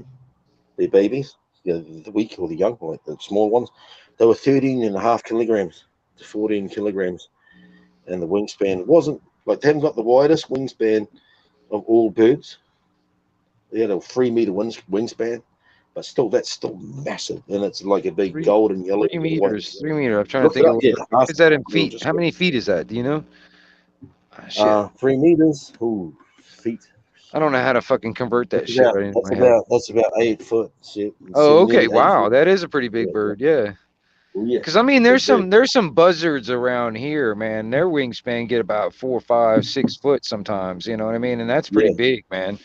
babies, the weak or the young, like the small ones. They were 13.5 kilograms to 14 kilograms, and the wingspan wasn't like they haven't got the widest wingspan of all birds. They had a 3 meter wingspan, but still, that's still massive, and it's like a big Three, golden yellow three with white. meters. 3 meters. I'm trying to Look it think up. of Yeah, what is that in you'll feet? just How go. many feet is that? Do you know? Ah, shit. 3 meters. Ooh, feet. I don't know how to fucking convert that That's shit about right into that's my head. about that's about 8 foot, Oh, nearly okay. 8 foot. Wow, that is a pretty big Yeah, yeah. bird. Yeah. Oh, yeah. Because I mean, Big bird. there's some buzzards around here, man. Their wingspan get about 4, 5, 6 foot sometimes. You know what I mean? And that's pretty Yeah, big, man.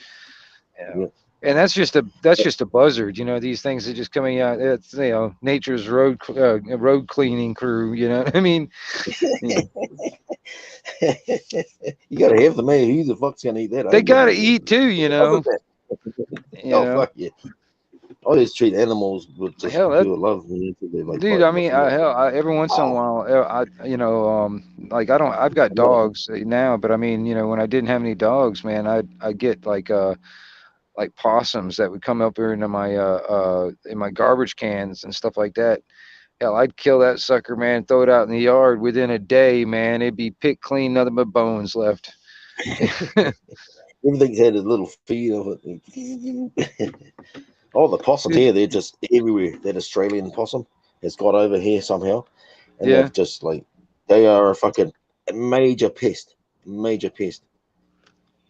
Yeah. And that's just a buzzard, you know. These things are just coming out. It's, you know, nature's road cleaning crew. You know what I mean? Yeah. You gotta have the man. Who the fuck's gonna eat that? They gotta eat too, you know. You Oh know? fuck yeah! I just treat animals with just Hell, that, pure love. Like, dude, I mean, every once in a while, like I've got dogs now, but I mean, you know, when I didn't have any dogs, man, I get like possums that would come up here into my in my garbage cans and stuff like that. Hell, I'd kill that sucker, man, throw it out in the yard. Within a day, man, it'd be picked clean, nothing but bones left. Everything's had a little feed of it. Oh, the possum here, they're just everywhere. That Australian possum has got over here somehow. And they're just like, they are a fucking major pest. Major pest.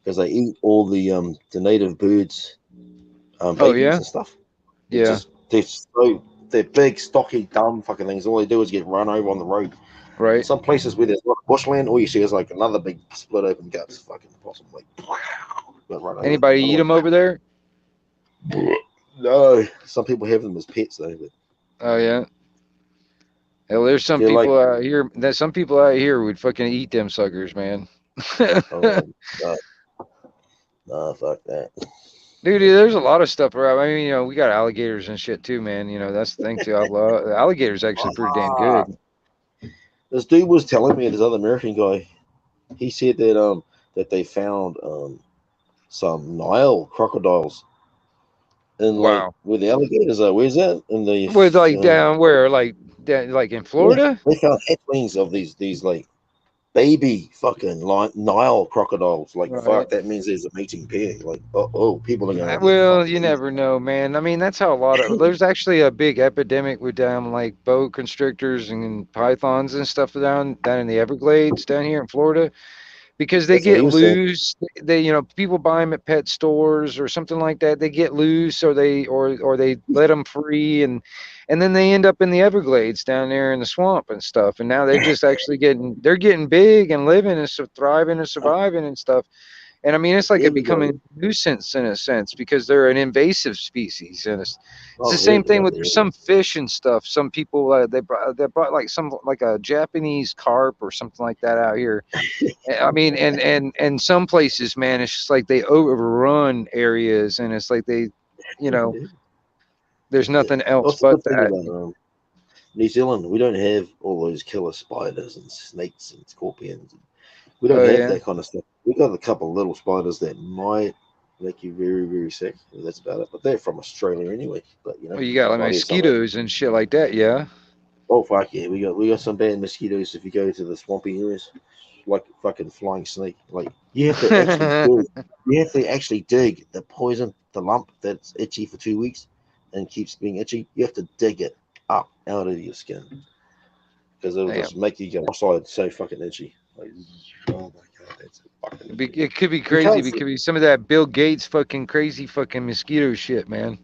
Because they eat all the native birds, babies and stuff. They're big, stocky, dumb fucking things. All they do is get run over on the road. Right. Some places where there's a lot of bushland, all you see is like another big split open guts fucking possum. Like, anybody eat them over there? No, some people have them as pets though. But oh yeah. Hell, there's some people out here. That some people out here would fucking eat them suckers, man. Nah, fuck that. Dude, there's a lot of stuff around. I mean, you know, we got alligators and shit too, man. You know, that's the thing too. I love alligators. Actually, pretty damn good. This dude was telling me, this other American guy, he said that that they found some Nile crocodiles. And like where the alligators are, where's that? In the with like down where, like in Florida? Yeah, they found hatchlings of these like baby fucking Nile crocodiles. Like fuck, that means there's a mating pair. Like people are gonna. Well, you never know, man. I mean, that's how a lot of there's actually a big epidemic with like boa constrictors and pythons and stuff down in the Everglades down here in Florida. Because they get loose, you know, people buy them at pet stores or something like that. They get loose, or they let them free, and then they end up in the Everglades down there in the swamp and stuff. And now they're just actually getting big and living and thriving and surviving and stuff. And I mean, it's like becoming a nuisance in a sense because they're an invasive species, and it's the same thing with some fish and stuff. Some people they brought like a Japanese carp or something like that out here. I mean, and some places, man, it's just like they overrun areas, and it's like they, you know, there's nothing else but that. About, New Zealand, we don't have all those killer spiders and snakes and scorpions. We don't have that kind of stuff. We got a couple of little spiders that might make you very, very sick. That's about it. But they're from Australia anyway. But you know, well, you got like mosquitoes and shit like that, yeah. Oh fuck yeah, we got some bad mosquitoes. If you go to the swampy areas, like fucking flying snake. Like you have to actually dig the poison, the lump that's itchy for 2 weeks and keeps being itchy. You have to dig it up out of your skin because it'll just make you go outside so fucking itchy. Like, oh my god, that's fucking. It could be crazy. It could be some of that Bill Gates fucking crazy fucking mosquito shit, man.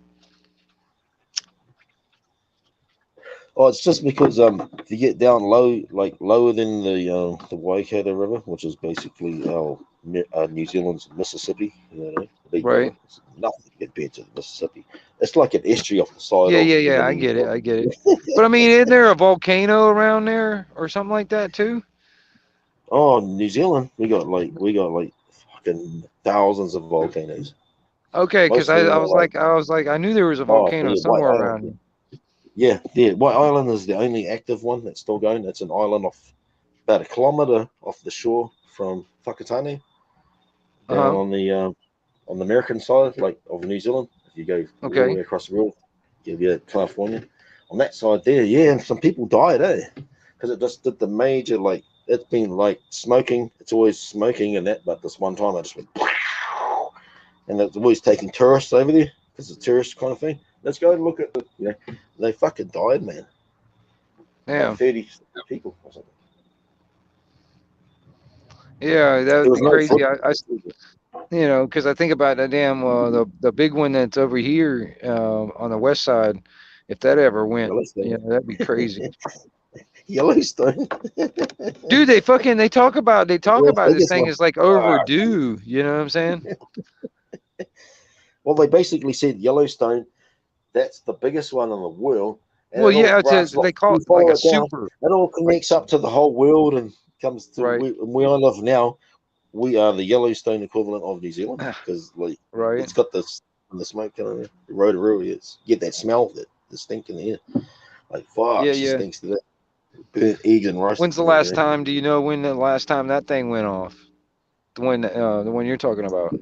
Oh, it's just because if you get down low, like lower than the Waikato River, which is basically New Zealand's Mississippi, you know, right? It's nothing compared to the Mississippi. It's like an estuary off the side. Yeah. I get it. But I mean, isn't there a volcano around there or something like that too? Oh, New Zealand, we got like fucking thousands of volcanoes. Okay, because I was like, I knew there was a volcano somewhere around here. Yeah, White Island is the only active one that's still going. It's an island off about a kilometer off the shore from Whakatane, down on the American side, like of New Zealand. If you go all the way across the world, you'll be at California. On that side there, and some people died, because it just did the major, like, it's been like smoking. It's always smoking and that, but this one time I just went, and it's always taking tourists over there because it's a tourist kind of thing. Let's go and look at the, they fucking died, man. Yeah. Like 30 people or something. Yeah, that would be crazy. I because I think about the damn, the big one that's over here on the west side. If that ever went, that'd be crazy. Yellowstone. Dude, they talk about this thing is like overdue. You know what I'm saying? Well, they basically said Yellowstone, that's the biggest one in the world. And Well, it all yeah, branches off. they call You it like follow a it down, super. it all connects up to the whole world and comes to Right. where I live now. We are the Yellowstone equivalent of New Zealand because like Right. it's got the smoke kind of the Rotorua. It's you get that smell, the stink in the air. Like fuck, Yeah, she yeah. stinks to that. Burnt eggs and rice. When's the last time? Do you know when the last time that thing went off? The one you're talking about.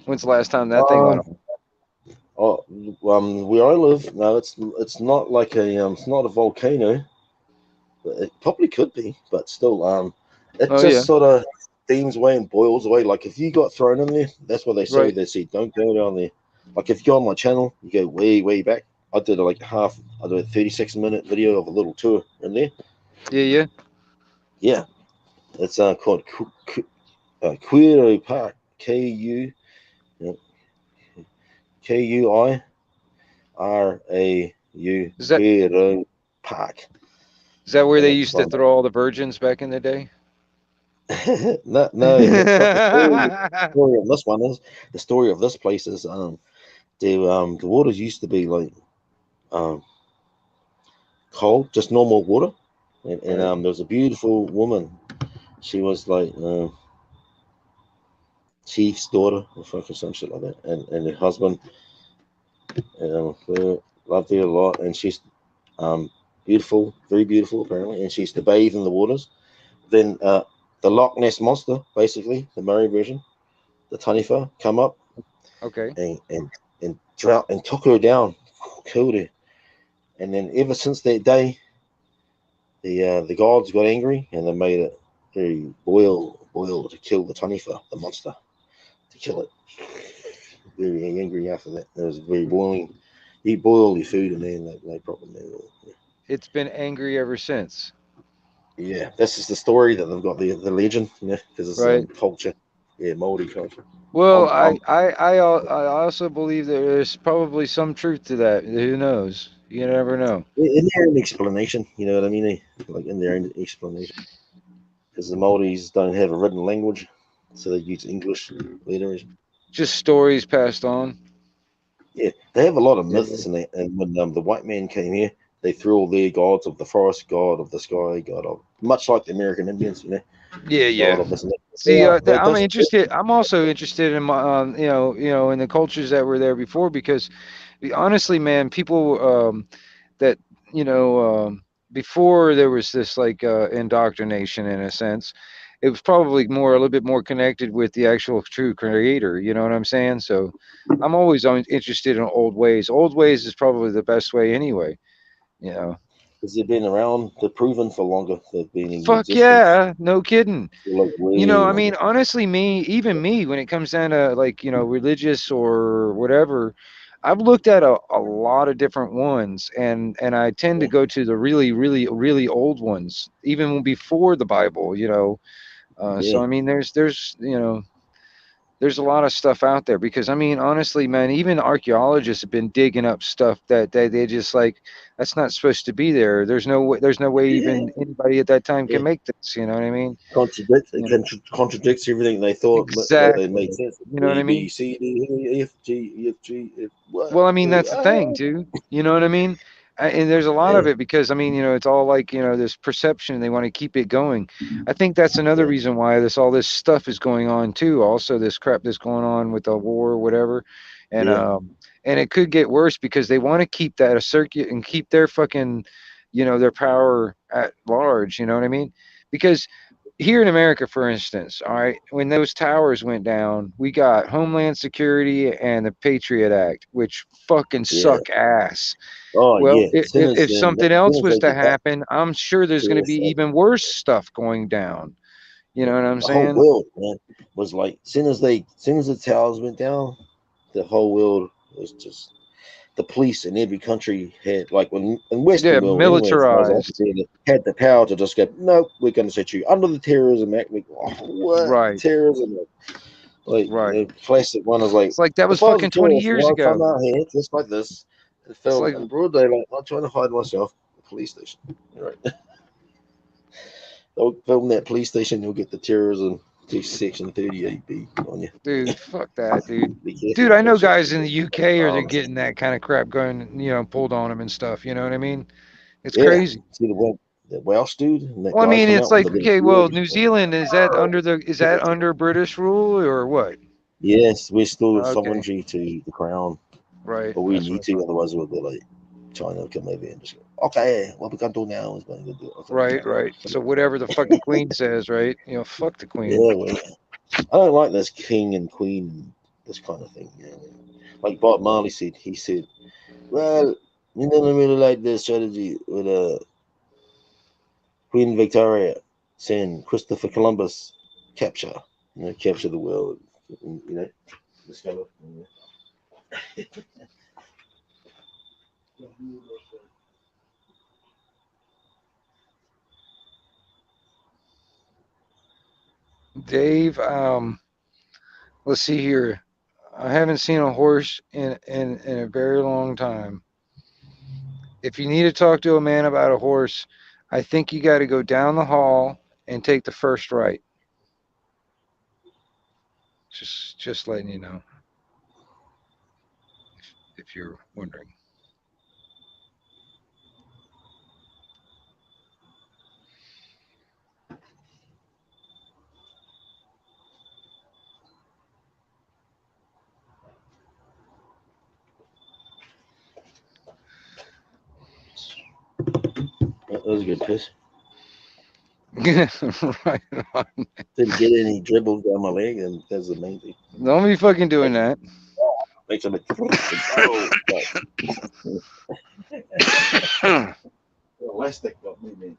When's the last time that thing went off? Where I live, no, it's not like it's not a volcano. But it probably could be, but still, it Oh, just yeah. sort of steams away and boils away. Like if you got thrown in there, that's what they say. Right. They say don't go down there. Like if you go on my channel, you go way back. I did I did a 36-minute video of a little tour in there. Yeah. Yeah, it's called Kuiro Park. Kuirau Kuiro Park. Is that where And they it's used to throw all the virgins back in the day? no, the story of this one is the story of this place is the waters used to be like cold, just normal water, and there was a beautiful woman. She was like chief's daughter or fucking some shit like that, and her husband loved her a lot, and she's beautiful, very beautiful apparently, and she used to bathe in the waters. Then the Loch Ness monster, basically the Murray version, the Taniwha, come up, okay, and drought and took her down, killed her, and then ever since that day, the gods got angry and they made it very boil to kill the Taniwha, the monster, to kill it. Very angry after that. It was very boiling. You boil your food and then no problem at all. It's been angry ever since. Yeah, this is the story that they've got the legend, because it's culture, Maori culture. Well, I also believe there's probably some truth to that. Who knows? You never know. In their own explanation, you know what I mean? Like in their own explanation, because the Maoris don't have a written language, so they use English letters. Just stories passed on. Yeah, they have a lot of myths, and when the white man came here, they threw all their gods of the forest, god of the sky, god of much like the American Indians, Yeah. God of this and that. See, I'm interested. I'm also interested in my, in the cultures that were there before because, honestly, man, people that before there was this like indoctrination in a sense. It was probably a little bit more connected with the actual true creator. You know what I'm saying? So, I'm always interested in old ways. Old ways is probably the best way anyway. Because they've been around, they're proven for longer. They've been in Fuck existence. yeah, no kidding. Like I mean, honestly, even me, when it comes down to like, religious or whatever, I've looked at a lot of different ones, and I tend to go to the really, really, really old ones, even before the Bible. So I mean, there's a lot of stuff out there because I mean, honestly, man, even archaeologists have been digging up stuff that they just like that's not supposed to be there. There's no way even anybody at that time can make this. You know what I mean? Contradicts everything they thought Exactly. they made sense. You know what I mean? B, C, D, E, F, G, E, F, G, F, what? Well, I mean, that's the thing, too. You know what I mean? And there's a lot of it because, I mean, it's all like, this perception. They want to keep it going. I think that's another reason why all this stuff is going on, too. Also, this crap that's going on with the war or whatever. And it could get worse because they want to keep that a circuit and keep their fucking, their power at large. You know what I mean? Because here in America, for instance, all right, when those towers went down, we got Homeland Security and the Patriot Act, which fucking suck ass. Oh, well, yeah. if something else was to happen, I'm sure there's going to be even worse stuff going down. You know what I'm saying? The whole world, man, was like, as soon as the towers went down, the whole world was just. The police in every country had, like, when in Western world, militarized, had the power to just go, nope, we're going to set you under the Terrorism Act. What? Right. Terrorism Act. Like, the classic one is like, it's like that was fucking 20 years ago. Come out here, just like this, and film in broad daylight. I'm trying to hide myself at the police station. Right. They'll film that police station. You'll get the terrorism do Section 38B on you. Dude, fuck that, dude. Be careful. Dude, I know Watch it. guys in the UK are they're Um, getting that kind of crap going, pulled on them and stuff. You know what I mean? It's Yeah. crazy. See the Welsh dude and that Well, I guy mean, come it's out with like, the little okay, well, beard. New Zealand, is that under British rule or what? Yes, we're still Okay. sovereignty to the crown, Right. but we That's need what I to, thought. otherwise we'll be like China will come over and just go, okay, what we gonna do now is going to do it. Okay, Right, okay. right. So whatever the fucking queen says, right? Fuck the queen. Yeah, well, I don't like this king and queen, this kind of thing. Yeah, like Bob Marley said, he said, well, you don't really like the strategy with Queen Victoria saying Christopher Columbus capture the world, discover. Dave, let's see here. I haven't seen a horse in a very long time. If you need to talk to a man about a horse, I think you got to go down the hall and take the first right. Just letting you know, if you're wondering. That was a good piss. Right on. Didn't get any dribbles down my leg, and that's the main thing. Don't be fucking doing that. Makes it elastic got me, man.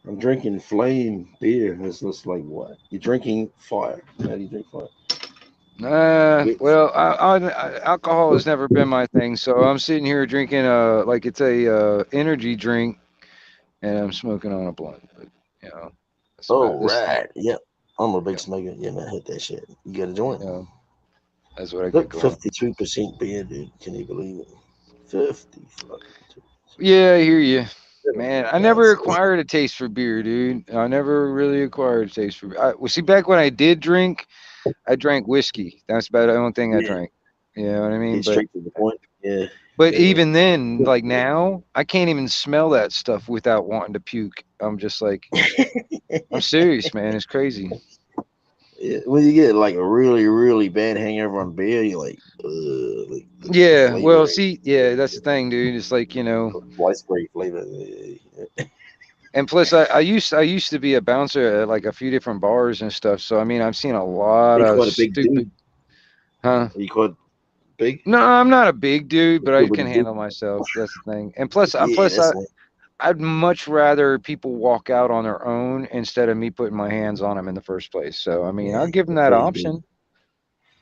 I'm drinking flame beer. It's just like, what? You're drinking fire. How do you drink fire? Well, alcohol has never been my thing, so I'm sitting here drinking like it's a energy drink, and I'm smoking on a blunt. But that's Oh, about this. right. Yep. I'm a big smoker. Yeah, man, I hit that shit. You got to join. That's what I get Look, going. 52% beer, dude. Can you believe it? 52. Yeah, I hear you. Man, I never acquired a taste for beer, dude. I never really acquired a taste for beer. Well, see, back when I did drink, I drank whiskey. That's about the only thing I drank. You know what I mean? Get straight to the point. Yeah. But even then, like now, I can't even smell that stuff without wanting to puke. I'm just like, I'm serious, man. It's crazy. Yeah, when you get like a really, really bad hangover on beer, you're like, yeah. Well, see, yeah, that's the thing, dude. It's like, white spray flavor. And plus, I used to be a bouncer at like a few different bars and stuff. So I mean, I've seen a lot of big stupid. Dude? Huh? Are you quite big? No, I'm not a big dude, but I can handle myself. That's the thing. And plus, I'd much rather people walk out on their own instead of me putting my hands on them in the first place. So I mean, I'll give them that option.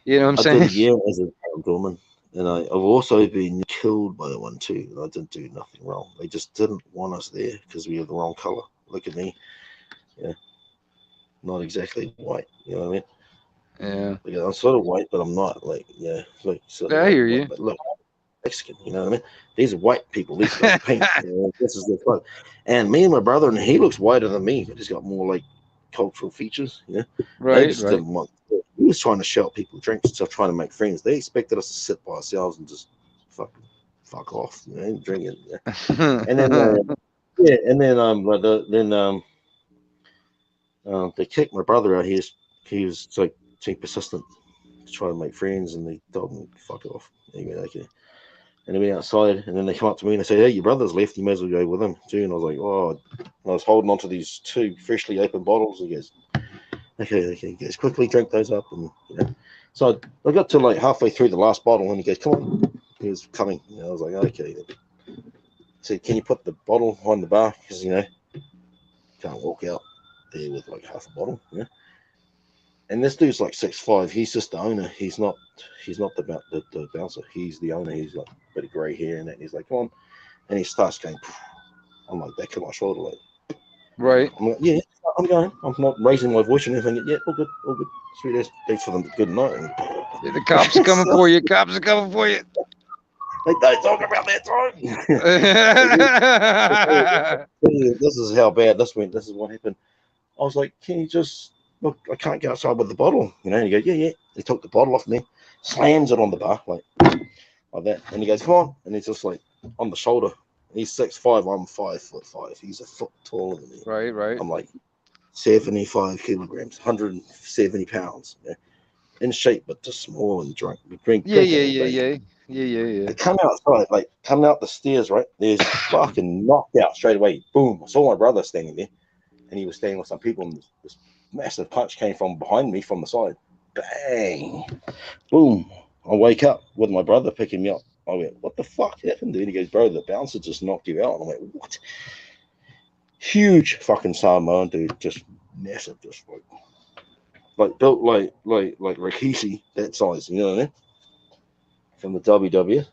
You know what I'm saying? I did a year as a doorman, and I've also been killed by one too. And I didn't do nothing wrong. They just didn't want us there because we have the wrong color. Look at me. Yeah. Not exactly white. You know what I mean? Yeah. Like, I'm sort of white, but I'm not. Like, yeah. Like, sort of I hear you. But look, Mexican. You know what I mean? These are white people. These are pink. This is the fun. And me and my brother, and he looks whiter than me, but he's got more like cultural features. Yeah. Right. Didn't want. He was trying to shout people drinks and stuff, trying to make friends. They expected us to sit by ourselves and just fuck off, drinking. Yeah. And then they kicked my brother out. He was like too persistent to try to make friends, and they told him fuck off. Anyway, okay. And they went outside, and then they come up to me and they say, "Hey, your brother's left. You may as well go with him too." And I was like, "Oh," I was holding on to these two freshly opened bottles. He goes, Okay, guys, quickly drink those up, and So I got to like halfway through the last bottle, and he goes, "Come on," he was coming. I was like, "Okay." He said, "Can you put the bottle on the bar? Because can't walk out there with like half a bottle." And this dude's like 6'5". He's just the owner. He's not the bouncer. He's the owner. He's like a bit of grey hair and that. And he's like, "Come on," and he starts going. I'm like, "Back to my shoulder, like." Right. I'm like, "Yeah, I'm going. I'm not raising my voice or anything. Yeah, all good. Sweet as. Thanks for the good night." The cops are coming for you. Cops are coming for you. Like, don't talk about that time. This is how bad this went. This is what happened. I was like, can you just look? I can't get outside with the bottle, you know. And he goes, yeah. He took the bottle off me, slams it on the bar like that, and he goes, come on, and he's just like on the shoulder. He's 6'5", I'm 5'5". He's a foot taller than me. Right. I'm like 75 kilograms, 170 pounds. Yeah. In shape, but just small and drunk. Yeah. I come outside, like coming out the stairs, right? There's fucking knocked out straight away. Boom. I saw my brother standing there, and he was standing with some people, and this massive punch came from behind me from the side. Bang. Boom. I wake up with my brother picking me up. I went, what the fuck happened, dude? He goes, bro, the bouncer just knocked you out. And I went, what? Huge fucking Samoan dude, just massive, just like built like Rikishi, that size, you know what I mean? From the WW.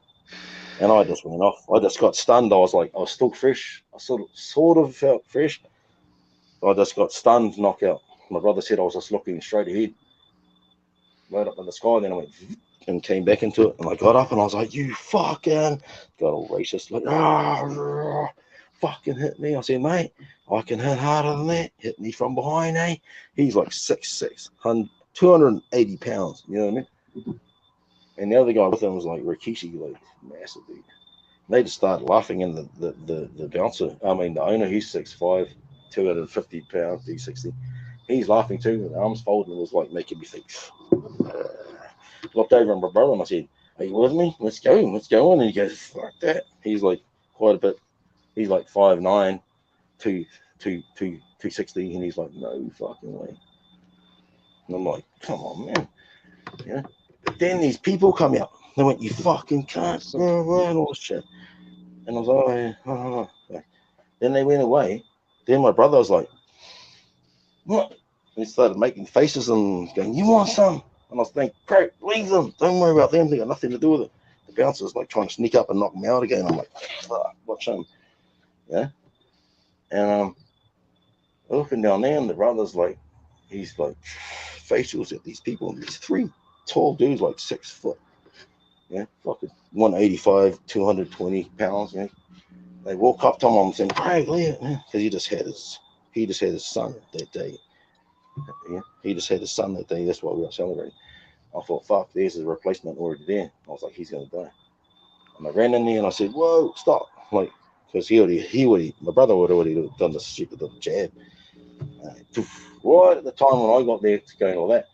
And I just went off. I just got stunned. I was still fresh. I sort of felt fresh. I just got stunned, knockout. My brother said I was just looking straight ahead, right up in the sky. And then I went and came back into it. And I got up and I was like, you fucking, got all racist, like, fucking hit me. I said, mate, I can hit harder than that. Hit me from behind, eh? He's like 6'6", 280 pounds, you know what I mean? And the other guy with him was like Rikishi, like massive dude. They just started laughing, and the bouncer, the owner, he's 6'5", 250 pounds, 360. He's laughing too, and arms folded, and was like making me think. Looked over at my brother and I said, are you with me? Let's go. And he goes, fuck that. He's like quite a bit. He's like 5'9", 260, and he's like, no fucking way. And I'm like, come on, man. Yeah. But then these people come out. They went, you fucking cunt, and all this shit. And I was like, oh. Then they went away. Then my brother was like, what? And he started making faces and going, you want some? And I was thinking, crap, leave them. Don't worry about them. They got nothing to do with it. The bouncer's like trying to sneak up and knock me out again. I'm like, fuck, watch him. Yeah. And looking down there, and the brother's like, he's like facials at these people. And these three tall dudes, like 6 foot. Yeah, fucking 185, 220 pounds. Yeah. They walk up to him and saying, Craig, leave it, man. Because he just had his son that day. Yeah, he just had his son that day. That's why we were celebrating. I thought, fuck, there's his replacement already there. I was like, he's gonna die. And I ran in there and I said, whoa, stop. Like, because my brother would already done the stupid little jab. Right at the time when I got there to go and all that,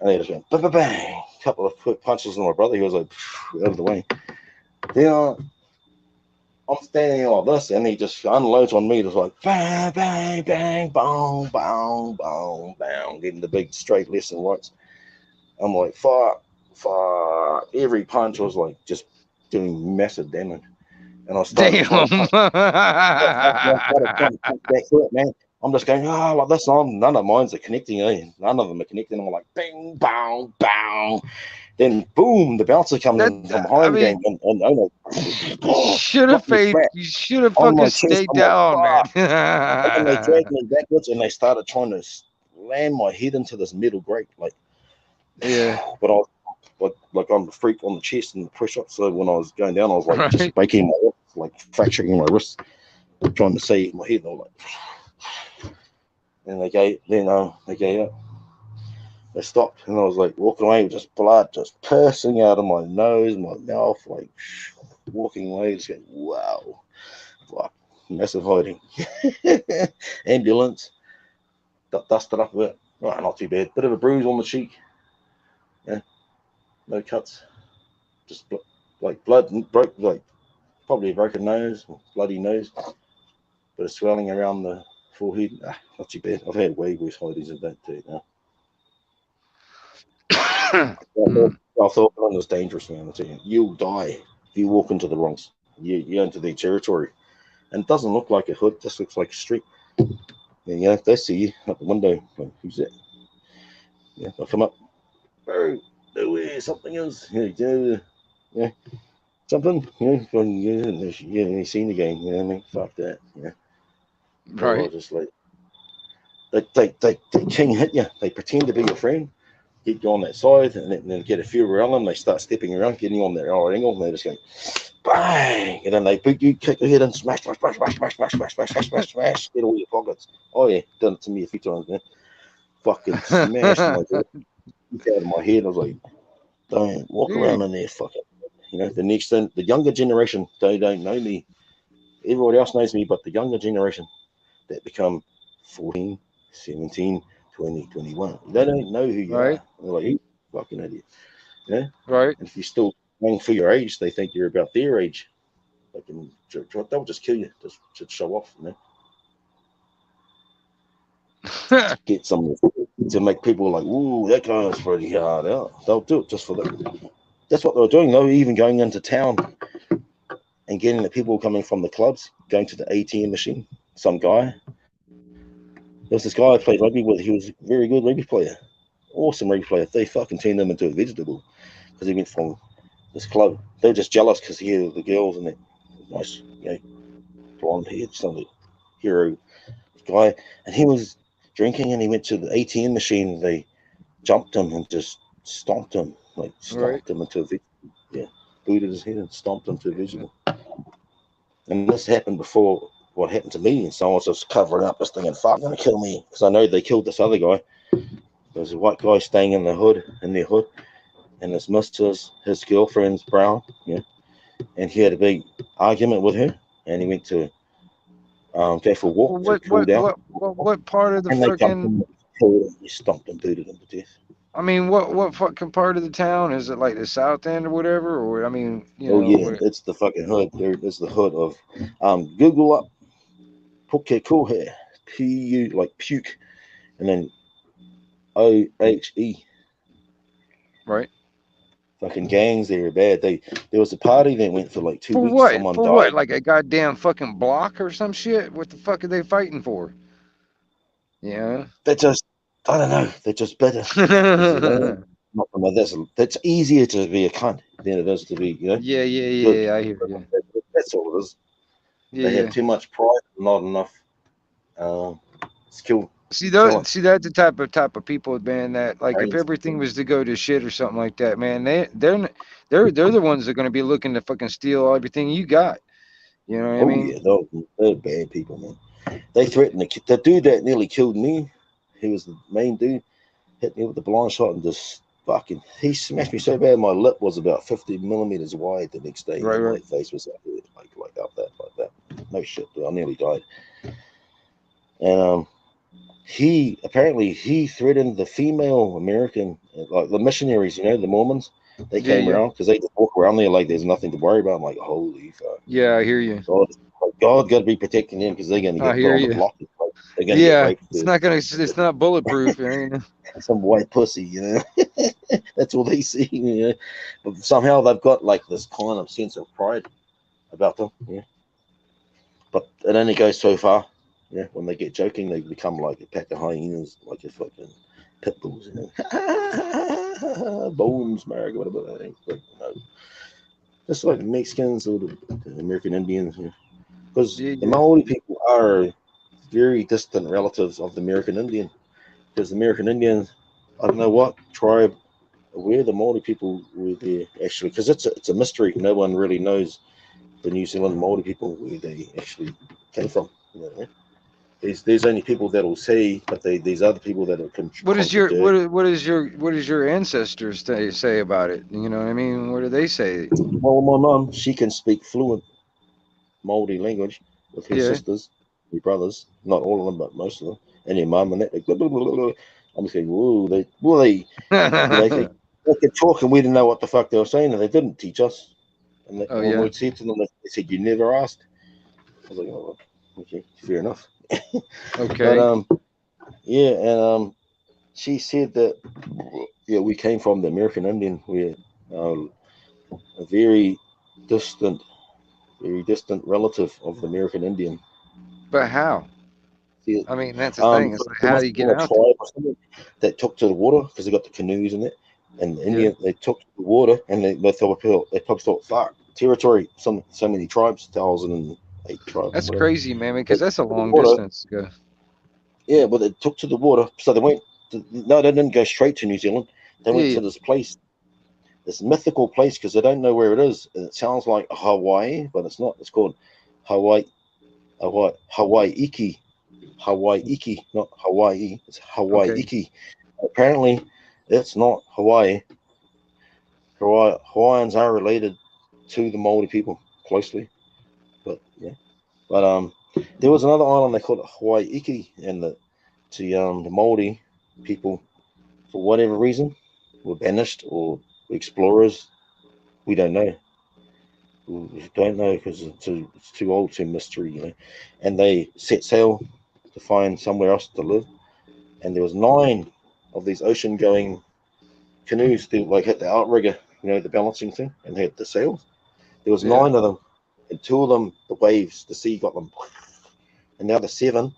and they just went bang, bang, bang. A couple of quick punches on my brother. He was like out of the way. Then I'm standing there like this, and he just unloads on me. Just like bang, bang, bang, bang, bang, bang, bang, getting the big straight lefts and rights. I'm like, fuck. Every punch was like just doing massive damage. And I started back to it, man. I'm just going, like this. None of mine's are connecting. None of them are connecting. I'm like, bang, bang, bang. Then, boom, the bouncer comes in from behind the game. You should have fucking stayed down, man. And they dragged me backwards, and they started trying to slam my head into this metal grate. Like, yeah. But I was like I'm a freak on the chest and the push-up. So when I was going down, I was like just breaking my wrist, like fracturing my wrist, trying to save my head. And I was like, and they gave up. They stopped, and I was like walking away with just blood just piercing out of my nose, my mouth, like walking away, just going, wow, like massive hiding. Ambulance, dusted up a bit. Right, not too bad. Bit of a bruise on the cheek. Yeah, no cuts, just like blood, broke, like probably a broken nose, bloody nose, bit of swelling around the forehead. Not too bad. I've had way worse hidings than that too. Now. I thought it was dangerous, man. I tell you, you'll die if you walk into the wrongs. You're into their territory, and it doesn't look like a hood. It just looks like a street. And if they see you out the window, like, who's that? Yeah, they'll come up. Bro, no way, something else. Yeah, something. You seen the game. You know what I mean? Fuck that. Yeah. Right. Just like they king hit you. They pretend to be your friend. get you on that side, and then get a few around them. They start stepping around, getting on that right angle, and they just go bang, and then they beat you, kick your head, and smash, smash, smash, smash, smash, smash, smash, smash, smash, smash, get all your pockets. Oh yeah, done it to me a few times, man. Fucking smashed my head out of my head. I was like, don't walk around in there, fucking. You know, the next thing, the younger generation, they don't know me. Everybody else knows me, but the younger generation that become 14, 17, 20, 21, they don't know who you Right. are. They're like, you fucking idiot. You know? Right. And if you're still young for your age, they think you're about their age. They can, they'll just kill you just to show off, you know? Get some to make people like, ooh, that guy's pretty hard out. They'll do it just for that. That's what they were doing. They were even going into town and getting the people coming from the clubs, going to the ATM machine. Some guy. There was this guy I played rugby with. He was a very good rugby player. Awesome rugby player. They fucking turned him into a vegetable because he went from this club. They were just jealous because he had the girls and that nice, you know, blonde haired, some hero guy. And he was drinking and he went to the ATM machine. They jumped him and just stomped him. Like stomped him into a vegetable. Yeah. Booted his head and stomped him to a vegetable. And this happened before what happened to me, and someone was just covering up this thing and fuck, gonna kill me because I know they killed this other guy. There was a white guy staying in their hood, and his missus, his girlfriend's brown, yeah, and he had a big argument with her, and he went to go for a walk to cool down. What part of the and fucking? They stomped and booted him to death. I mean, what fucking part of the town is it? Like the south end or whatever? Or I mean, you know. Yeah, it's the fucking hood. It's the hood of Google up Pukekohe, P-U, like puke, and then O-H-E. Right. Fucking gangs, they were bad. There was a party that went for like 2 weeks. What? Someone For died. what? Like a goddamn fucking block or some shit? What the fuck are they fighting for? Yeah. They're just, I don't know. They're just bitter. That's easier to be a cunt than it is to be, you know. Yeah. I hear you. That's all it is. Yeah, they have too much pride, not enough skill. See that's the type of people, man. That like if everything was to go to shit or something like that, man, they're the ones that are going to be looking to fucking steal everything you got. You know what I mean? Yeah, they're bad people, man. They threatened the dude that nearly killed me. He was the main dude. Hit me with the blind shot and just fucking. He smashed me so bad my lip was about 50 millimeters wide the next day. Right. My face was like up that, like that. No shit, dude. I nearly died. And he threatened the female American, like the missionaries, you know, the Mormons. They came around because they just walk around there like there's nothing to worry about. I'm like, holy fuck. Yeah, I hear you. God got to be protecting them because they're going to get put on the block. They're going to get raped. It's not bulletproof. Some white pussy, you know. That's all they see, you know. But somehow they've got like this kind of sense of pride about them, yeah. But it only goes so far. Yeah, when they get joking, they become like a pack of hyenas, like a fucking pit bulls, you know. Bones, America, whatever that ain't. But no, just like the Mexicans or the American Indians, because the Maori people are very distant relatives of the American Indian. Because the American Indians, I don't know what tribe, where the Maori people were there actually, because it's a mystery. No one really knows the New Zealand Maori people where they actually came from. You know, there's only people that will say, but these other people that are. What is your ancestors say about it? You know what I mean? What do they say? Well, my mum, she can speak fluent Maori language with her sisters, her brothers, not all of them, but most of them, and your mum and that. I'm just going, whoa, they could talk, and we didn't know what the fuck they were saying, and they didn't teach us. And when we said to them, they said, "You never asked." I was like, "Oh, okay, fair enough." Okay. But and she said that we came from the American Indian. We're a very distant relative of the American Indian. But how? I mean, that's the thing. It's like, how do you get out that took to the water because they got the canoes in it, and the Indian they took to the water, and they probably thought, fuck, territory, so many tribes, 1,008 tribes. That's crazy, man, because that's a long distance to go. Yeah, but they took to the water, so they went. They didn't go straight to New Zealand. They went to this place, this mythical place, because they don't know where it is. And it sounds like Hawaii, but it's not. It's called Hawaii Iki, not Hawaii. It's Hawaii Okay. Iki. Apparently, it's not Hawaii. Hawaiians are related to the Maori people closely, but yeah. But there was another island they called it Hawaii Iki, and the Maori people, for whatever reason, were banished or explorers. We don't know. We don't know because it's too old to mystery, you know. And they set sail to find somewhere else to live. And there was 9 of these ocean-going canoes that like hit the outrigger, you know, the balancing thing, and they had the sails. There was 9 of them, and 2 of them, the waves, the sea got them. And now the 7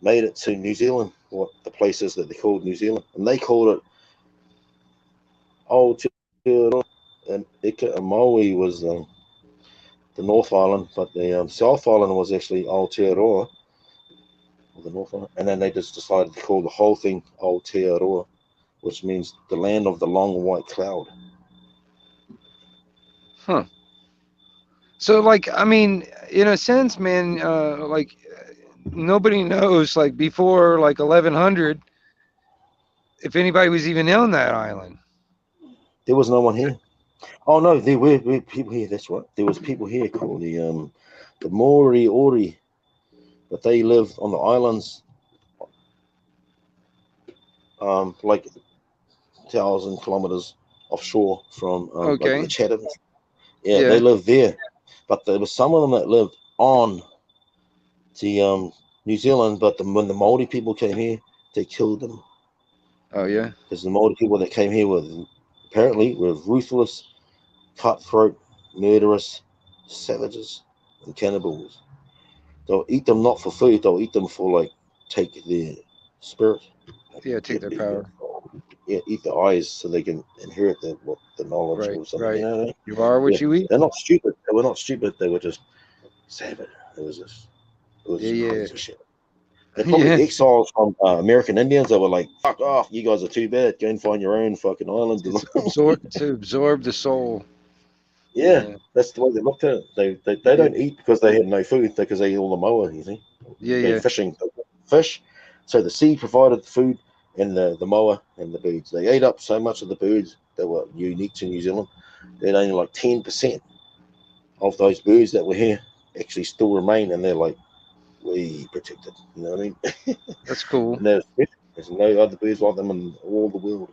made it to New Zealand, what the place is that they called New Zealand, and they called it Aotearoa, and Ika and Maui was the North Island, but the South Island was actually Aotearoa, the North Island, and then they just decided to call the whole thing Aotearoa, which means the land of the long white cloud. Huh. So, like, I mean, in a sense, man, like, nobody knows, like, before, like, 1100, if anybody was even on that island. There was no one here. Oh no, there were people here. That's right. There was people here called the Moriori, but they lived on the islands, like 1,000 kilometers offshore from like the Chathams. Yeah, they lived there, but there was some of them that lived on the New Zealand. But when the Maori people came here, they killed them. Oh yeah, because the Maori people that came here were apparently ruthless, cutthroat, murderous savages and cannibals. They'll eat them not for food; they'll eat them for like take their spirit. Yeah, take their power. Yeah, eat the eyes so they can inherit the knowledge or something. Right. You know what I mean? You are what you eat. They're not stupid. They were not stupid. They were just savage. It was just crazy shit. They're probably exiles from American Indians that were like, "Fuck off! You guys are too bad. Go and find your own fucking island." to absorb the soul. Yeah, that's the way they looked at it. They don't eat because they had no food, because they eat all the moa, you see. Go fishing, fish. So the sea provided the food and the moa and the birds. They ate up so much of the birds that were unique to New Zealand that only like 10% of those birds that were here actually still remain, and they're like way protected. You know what I mean? That's cool. And there's no other birds like them in all the world.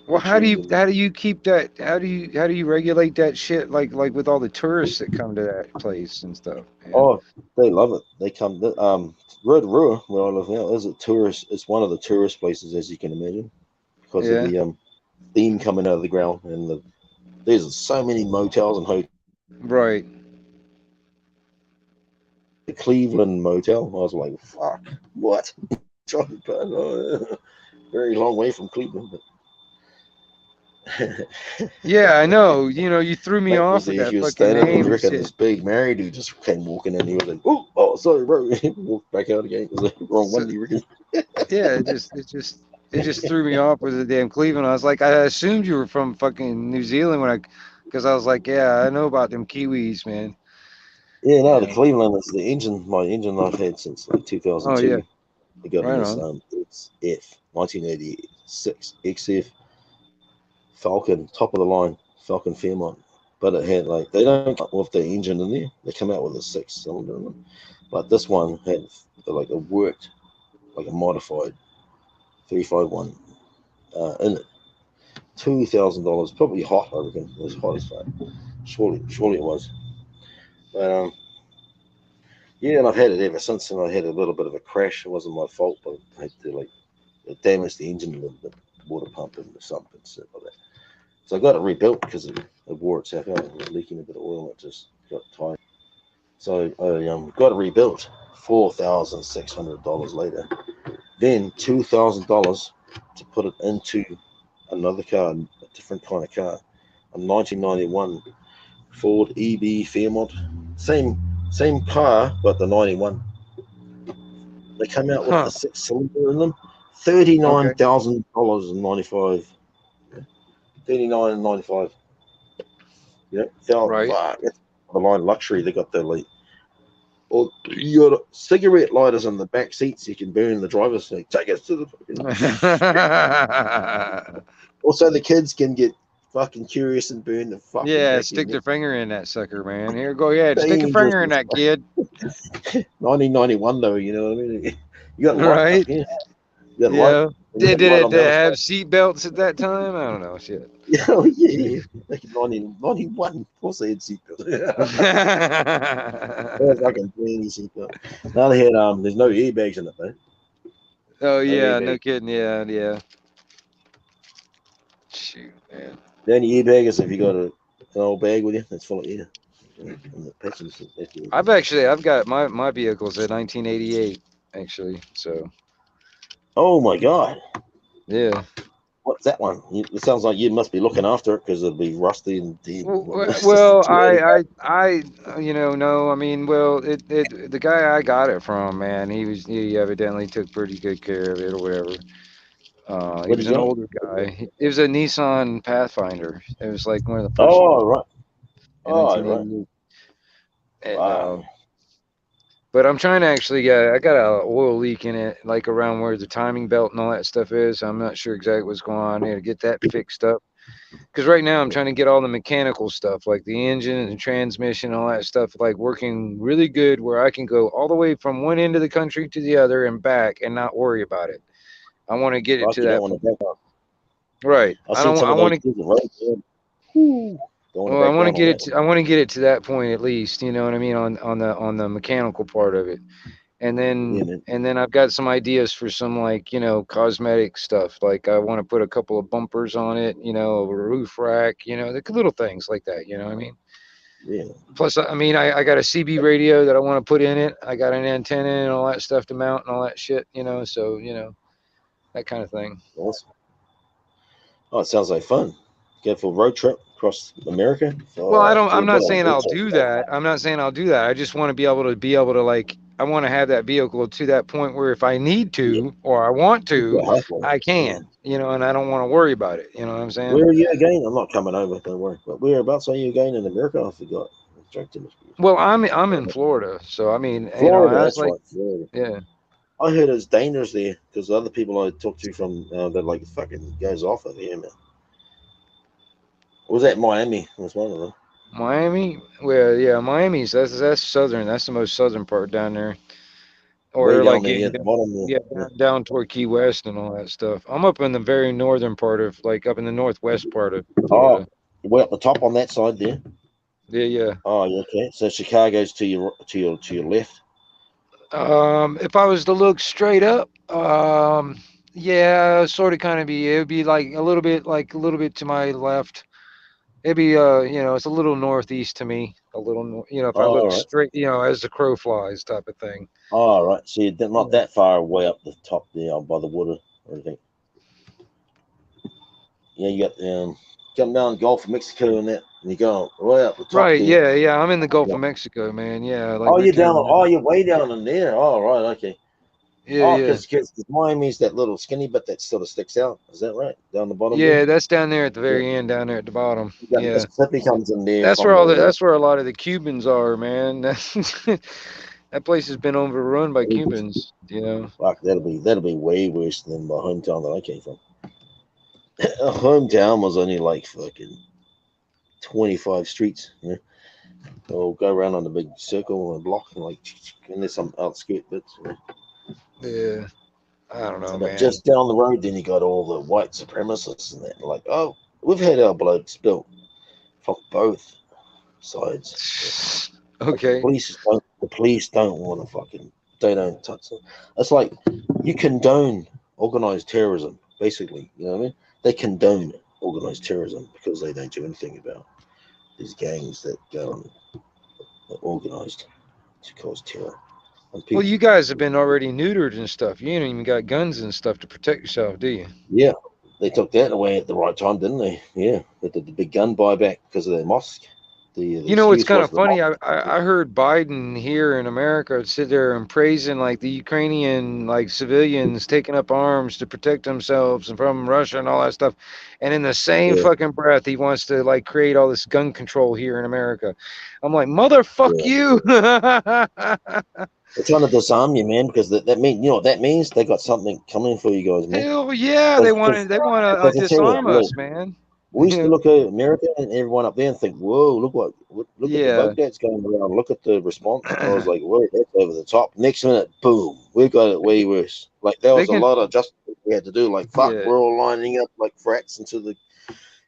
Well, how do you keep that? How do you regulate that shit? Like with all the tourists that come to that place and stuff. Man. Oh, they love it. They come. Rotorua, where I live now, is a tourist. It's one of the tourist places, as you can imagine, because of the steam coming out of the ground, and there's so many motels and hotels. Right. The Cleveland motel. I was like, fuck, what? Very long way from Cleveland. But yeah, I know. You know, you threw me off with that fucking name. This big married dude just came walking in. He was like, "Oh, sorry, bro." He walked back out again. It was the wrong one. Yeah, it just threw me off with the damn Cleveland. I was like, I assumed you were from fucking New Zealand because I was like, yeah, I know about them Kiwis, man. Yeah, no, the Cleveland is the engine. My engine I've had since like 2002. Oh yeah. I got this XF 1986 XF Falcon, top of the line Falcon Fairmont, but it had like, they don't come with the engine in there. They come out with a 6-cylinder in them, but this one had like a worked, like a modified 351 in it. $2,000, probably hot. I reckon it was hot as fuck. Surely it was. But yeah, and I've had it ever since, and I had a little bit of a crash. It wasn't my fault, but I had to it damaged the engine a little bit, water pump and the sump and stuff like that. So I got it rebuilt because it wore itself out. It was leaking a bit of oil, and it just got tight. So I got it rebuilt $4,600 later. Then $2,000 to put it into another car, a different kind of car, a 1991 Ford EB Fairmont. Same car, but the 91. They come out with the 6-cylinder in them. $39,000 and 95. $39 and $95. Yeah, Right. That's the line luxury. They got the like, or you got cigarette lighters in the back seats. You can burn the driver's seat. Take us to the fucking. Also, the kids can get fucking curious and burn the fucking Yeah, back stick end. their finger in that sucker, man. Here, go ahead. Stick your Dangerous finger in as that, kid. 1991 though, you know what I mean? You got light Right? up here. You got Yeah. light. You got Did light it on the other have side. seat belts at that time? I don't know. Shit. Yeah, oh, yeah. Like 91. Of course they had seatbelts. They had fucking 20 seatbelts. Now they had there's no airbags in it though. Oh yeah, airbag. no kidding. Yeah, yeah. Shoot, man. The only airbag is if you got an old bag with you that's full of air. And the passenger seat, that's the airbag. I've got my vehicle's a 1988 actually. So Oh my god. yeah. What's that one? It sounds like you must be looking after it because it'll be rusty and dead. Well, you know, no, I mean, well, the guy I got it from, man, he evidently took pretty good care of it or whatever. He What was did you an got? older guy. It was a Nissan Pathfinder. It was like one of the first Oh ones right. in Oh right. 1988. And Wow. but I'm trying to actually get. I got a oil leak in it, like around where the timing belt and all that stuff is. I'm not sure exactly what's going on there to get that fixed up. Because right now I'm trying to get all the mechanical stuff, like the engine and the transmission, all that stuff, like working really good, where I can go all the way from one end of the country to the other and back and not worry about it. I want to get it Fuck, to you that don't want to back up. right. I've I seen don't. some I of those want to. through the road. Man. Whew. Don't want to Well, I back want to down on get that it. one. I want to get it to that point at least. You know what I mean on the mechanical part of it. And Yeah, then man. I've got some ideas for some, like, you know, cosmetic stuff. Like I want to put a couple of bumpers on it, you know, a roof rack, you know, the little things like that, you know what I mean? Yeah. Plus, I mean, I got a CB radio that I want to put in it. I got an antenna and all that stuff to mount and all that shit, you know, so, you know, that kind of thing. Awesome. Oh, it sounds like fun. Go for a road trip across America. Well, Do I'm a bit not of saying I'll research. do that. I'm not saying I'll do that. I just want to be able to like, I want to have that vehicle to that point where if I need Yeah. to or I want to, Yeah, halfway. I Yeah. can, you know, and I don't want to worry about it. You know what I'm saying? Where are you again? I'm not coming over. Don't worry. But whereabouts are you again in America? I forgot. Well, I'm in Florida, so I mean, you know, Florida. I was That's like, right. Florida. yeah. I heard it's dangerous there because other people I talked to from that like fucking goes off over here, man. Was that Miami? Was one of them. Miami, well, yeah, Miami's that's southern. That's the most southern part down there, Way or down like there getting at the bottom there. yeah, down toward Key West and all that stuff. I'm up in the very northern part of, like, up in the northwest part of Oh, Florida. way up the top on that side there. Yeah, yeah. Oh, yeah, okay. So Chicago's to your left. If I was to look straight up, yeah, sort of, kind of be. It would be like a little bit to my left. It'd be, you know, it's a little northeast to me, a little, you know, if I Oh, all look right. straight, you know, as the crow flies, type of thing. Oh, all right. So you're not that far away up the top there by the water or anything. Yeah, you got come down Gulf of Mexico and that, and you go way up the top Right? there. Yeah, yeah. I'm in the Gulf Yeah. of Mexico, man. Yeah, like Oh, right you're there. down. Oh, you're way down in there. Oh, right. Okay. Yeah, Oh, yeah, because Miami's that little skinny bit that sort of sticks out. Is that right? Down the bottom there. yeah. That's down there at the Yeah. very end, down there at the bottom. You got Yeah, Mississippi comes in there that's from where the. that's where a lot of the Cubans are, man. That place has been overrun by Cubans. You know. Fuck, that'll be way worse than my hometown that I came from. Hometown was only like fucking 25 streets. Yeah. We'll go around on the big circle and block and there's some outskirt bits. Yeah. I don't know, But man. just down the road, then you got all the white supremacists and that. Like, oh, we've had our blood spilled from both sides. Okay. The police don't want to they don't touch it. It's like you condone organized terrorism, basically. You know what I mean? They condone organized terrorism because they don't do anything about these gangs that go and are organized to cause terror. Well, you guys have been already neutered and stuff. You ain't even got guns and stuff to protect yourself, do you? Yeah, they took that away at the right time, didn't they? Yeah, they did the big gun buyback because of their mosque. You know, it's excuse kind was of the funny. I heard Biden here in America sit there and praising like the Ukrainian like civilians taking up arms to protect themselves and from Russia and all that stuff, and in the same yeah, fucking breath he wants to like create all this gun control here in America. I'm like, motherfuck yeah. you. They're trying to disarm you, man, because that mean you know what that means they got something coming for you guys, man. Hell yeah, they want to Because I tell you, disarm us, man. we used to Yeah, look at America and everyone up there and think, whoa, look at the yeah. Baghdad's going around. Look at the response. I was like, whoa, that's over the top. Next minute, boom, we've got it way worse. Like there They was a can, lot of adjustments we had to do. Like fuck, yeah, we're all lining up like frats into the.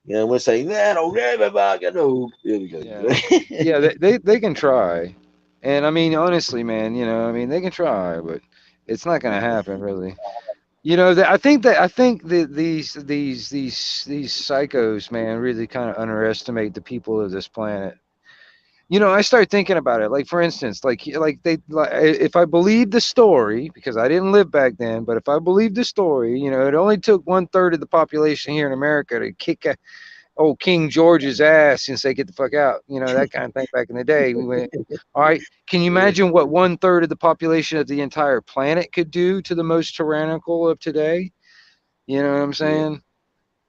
You know, we're saying that'll never fucking no. Here we go. yeah, yeah. They can try, and I mean honestly, man, you know, I mean they can try, but it's not gonna happen really. You know, I think that these psychos, man, really kind of underestimate the people of this planet. You know, I start thinking about it. Like for instance, if I believe the story, because I didn't live back then, but if I believe the story, you know, it only took 1/3 of the population here in America to kick old King George's ass and say, get the fuck out. You know, that kind of thing back in the day. We went, all right, can you imagine what 1/3 of the population of the entire planet could do to the most tyrannical of today? You know what I'm Yeah. saying?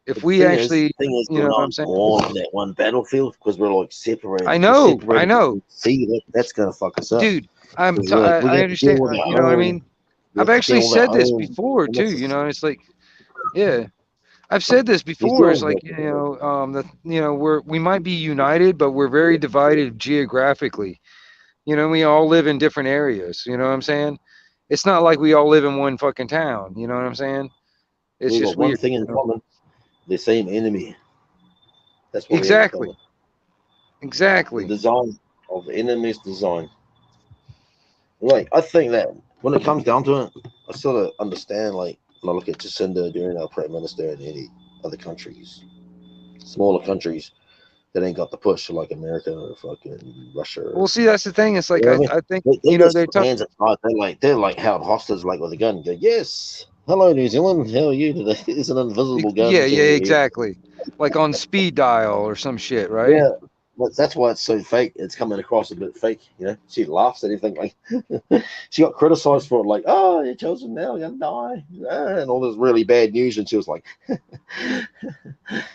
If But we actually, thing is, you we're know what I'm not saying? on that one battlefield because we're like separated. I We're know, I separated. know, See, that's gonna fuck us up. dude. We're like, we I have to deal understand. with our You know what I own. mean? We I've have to actually deal with said our this own. before And too. that's You just, know, it's like, yeah, I've said this you're before. It's still, like, you know, we might be united, but we're very divided geographically. You know, we all live in different areas. You know what I'm saying? It's not like we all live in one fucking town. You know what I'm saying? It's we've got just one weird. thing in common: the same enemy. That's what we have in Exactly. common. The Exactly. design of the enemy's design. Like, I think that when it comes down to it, I sort of understand. Like, when I look at Jacinda during our prime minister and any other countries, smaller countries that ain't got the push like America or fucking Russia. Well, see, that's the thing. It's like You know what I mean? I think They you know just they put talk. hands aside. They're like held hostage, like with a gun. Go, yes, hello New Zealand. How are you today? It's an invisible gun Yeah, until yeah, you're here. exactly. Like on speed dial or some shit, right? Yeah, but that's why it's so fake. It's coming across a bit fake. You know, she laughs at anything like she got criticized for it, like, oh, you're chosen now, you're gonna die, and all this really bad news, and she was like,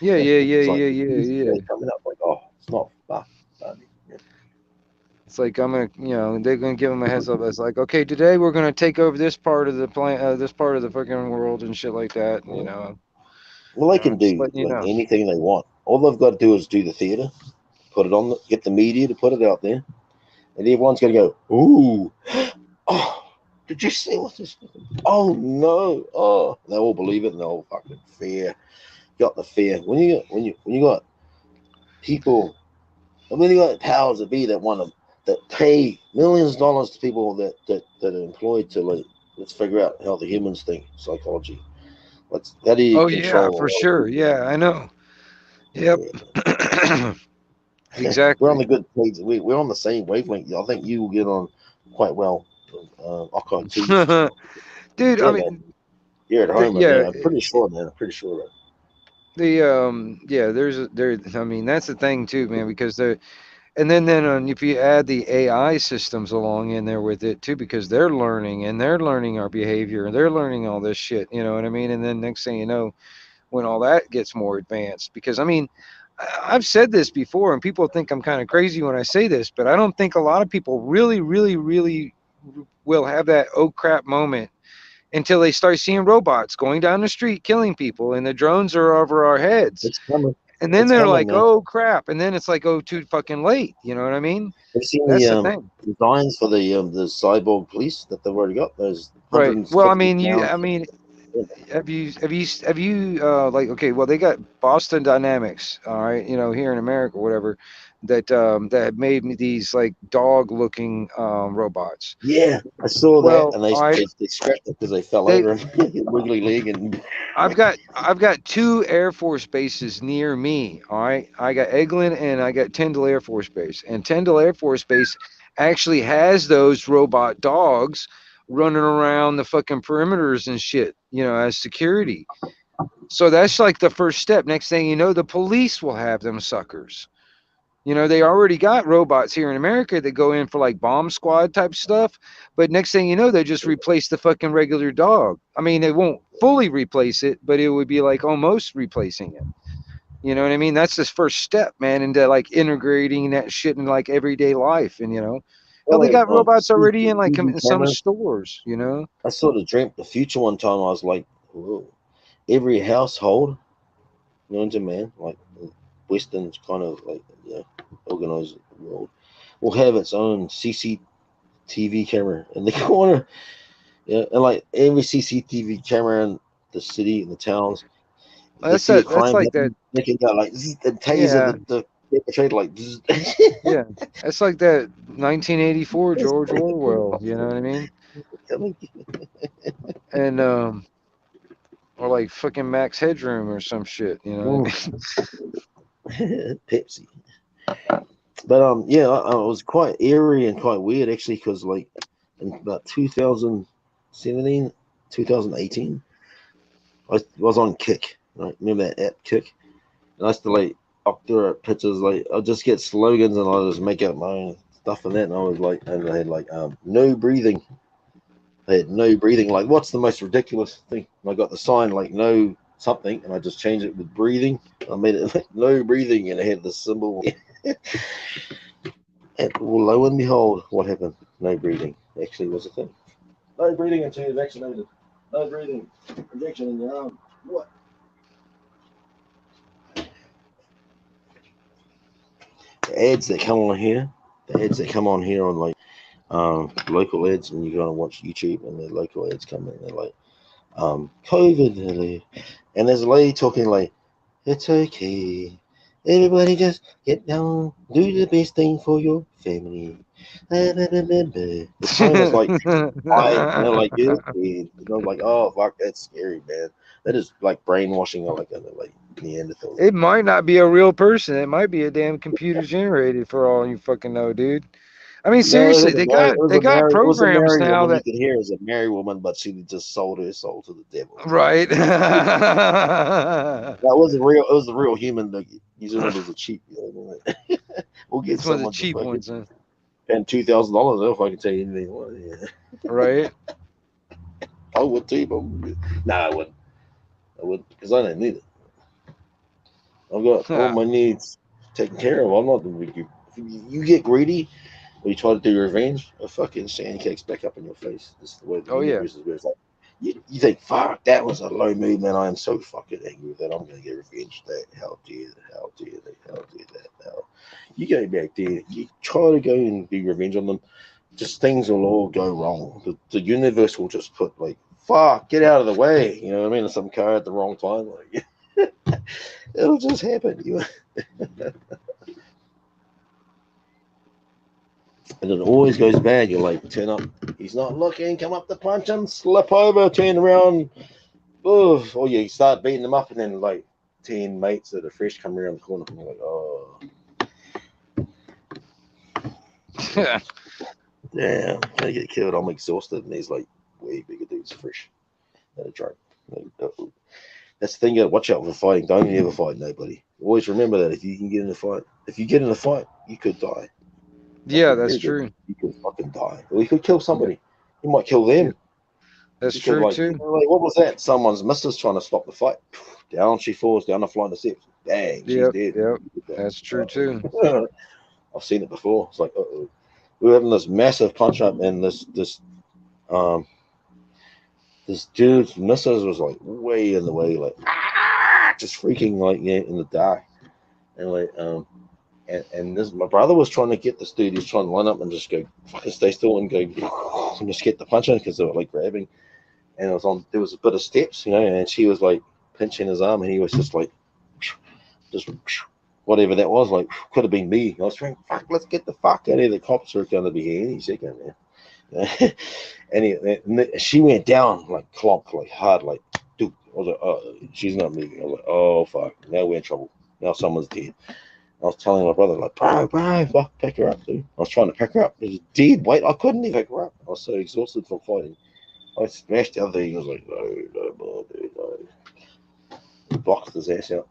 Yeah, yeah, yeah, it's like yeah, yeah, yeah. coming up like, oh, it's not funny. Yeah. It's like I'm gonna, you know, they're gonna give them a heads up. It's like, okay, today we're gonna take over this part of the this part of the fucking world and shit like that. You know, Well, they can just do letting you like know. anything they want. All they've got to do is do the theater, put it on, get the media to put it out there, and everyone's going to go, "Ooh, oh, did you see what this? Oh no, oh!" They all believe it, and they'll fucking fear. Got the fear when you got people, and when you got powers that be that want to that pay millions of dollars to people that are employed to like let's figure out how the humans think psychology. How do you Oh yeah, control for a lot of sure. people? Yeah, I know. Yep. Yeah. We're on Exactly. the good page. We're on the same wavelength. I think you will get on quite well. Okai too. So Dude, I yeah, man, mean, you're at home, yeah, man. I'm pretty sure, man. I'm pretty sure. yeah, I mean, that's the thing too, man, because and then if you add the AI systems along in there with it too, because they're learning our behavior and they're learning all this shit, you know what I mean? And then next thing you know, when all that gets more advanced, because I mean, I've said this before and people think I'm kind of crazy when I say this, but I don't think a lot of people really, really, really will have that oh crap moment until they start seeing robots going down the street killing people and the drones are over our heads. It's coming. And then It's they're coming, like, man. oh crap. And then it's like, oh, too fucking late. You know what I mean? Have you seen That's the thing. the designs for the cyborg police that they've already got? Those Right. Well, I 150 mean, pounds. have you like, okay, well, they got Boston Dynamics, all right, you know, here in America, whatever, that have made me these like dog looking robots. Yeah, I saw that, Well, and all right, they scrapped it because they fell they over and wiggly leg and I've got 2 Air Force bases near me. All right, I got Eglin and I got Tyndall Air Force Base, and Tyndall Air Force Base actually has those robot dogs running around the fucking perimeters and shit, you know, as security. So that's like the first step. Next thing you know, the police will have them suckers. You know, they already got robots here in America that go in for like bomb squad type stuff. But next thing you know, they just replace the fucking regular dog. I mean, it won't fully replace it, but it would be like almost replacing it. You know what I mean? That's the first step, man, into like integrating that shit in like everyday life. And, you know, hell, they got robots already in like in some cameras. stores, you know? I sort of dreamt the future one time. I was like, whoa, every household known to man, like Western kind of like organized world, will have its own CCTV camera in the corner. Yeah, and like every CCTV camera in the city and the towns, they That's see a that. That's crime like that. happen, they can go like zzz, and taser Yeah, the perpetrator like. Zzz. yeah. That's like that 1984 George Orwell. You know what I mean? And or like fucking Max Headroom or some shit. You know what I mean? Pepsi. But yeah, it was quite eerie and quite weird actually, because like in about 2017, 2018, I was on Kick. Right? Remember that app Kick? And I used to like up there at pictures, like I'll just get slogans and I'll just make up my own stuff and that. And I was like, and I had like no breathing. I had no breathing. Like, what's the most ridiculous thing? And I got the sign like no something, and I just changed it with breathing. I made it like no breathing, and I had the symbol. And lo and behold, what happened? No breathing actually was a thing. No breathing until you're vaccinated. No breathing. Injection in your arm. What? The ads that come on here, on like local ads, and you go and watch YouTube, and the local ads come in, they're like COVID, and there's a lady talking like, it's okay, everybody just get down, do the best thing for your family. The tone is like like like, oh fuck, that's scary, man. That is like brainwashing like Neanderthals. It might not be a real person. It might be a damn computer generated for all you fucking know, dude. I mean, No, seriously, they got programs now woman. You that can hear it was a married woman, but she just sold her soul to the devil. right. That wasn't real. It was a real human. Like, using it as a cheap. We'll get It's one of the someone to cheap fucking ones, huh? spend $2,000 if I can tell you anything. Yeah. Right. I would too, but nah, I wouldn't. I wouldn't because I don't need it. I've got all my needs taken care of. I'm not the weak. You get greedy, or you try to do revenge, a fucking sand kicks back up in your face. This is the way the universe is. It's like you think, fuck, that was a low mood, man. I am so fucking angry that I'm gonna get revenge. That how dare that. How you go back there, you try to go and be revenge on them. Just things will all go wrong. The universe will just put like, fuck, get out of the way. You know what I mean? Some car at the wrong time. Like, it'll just happen. And it always goes bad. You're like, turn up. He's not looking. Come up to punch him. Slip over. Turn around. Oof. Or you start beating them up, and then like 10 mates that are fresh come around the corner, and you're like, oh. Damn, gonna get killed. I'm exhausted, and these like way bigger dudes fresh at a drunk. That's the thing. You gotta watch out for fighting. Don't ever fight nobody. Always remember that if you can get in a fight, you could die. Yeah, that's true. You could fucking die, or you could kill somebody. You might kill them. That's true too. Like, what was that? Someone's missus trying to stop the fight. Down she falls down the flight of steps. Bang, she's dead. Yep, that's true too. I've seen it before. It's like, we were having this massive punch up, and this dude's missus was like way in the way, like just freaking like in the dark, and like and this my brother was trying to get this dude. He's trying to line up and just go fucking stay still and go and just get the punch in because they were like grabbing, and there was a bit of steps, and she was like pinching his arm, and he was just like just whatever that was, like could have been me. I was trying, fuck, let's get the fuck out of here. The cops are going to be here any second, man. And she went down like clonk, like hard, like dude. I was like, oh, she's not moving. I was like, oh fuck, now we're in trouble. Now someone's dead. I was telling my brother, like, bro, fuck, pick her up, dude. I was trying to pick her up. It was dead weight. I couldn't even pick her up. I was so exhausted from fighting. I smashed the other thing. I was like, no more, dude, no. Boxed his ass out.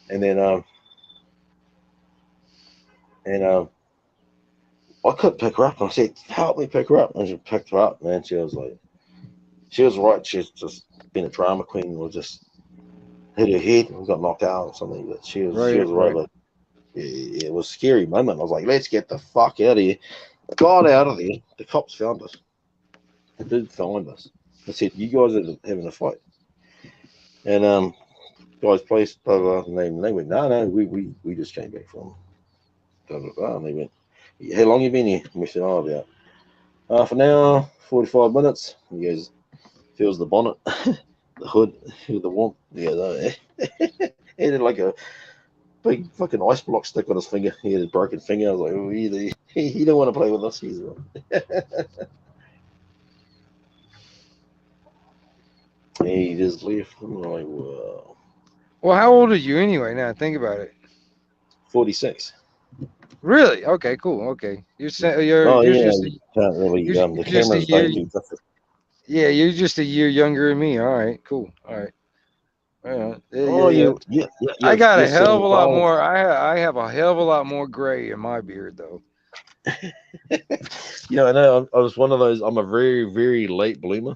And then And I couldn't pick her up. And I said, help me pick her up. And she picked her up, man. She was right. She's just been a drama queen, or just hit her head and got knocked out or something. But she was right. Like, it was a scary moment. I was like, let's get the fuck out of here. Got out of there. The cops found us. They did find us. They said, you guys are having a fight. And guys, place, blah, blah, blah. And they went, no, we just came back from blah, blah, blah. And they went, how long you been here? And we said, oh, about half an hour, 45 minutes. He goes, feels the bonnet, the hood, the warmth. He goes, oh, yeah. He had like a big fucking ice block stick on his finger. He had a broken finger. I was like, oh, he don't want to play with us. He's he just left. I'm like, wow. Well, how old are you anyway? Now think about it. 46. Really? Okay, cool. Okay, you're just can't really. The cameras don't do different. Yeah, you're just a year younger than me. All right, cool. All right. I got a hell of a lot more. I have a hell of a lot more gray in my beard, though. Yeah, I know. I was one of those. I'm a very, very late bloomer.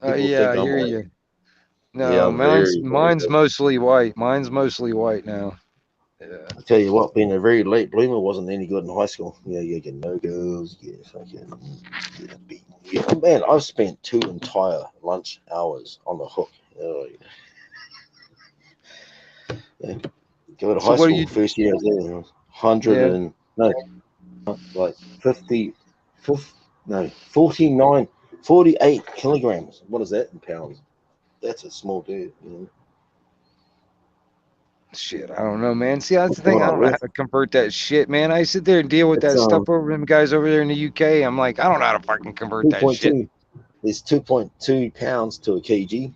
Yeah, I hear you. No, mine's mostly white. Mine's mostly white now. Yeah. I tell you what, being a very late bloomer wasn't any good in high school. Yeah, you get no girls. Yeah, man, I've spent 2 entire lunch hours on the hook. Yeah. Go to high school first year. 48 kilograms. What is that in pounds? That's a small dude. You know? Shit, I don't know, man. See, that's the thing. I don't know how to convert that shit, man. I sit there and deal with that stuff over them guys over there in the UK. I'm like, I don't know how to fucking convert that shit. It's 2.2 pounds to a kg.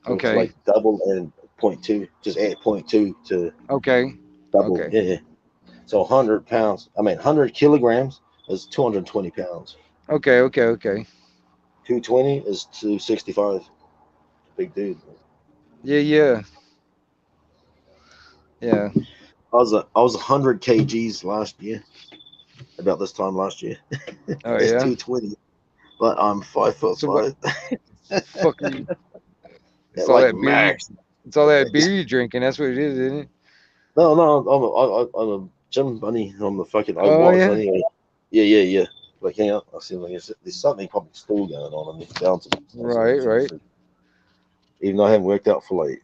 Okay. It's like double and 0.2. Just add 0.2 to double. Okay. Yeah. So 100 pounds. 100 kilograms is 220 pounds. Okay. 220 is 265. Big dude. Yeah. I was 100 kgs last year. About this time last year. Oh it's 220, but I'm 5'5". Fuck you. It's all that beer. It's all that beer you're drinking. That's what it is, isn't it? No. I'm a gym bunny. I'm the fucking. Anyway. Yeah. Like, hang on. I see. Like, there's something probably still going on. I'm just bouncing. Right. Even though I haven't worked out for like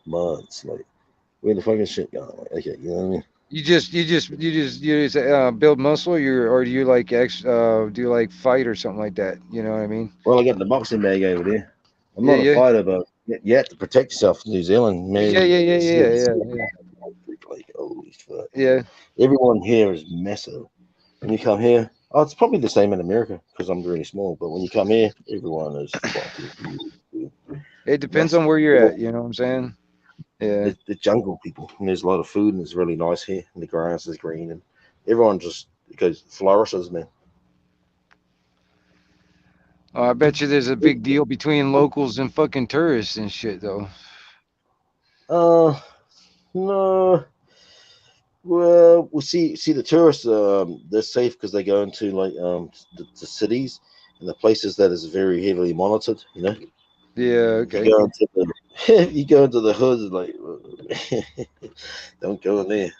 months, like. Where the fucking shit going? Okay, you know what I mean? You just build muscle, or do you like do you like fight or something like that? You know what I mean? Well, I got the boxing bag over there. I'm not a fighter, but you have to protect yourself in New Zealand, man. Yeah. Like, holy fuck. Yeah. Everyone here is massive. When you come here, it's probably the same in America because I'm really small. But when you come here, everyone is. It depends on where you're at. You know what I'm saying? Yeah, the jungle people, and there's a lot of food, and it's really nice here, and the grass is green, and everyone just flourishes, man. Oh, I bet you there's a big deal between locals and fucking tourists and shit, though. No. Well, we'll see the tourists. They're safe because they go into like the cities and the places that is very heavily monitored. You know. Yeah. Okay. You go into the hoods, like, don't go in there.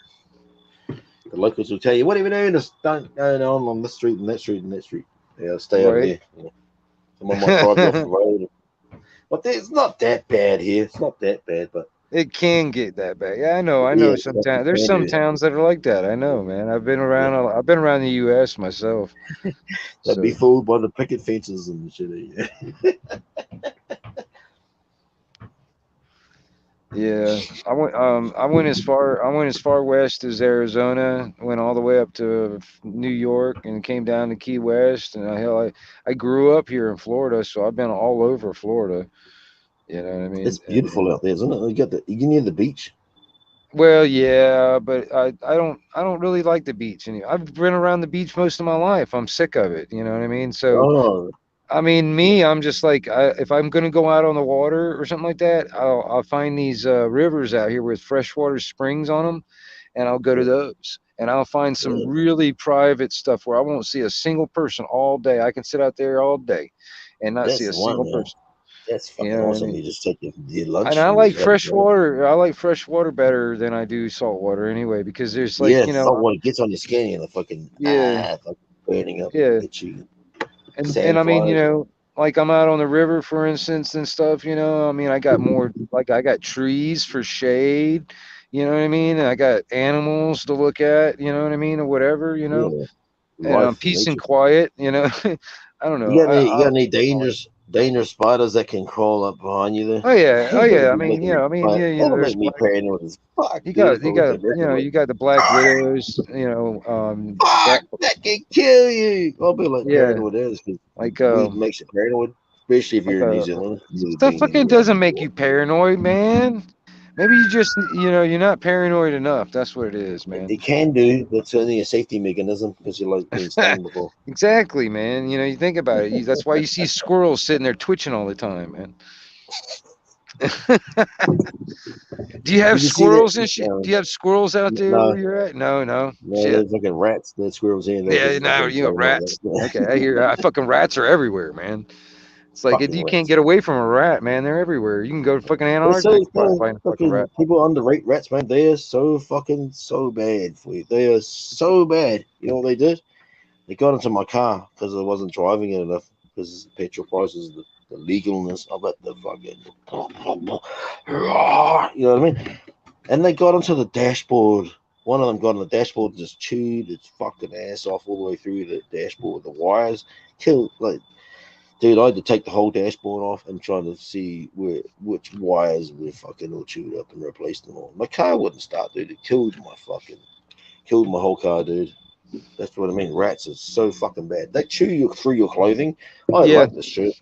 The locals will tell you, what are you doing? Just don't go on this street and that street and that street. Yeah, stay over there. Yeah. Someone might drive you off the road. But it's not that bad here. It's not that bad, but it can get that bad. Yeah, I know. Sometimes there's some towns that are like that. I know, man. I've been around. I've been around the U.S. myself. They'd be fooled by the picket fences and shit. Yeah, I went as far west as Arizona, went all the way up to New York, and came down to Key West. And I grew up here in Florida, so I've been all over Florida. You know what I mean? It's beautiful out there, isn't it? You near the beach. Well, yeah, but I don't really like the beach. I've been around the beach most of my life. I'm sick of it. You know what I mean? So. I'm just like, if I'm going to go out on the water or something like that, I'll find these rivers out here with freshwater springs on them. and I'll go to those. And I'll find some really private stuff where I won't see a single person all day. I can sit out there all day and not see That's a the one, single man. person. That's You fucking know what I awesome. mean? You just take your And lunch I and like just have fresh water. I like fresh water better than I do salt water anyway, because there's like, yeah, you salt know, water gets on your skin and the fucking yeah, fucking burning up, yeah. itchy And sand I mean, you flies. know, like I'm out on the river, for instance, and stuff, you know, I mean, I got more, like I got trees for shade, you know what I mean? And I got animals to look at, you know what I mean? Or whatever, you know, Yeah, and life, peace and nature. quiet, you know. I don't know. You got any dangerous spiders that can crawl up behind you there? Oh yeah, oh That'll yeah. I be mean, making yeah, me, I mean, yeah, you know, that'll there's make me black. paranoid as fuck, You dude. got, If I you was got, at you record, know, like, you got the black widows, you know, black, fuck, that can kill you. I'll be like yeah, paranoid as because like, weed makes you paranoid, especially if like you're in New Zealand. You stuff being in fucking the doesn't make you paranoid, man. Maybe you just, you know, you're not paranoid enough. That's what it is, man. it can do. That's only a safety mechanism because you like being stung before. Exactly, man. You know, you think about it. That's why you see squirrels sitting there twitching all the time, man. Do you have Did you see that? squirrels and shit? Do you have squirrels out there No, where you're at? No, no. no, Shit. there's fucking rats. There's squirrels here. They're Yeah, just no, fucking you know, playing all rats. that. Okay, I hear. Fucking rats are everywhere, man. It's like Fucking you can't rats. get away from a rat, man. They're everywhere. You can go to fucking They're Antarctica so, and so find a fucking fucking rat. people underrate rats, man. They are so fucking so bad for you. They are so bad. You know what they did? They got into my car because I wasn't driving it enough because petrol prices, the legalness of it, the fucking, you know what I mean? And they got onto the dashboard. One of them got on the dashboard and just chewed its fucking ass off all the way through the dashboard. The wires killed, like, dude, I had to take the whole dashboard off and try to see which wires were fucking all chewed up and replace them all. My car wouldn't start, dude. It killed my whole car, dude. That's what I mean. Rats are so fucking bad. They chew you through your clothing. I Yeah. like the shirt.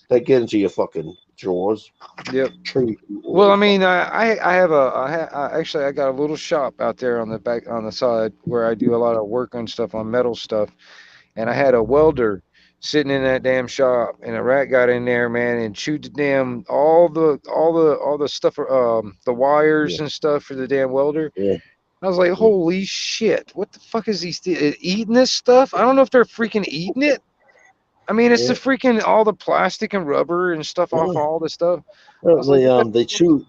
They get into your fucking drawers. Yep. Chew Well, I mean, actually I got a little shop out there on the back on the side where I do a lot of work on stuff on metal stuff, and I had a welder sitting in that damn shop, and a rat got in there, man, and chewed the damn all the stuff, the wires and stuff for the damn welder. Yeah. I was like, holy shit, what the fuck is he eating this stuff? I don't know if they're freaking eating it. I mean, it's the freaking all the plastic and rubber and stuff off all the stuff. Well, they chew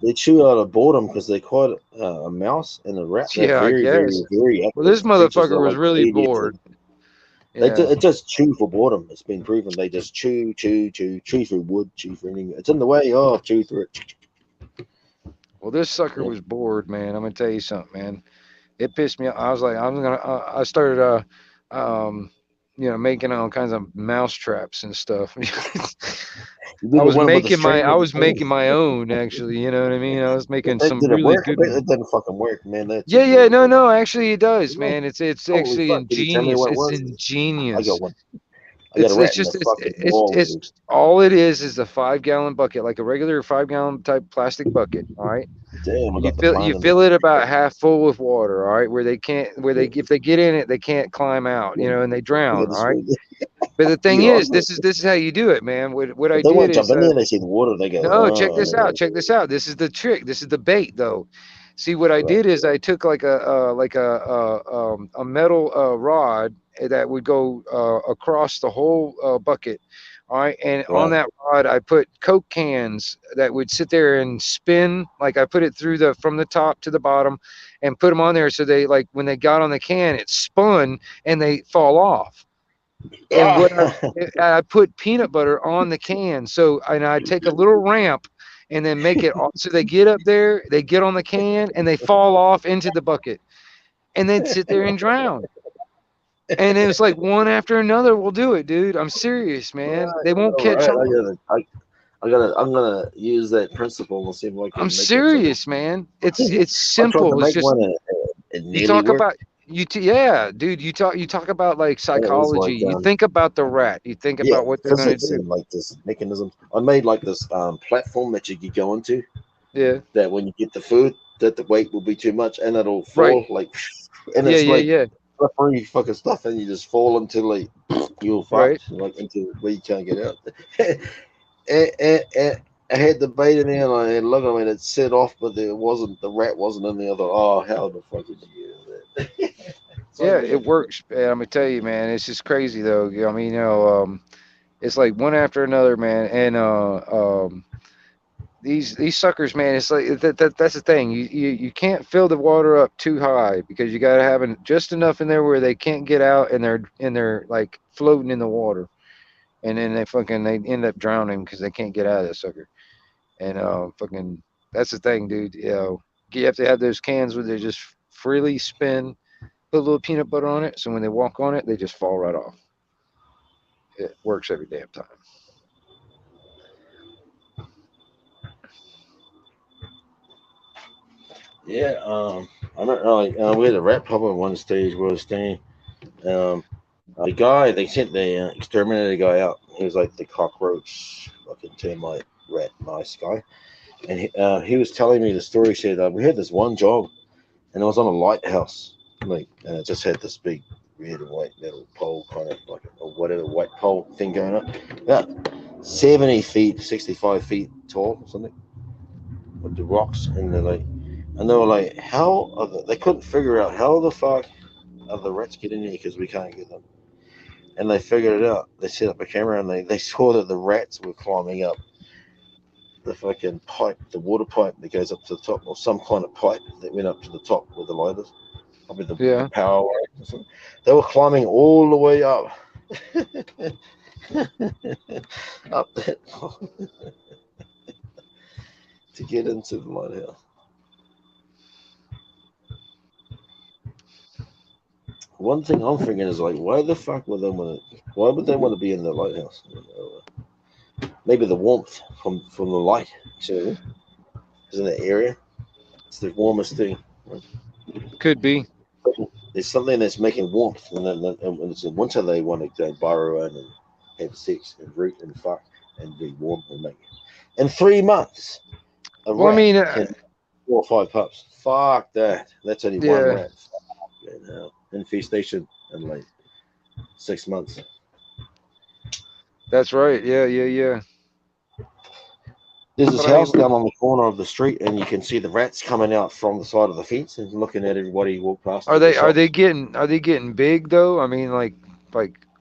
out of boredom because they caught a mouse and a rat. They're Yeah, I very, guess. very, very active Well, this creatures. They're motherfucker was like really idiots. bored. They Yeah. it just chew for boredom. It's been proven. They just chew through wood, chew for anything. It's in the way. Oh, chew through it. Well, this sucker was bored, man. I'm gonna tell you something, man. It pissed me off. I was like, I started, you know, making all kinds of mouse traps and stuff. I was making my own, actually. You know what I mean? I was making some Did it really work? good It ones. didn't fucking work, man. That's Yeah. No. Actually, it does, man. It's Holy actually fuck, can you tell me ingenious. what it It's was? ingenious. I got one. I got a rat in the fucking wall. It's all it is a 5-gallon bucket, like a regular 5-gallon type plastic bucket. All right. Damn, I got You fill it about half full with water. All right, where they if they get in it, they can't climb out. You know, and they drown. All right. But the thing is, this is how you do it, man. What I they did won't is jump in there. They see the water. They go. no. Check this out. Check this out. This is the trick. This is the bait, though. See, what I did is I took like a metal rod that would go across the whole bucket. All right, and on that rod, I put Coke cans that would sit there and spin. Like I put it through from the top to the bottom, and put them on there so they like when they got on the can, it spun and they fall off. And what I put peanut butter on the can, and I take a little ramp and then make it so they get up there, they get on the can, and they fall off into the bucket, and then sit there and drown. And it was like one after another will do it, dude. I'm serious, man. They won't catch on. I'm gonna use that principle and see if I can. I'm serious, man. It's simple. It's just you talk about yeah, dude. You talk about like psychology. You think about the rat. You think about what they're gonna do. Like this mechanism. I made like this platform that you could go into. Yeah. That when you get the food, that the weight will be too much and it'll fall like. And it's slippery fucking stuff, and you just fall into like you'll fuck like into where you can't get out. I had the bait in there, and look, I mean, it set off, but there wasn't the rat wasn't in the other. Oh, how the fuck did you get that? So Yeah, many it times. works. Man, I'm gonna tell you, man. It's just crazy though. I mean, it's like one after another, man. And these suckers, man. It's like that's the thing. You can't fill the water up too high because you gotta have just enough in there where they can't get out and they're like floating in the water, and then they end up drowning because they can't get out of that sucker. And fucking that's the thing, dude. You have to have those cans where they just freely spin. Put a little peanut butter on it, so when they walk on it, they just fall right off. It works every damn time. Yeah, I don't really. We had a rat problem at one stage where I was staying. The guy they sent the exterminator guy out. He was like the cockroach, fucking termite, rat, nice guy. And he was telling me the story. He said we had this one job, and it was on a lighthouse, like, and it just had this big red and white metal pole, kind of like a whatever white pole thing going up, about 70 feet, 65 feet tall, or something, with the rocks, and they were like, how they couldn't figure out how the fuck are the rats get in here because we can't get them. And they figured it out. They set up a camera and they saw that the rats were climbing up the fucking pipe, the water pipe that goes up to the top, or some kind of pipe that went up to the top with the lighters, probably the Yeah. power line or something. They were climbing all the way up. Up that to get into the lighthouse. One thing I'm thinking is like, why the fuck would they want to? Why would they want to be in the lighthouse? Maybe the warmth from the light, so is in the area. It's the warmest thing. Right? Could be. There's something that's making warmth, and when it's in winter, they want to go burrow in and have sex and root and fuck and be warm and make it. In 3 months, a Well, I rat mean, can 4 or 5 pups. Fuck that. That's only one yeah, rat. Infestation in like 6 months. that's right. Yeah. There's this But I mean, house down on the corner of the street, and you can see the rats coming out from the side of the fence and looking at everybody walk past are with their they shops. getting big though? I mean, like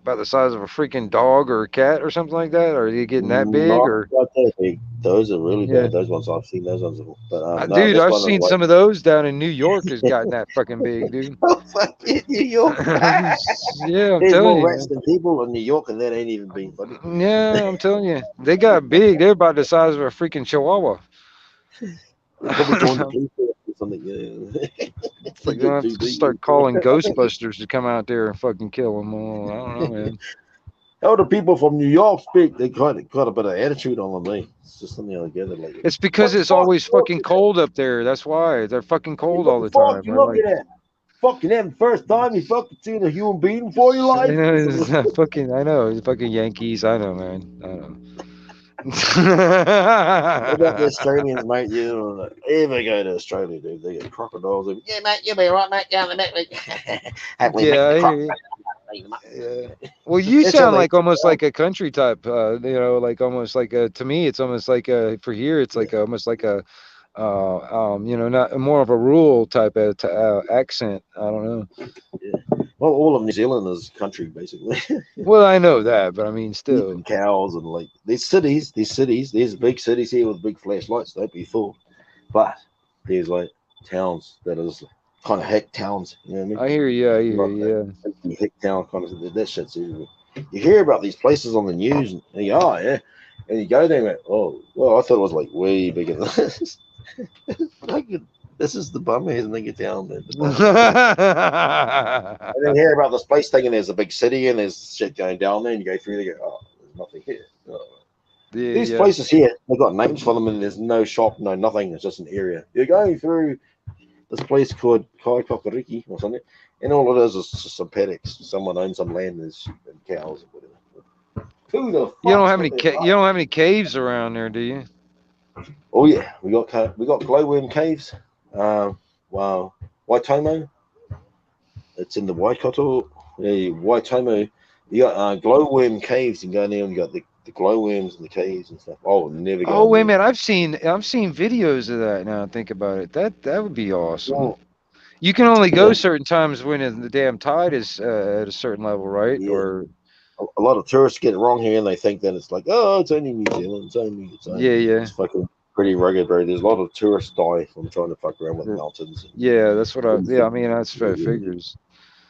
about the size of a freaking dog or a cat or something like that? Are they getting that big Not or? quite that big. Those are really Yeah. bad. Those ones I've seen. Those ones, but no, Dude, this I've one is seen like, some of those down in New York has gotten that fucking big, dude. oh fuck it, New York. Yeah, I'm There's telling more you, rats man. than people in New York, and that ain't even been funny. Yeah, I'm telling you. They got big. They're about the size of a freaking chihuahua. They're probably going to police or something. Yeah. It's They like, gonna get have too to big. start calling Ghostbusters to come out there and fucking kill them. Oh, I don't know, man. How the people from New York speak? They got a bit of attitude on them. It's just something together. Like, It's because what the it's fuck always you look fucking at that? cold up there. That's why they're fucking Hey, cold what all the the fuck time. you They're look like, at that? Fucking them first time you fucking seen a human being before your I life. know, it's fucking. I know, it's fucking Yankees. I know, man. I know. What about the Australians, mate? You know, like, ever go to Australia, dude? They get crocodiles. Yeah, mate, you'll be right, mate. Down the back, mate. Happily Yeah, make the I hear crocodile. you. Yeah. Well, you That's how sound they. like almost like a country type. Like almost like a. To me, it's almost like a. For here, it's like almost like a. Not more of a rural type of accent. I don't know. Yeah. Well, all of New Zealand is country, basically. Well, I know that, but I mean, Sheep still. and cows and like there's big cities here with big flashlights. Don't be fooled. But there's like towns that is kind of hick towns. You know what I mean? I hear you. I hear Not you. that hick town kind of that shit's easy. You hear about these places on the news and you go, oh yeah, and you go there and go, oh well, I thought it was like way bigger than this. This is the bumhead nigga town, man. The bumhead. Yeah. And then hear about this place thinking there's a big city and there's shit going down there, and you go through there, you go, oh, there's nothing here. Oh. These Yeah. places here, they've got names for them, and there's no shop, no nothing. It's just an area. You're going through this place called Kaikakariki or something, and all it is just some paddocks. Someone owns some land, there's sheep and cows or whatever. Who the You don't fuck's have got any that? you don't have any caves around there, do you? Oh yeah, we got glowworm caves. Wow, Waitomo. It's in the Waikato. Yeah, Waitomo. You got glowworm caves. You can go in there and you got the glowworms and the caves and stuff. Oh, never go Oh in wait a there. minute, I've seen videos of that. Now I think about it, that would be awesome. Well, You can only go yeah, certain times when the damn tide is at a certain level, right? yeah. Or A lot of tourists get it wrong here, and they think that it's like, oh, it's only New Zealand. It's yeah, only. yeah, It's fucking pretty rugged, bro. There's a lot of tourists die from trying to fuck around with mountains. yeah. That's what I. And Yeah, I mean that's what it figures.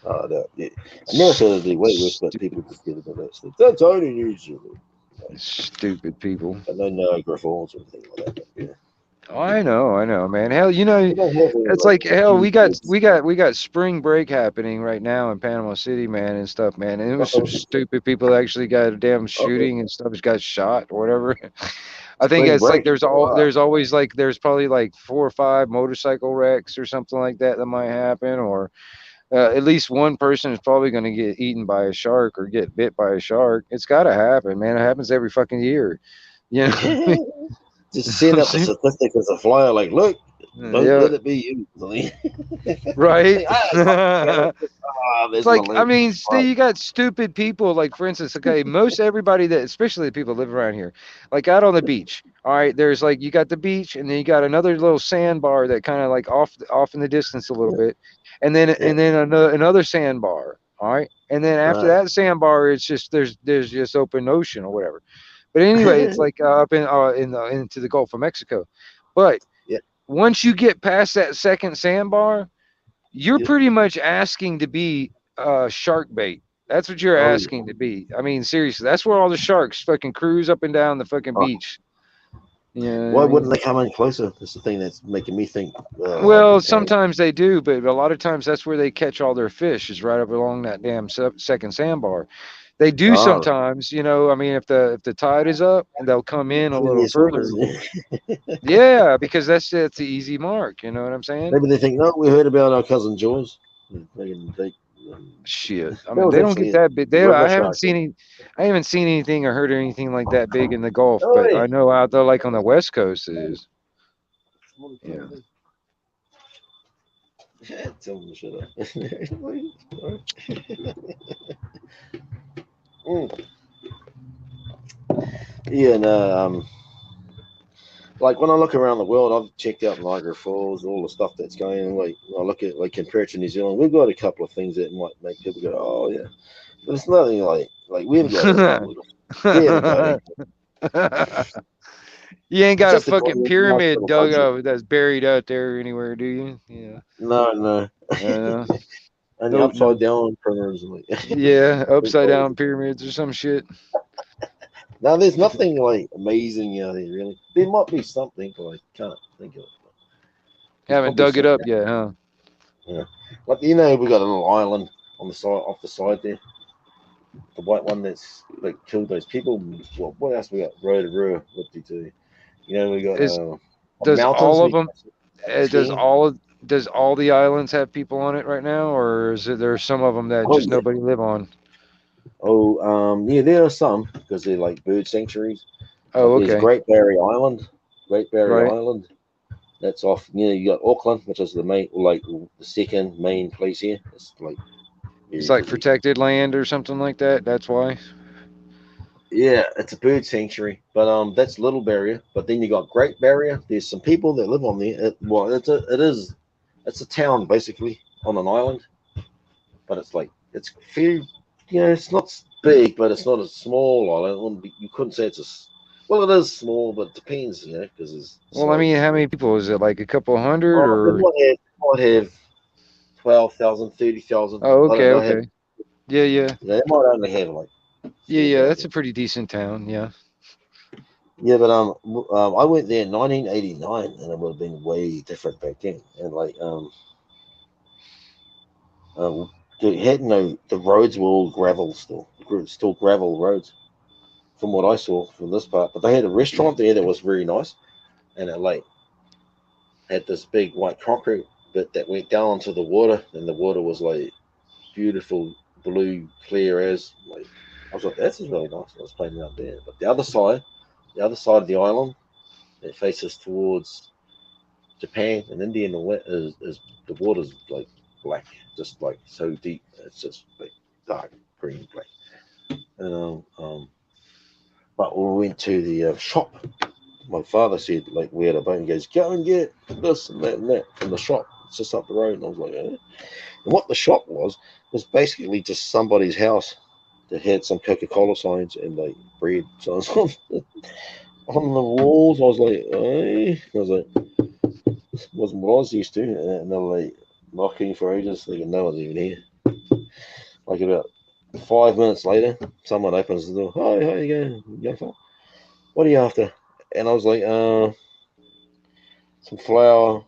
yeah. America is the way with, but people just get about that stuff. That's only New Zealand. Stupid people. And then Niagara Falls or anything like that. But, yeah. I know, man. Hell, We don't have any, it's like hell. huge lakes. We got spring break happening right now in Panama City, man, and stuff, man. And it was some stupid people that actually got a damn shooting and stuff, just got shot or whatever. I think Spring it's like break. Wow. there's always like there's probably like 4 or 5 motorcycle wrecks or something like that might happen, or at least one person is probably going to get eaten by a shark or get bit by a shark. It's got to happen, man. It happens every fucking year. You know? Just seeing up the statistic as a flyer, like, look, don't Yeah. let it be you. Right. It's Like, I mean, you got stupid people. Like, for instance, okay, most everybody that, especially the people that live around here, like out on the beach. All right, there's like you got the beach, and then you got another little sandbar that kind of like off in the distance a little bit, and then another sandbar. All right, and then after that sandbar, it's just there's just open ocean or whatever. But anyway, it's like up into the Gulf of Mexico. But once you get past that second sandbar, you're pretty much asking to be shark bait. That's what you're asking to be. I mean, seriously, that's where all the sharks fucking cruise up and down the fucking beach. Yeah. Why wouldn't they come in closer? That's the thing that's making me think. Well, sometimes they do, but a lot of times that's where they catch all their fish is right up along that damn second sandbar. They do sometimes, you know. I mean, if the tide is up, and they'll come in a little further. Yeah, because that's the easy mark. You know what I'm saying? Maybe they think, no, we heard about our cousin Jaws. Shit. I mean, they don't get that big. I haven't seen anything or heard anything like that big in the Gulf, but I know out there, like on the West Coast, it is. Yeah. Tell them to shut up. Yeah, no. Like when I look around the world, I've checked out Niagara Falls, all the stuff that's going on. Like I look at, like, compared to New Zealand, we've got a couple of things that might make people go, "Oh yeah," but it's nothing like we haven't got. You ain't got a fucking pyramid dug up that's buried out there anywhere, do you? Yeah. No. And the upside down pyramids. Yeah, upside down pyramids or some shit. Now, there's nothing like amazing out there, really. There might be something, but I can't think of it. Haven't dug it up yet, huh? Yeah. Like, you know, we got a little island on the side, off the side there. The white one that's like killed those people. Well, what else we got? Rotorua, what do you do? You know, we got does mountains. All of them? Does all the islands have people on it right now, or is there some of them that just nobody live on? Yeah, there are some because they're like bird sanctuaries. Oh, okay. There's Great Barrier Island. Island. That's off. You know, you got Auckland, which is the main, like the second main place here. It's like protected land or something like that. That's why. Yeah, it's a bird sanctuary, but that's Little Barrier. But then you got Great Barrier. There's some people that live on there. It's a town basically on an island, but it's fair. You know, it's not big, but it's not a small island. You couldn't say it is small, but it depends, you know, because it's. Well, I mean, how many people is it? Like a couple hundred, or? It might have 12,000, 30,000. Oh, okay. Yeah. They might only have like. Yeah, that's a pretty decent town. Yeah. Yeah, but I went there in 1989, and it would have been way different back then. And the roads were all gravel still gravel roads, from what I saw from this part. But they had a restaurant there that was very nice, and it had this big white concrete bit that went down to the water, and the water was like beautiful blue, clear as like. I was like, this is really nice. I was playing out there. But the other side of the island, it faces towards Japan and India, and all that is the water's like black, just like so deep. It's just like dark green black. And But when we went to the shop, my father said, like, we had a boat, and he goes, go and get this and that from the shop. It's just up the road. And I was like, eh. And what the shop was basically just somebody's house that had some Coca-Cola signs and like bread signs on the walls. I was like, eh. I was like, this wasn't what I was used to. And they're like knocking for ages, thinking no one's even here. Like about 5 minutes later, someone opens the door. Hi, how you going? Young fella? What are you after? And I was like, some flour,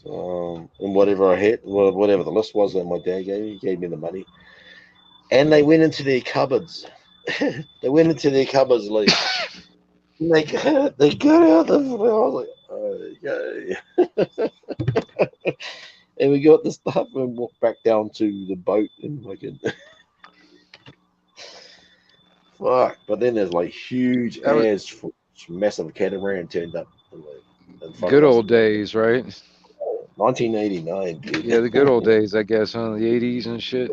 and whatever I had, whatever the list was that my dad gave me. He gave me the money. And they went into their cupboards. They went into their cupboards like they got out the flour. I was like, okay. And we got the stuff and walked back down to the boat and fucking fuck. But then there's like huge ass massive catamaran turned up. Good old days, right? 1989, dude. Yeah, the good old days, I guess, huh? The 80s and shit.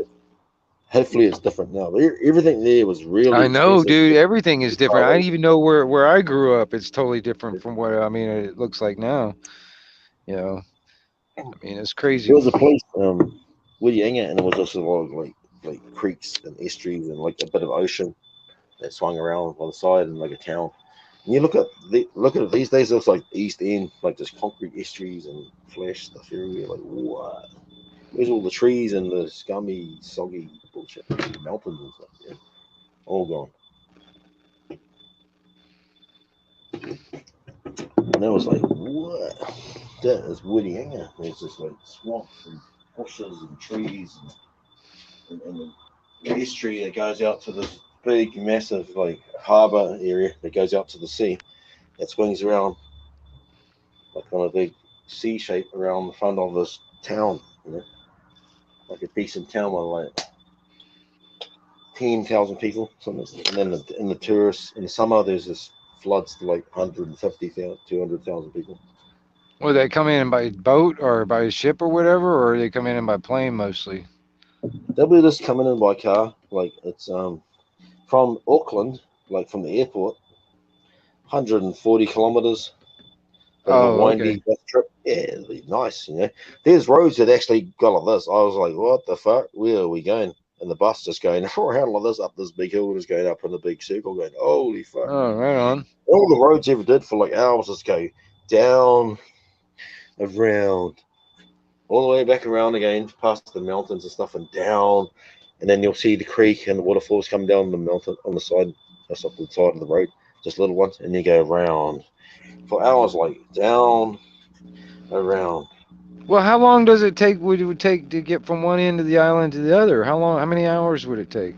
Hopefully it's different now. But everything there was really I know, expensive. dude. Everything is different. I even know where I grew up. It's totally different from what it looks like now. You know, I mean, it's crazy. There was a place, Whitianga, and it was just a lot of like creeks and estuaries and like a bit of ocean that swung around on the side and like a town. And you look at it these days, it looks like East End, like just concrete estuaries and flash stuff everywhere. Like, what? Where's all the trees and the scummy, soggy bullshit? Mountains and stuff, yeah. All gone. And I was like, what? That is Whitianga. There's just like swamps and bushes and trees and the estuary that goes out to this big, massive like harbour area that goes out to the sea. That swings around like on a big C shape around the front of this town, you know, like a decent town with like 10,000 people, something. And then in the tourists in the summer, there's this floods to like 150,000, 200,000 people. Well, they come in by boat or by ship or whatever, or they come in by plane mostly? They'll be just coming in by car. Like it's from Auckland, like from the airport, 140 kilometers. Oh, windy trip. Yeah, it'll be nice, you know. There's roads that actually go like this. I was like, what the fuck? Where are we going? And the bus just going around like this up this big hill, just going up in a big circle, going, holy fuck. Oh, right on. All the roads ever did for like hours just go down, around, all the way back around again, past the mountains and stuff, and down. And then you'll see the creek and the waterfalls come down the mountain on the side, just up the side of the road, just little ones, and you go around for hours, like down, around. Well, how long does it take? Would it take to get from one end of the island to the other? How long? How many hours would it take?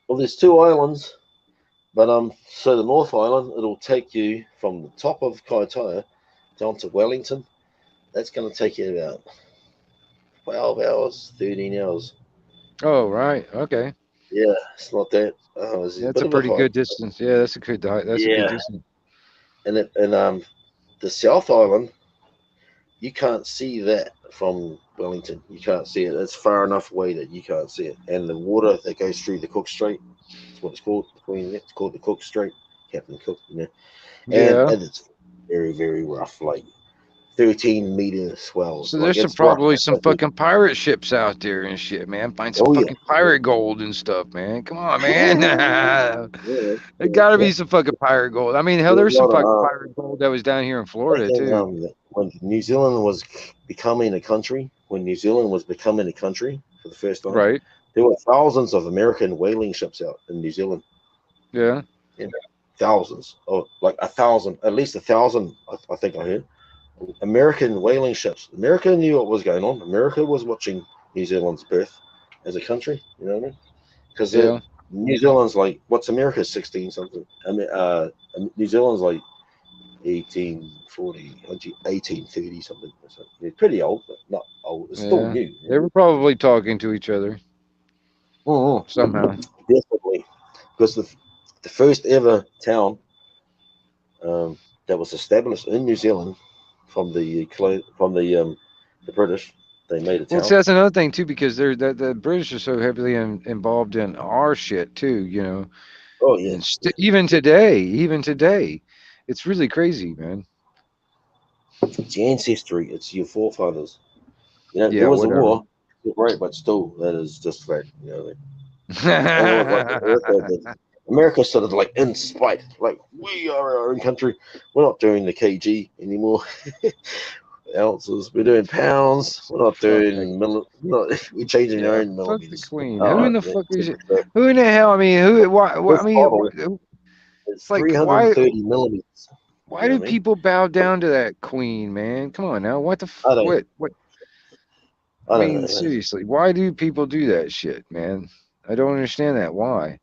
Well, there's two islands, but so the North Island, it'll take you from the top of Kaitaia down to Wellington. That's going to take you about 12 hours, 13 hours. Oh, right. Okay. Yeah, it's not that. That's a pretty good distance. Yeah, that's a good. That's a good distance. And the South Island, you can't see that from Wellington. You can't see it. It's far enough away that you can't see it. And the water that goes through the Cook Strait, that's what it's called. It's called the Cook Strait, Captain Cook. You know? And it's very, very rough, like 13-meter swells. So there's probably some fucking pirate ships out there and shit, man. Find some fucking pirate gold and stuff, man. Come on, man. There gotta be some fucking pirate gold. I mean, hell, there's some fucking pirate gold that was down here in Florida too. When New Zealand was becoming a country, for the first time, right? There were thousands of American whaling ships out in New Zealand. Yeah. Thousands, like 1,000, at least 1,000. I think I heard. American whaling ships. America knew what was going on. America was watching New Zealand's birth as a country. You know what I mean? Because New Zealand's like, what's America's 16 something? I mean, New Zealand's like 1840, 1830 something. So they're pretty old, but not old. It's still new. They were probably talking to each other somehow. Definitely, because the first ever town that was established in New Zealand from the British, they made a town. Well, that's another thing too, because the British are so heavily involved in our shit too. You know, Oh yeah. And even today, it's really crazy, man. It's your ancestry. It's your forefathers. You know, Yeah, there was a whatever. war, right? But still, that is just fact. You know, unlike like America, America sort of like in spite, like we are our own country. We're not doing the kg anymore. Ounces. We're doing pounds. We're not Fuck that. doing we're changing our Yeah, own fuck the millimeters. queen. Who Oh, in the yeah, fuck is it? temperature. Who in the hell? I mean, who? Why? I This mean, bottle is it's like 330 millimeters. You why know do what I mean? people bow down to that queen, man? Come on now. I don't. What? I I don't mean, know, man. seriously, why do people do that shit, man? I don't understand that. Why?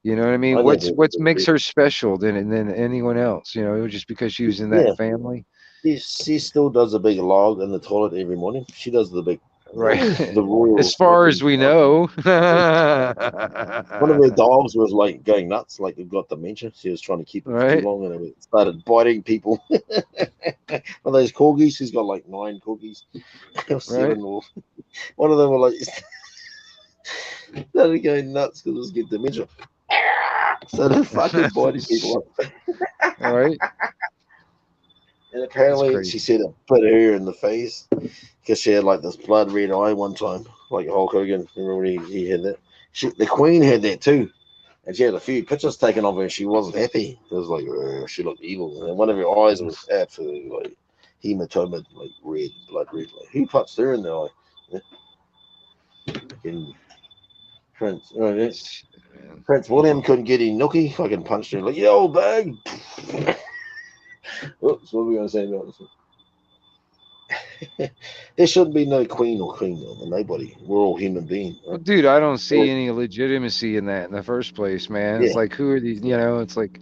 You know what I mean? I never What's really makes did. her special than anyone else? You know, just because she was in that Yeah, family, she still does a big log in the toilet every morning. She does the big, right? the As royal far as fucking. we know. One of her dogs was like going nuts, like it got dementia. She was trying to keep it for too Right? long, and it started biting people. One of those corgis, she's got like 9 corgis, or Right? 7, or one of them were like started going nuts because it was getting dementia. Started fucking biting people up. All right. And That's apparently, she crazy. said it put her in the face because she had like this blood red eye one time, like Hulk Hogan. Remember when he had that? The Queen had that too. And she had a few pictures taken of her, and she wasn't happy. It was like she looked evil, and one of her eyes was absolutely like hematoma, like red, blood red. Like who puts her in the eye? Yeah. Fucking Prince, Shit, man. Prince William couldn't get him nookie. Fucking punched her like, "Yo, old bag." Oops, what are we gonna say about this one? There shouldn't be no queen or king, nobody. We're all human beings, Well, right? dude, I don't see Well, any legitimacy in that in the first place, man. It's yeah, like, who are these? You know, it's like,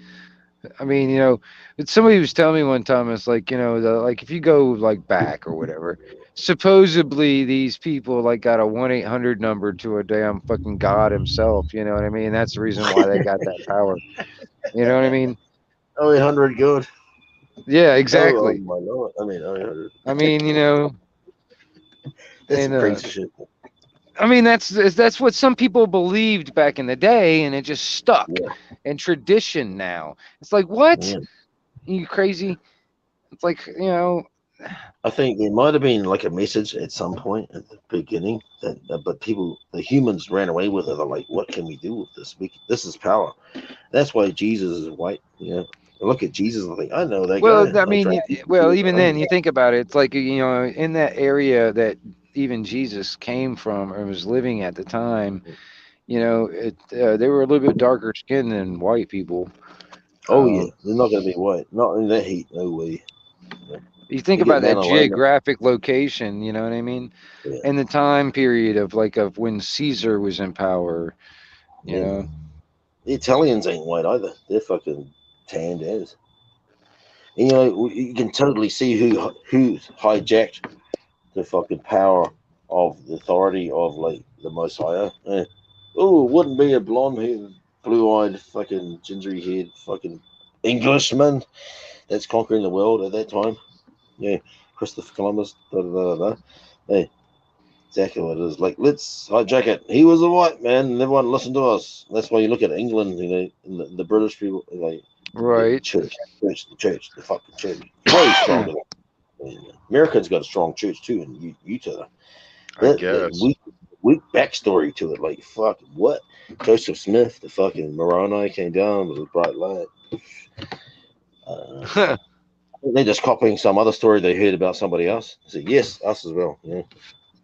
I mean, you know, it's somebody was telling me one time, it's like, you know, like if you go like back or whatever, supposedly these people like got a 1-800 number to a damn fucking god himself. You know what I mean? That's the reason why they got that power. You know what I mean? 800 good. Yeah, Oh exactly. my lord! I mean, 800. I mean, you know, That's some and crazy shit. I mean, that's what some people believed back in the day, and it just stuck. Yeah, And tradition now. It's like, what? yeah. You crazy? It's like, you know, I think there might have been like a message at some point at the beginning that, but people, the humans, ran away with it. They're like, "What can we do with this? This is power." That's why Jesus is white. You know, I look at Jesus and think, "I know that guy. well, I I mean, drank." well, even then, you think about it, it's like, you know, in that area that even Jesus came from or was living at the time, you know, they were a little bit darker skinned than white people. Oh yeah, Um, they're not going to be white. Not in that heat. No way. Yeah. you think You get about that melanoma. geographic location, you know what I mean? Yeah, And the time period of like of when Caesar was in power, you yeah, know. man. The Italians ain't white either. They're fucking tanned as. And, you know, you can totally see who's hijacked the fucking power of the authority of like the Most Higher. Oh, it wouldn't be a blonde haired, blue eyed, fucking gingery haired, fucking Englishman that's conquering the world at that time. Yeah, Christopher Columbus. Da, da, da, da. Hey, exactly what it is. Like, let's hijack it. He was a white man, and everyone listened to us. That's why you look at England, you know, and the British people, like the Right. church, the fucking church, way stronger. America's got a strong church too in Utah. I That guess. weak backstory to it. Like fuck what? Joseph Smith, the fucking Moroni came down with a bright light. Uh, they're just copying some other story they heard about somebody else. I said, yes, us as well. Yeah.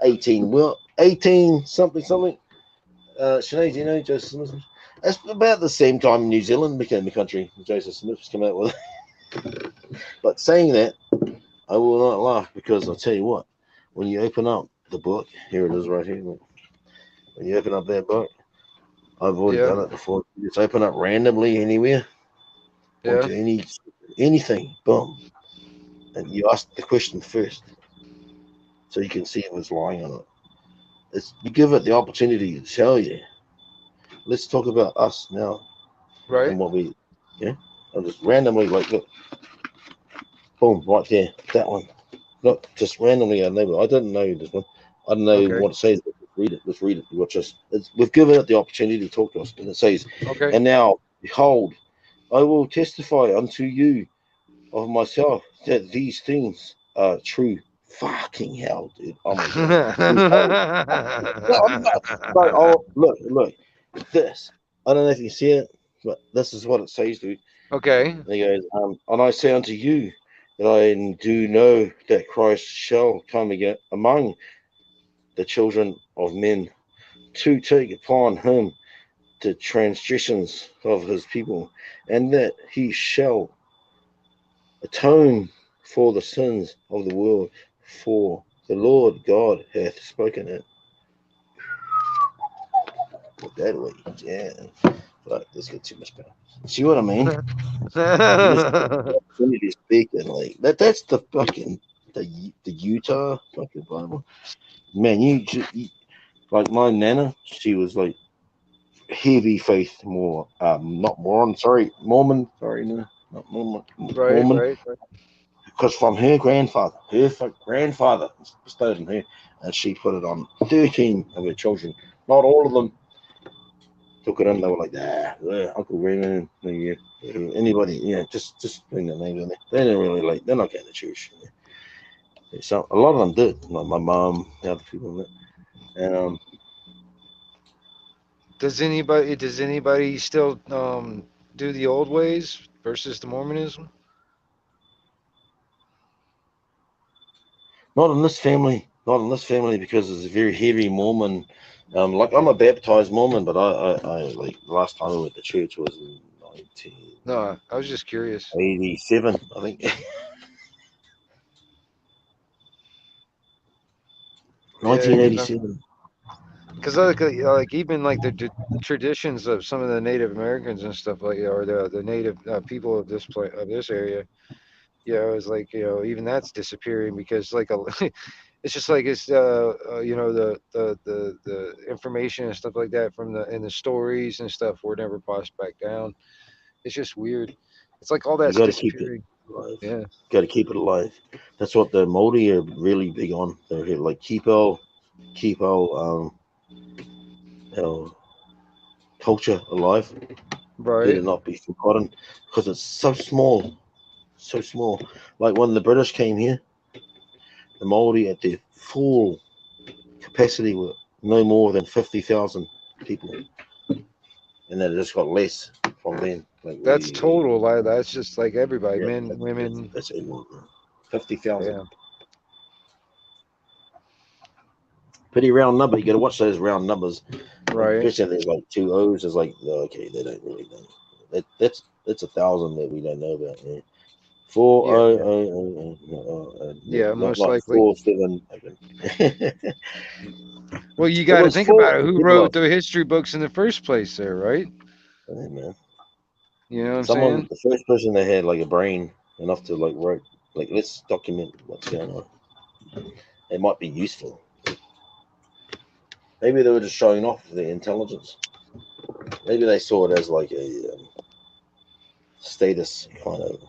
18 something something. Sinead, do you know Joseph Smith? That's about the same time New Zealand became a country. Joseph Smith's come out with it. But saying that, I will not laugh because I'll tell you what, when you open up the book, here it is right here. Look. When you open up that book, I've already Yeah. done it before. You just open up randomly anywhere, Yeah. onto anything, boom, and you ask the question first, so you can see what's lying on it. You give it the opportunity to tell you. Let's talk about us now Right. and what we, yeah. I'm just randomly like, look, boom, right there, that one. Look, just randomly, I didn't know this one. I don't know Okay. what it says. But read it. Let's read it. We've given it the opportunity to talk to us, and it says, Okay. and now Behold, I will testify unto you of myself that these things are true. Fucking hell, dude. Oh my god. No, I'm not. Like, oh, look. This. I don't know if you see it, but this is what it says, dude. Okay. And he goes, and I say unto you that I do know that Christ shall come again among the children of men to take upon him the transgressions of his people, and that he shall atone for the sins of the world, for the Lord God hath spoken it. Put that away, yeah. Fuck, this gets too much better. See what I mean? Opportunity to speak and like that's the fucking the Utah fucking Bible. Man, you like my nana, she was like heavy faith more not Mormon, sorry, Mormon, sorry, no, not Mormon, Right. Mormon. Because from her grandfather bestowed on her, and she put it on 13 of her children. Not all of them took it in. They were like, Uncle Raymond, anybody, just bring their names in there. They didn't really like. They're not going to church. So a lot of them did. Like my mom, the other people that. And Does anybody still do the old ways versus the Mormonism? not in this family. Not in this family because it's a very heavy Mormon. Like I'm a baptized Mormon, but I like the last time I went to church was in 1987, No, I was just curious. I think. 1987. Because like even like the traditions of some of the Native Americans and stuff like, or the native people of this this area, it's like even that's disappearing because like it's just like it's the information and stuff like that from the stories and stuff were never passed back down. It's just weird. It's like all You that's got to keep it disappearing. alive. Yeah. Got to keep it alive. That's what the Māori are really big on. They're here like keep our culture alive. Right. Let it not be forgotten because it's so small, so small. Like when the British came here, the Māori at their full capacity were no more than 50,000 people, and then it just got less from then. Like That's total. Like that's just like everybody, yeah, men, women. that's 50,000. Yeah. Pretty round number. You got to watch those round numbers. Right. Especially there's like 2 O's. It's like okay, they don't really know. That's 1,000 that we don't know about. Yeah. 4 Yeah, most not likely. 4 7. Well, you got to think about it. Who wrote the history books in the first place there, right? Hey, man. You know what I'm saying? The first person that had like a brain enough to like write, like let's document what's going on. It might be useful. Maybe they were just showing off their intelligence. Maybe they saw it as like a status kind of.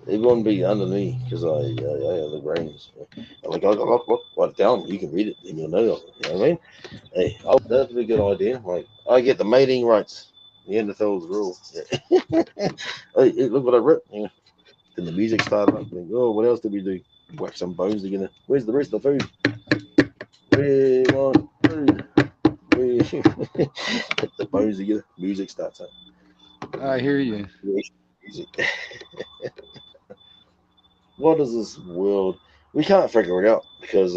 It wouldn't be under me because I have the brains. Like, look, write it down. You can read it and you'll know. You know what I mean? Hey, that'd be a good idea. Like, I get the mating rights. Neanderthals rule. Hey, look what I wrote. Yeah. Then the music started up. Like, oh, what else did we do? Whack some bones together. Where's the rest of the food? We want food. Put the bones together. Music starts up. I hear you. Music. What is this world? We can't figure it out because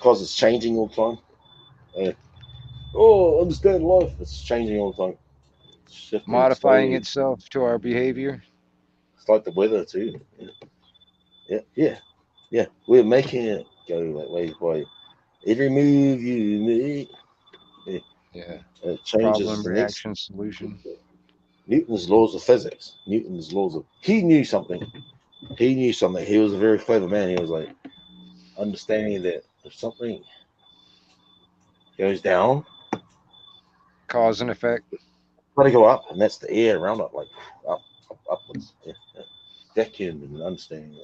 it's changing all the time. Understand life. It's changing all the time. Modifying itself to our behavior. It's like the weather too. Yeah. We're making it go that way by every move you make. Yeah. It changes Problem, the reaction, solution. Newton's laws of physics. He knew something. He was a very clever man. He was like understanding that if something goes down, cause and effect. Let it go up, and that's the air around it, like upwards. Yeah. Vacuum and understanding,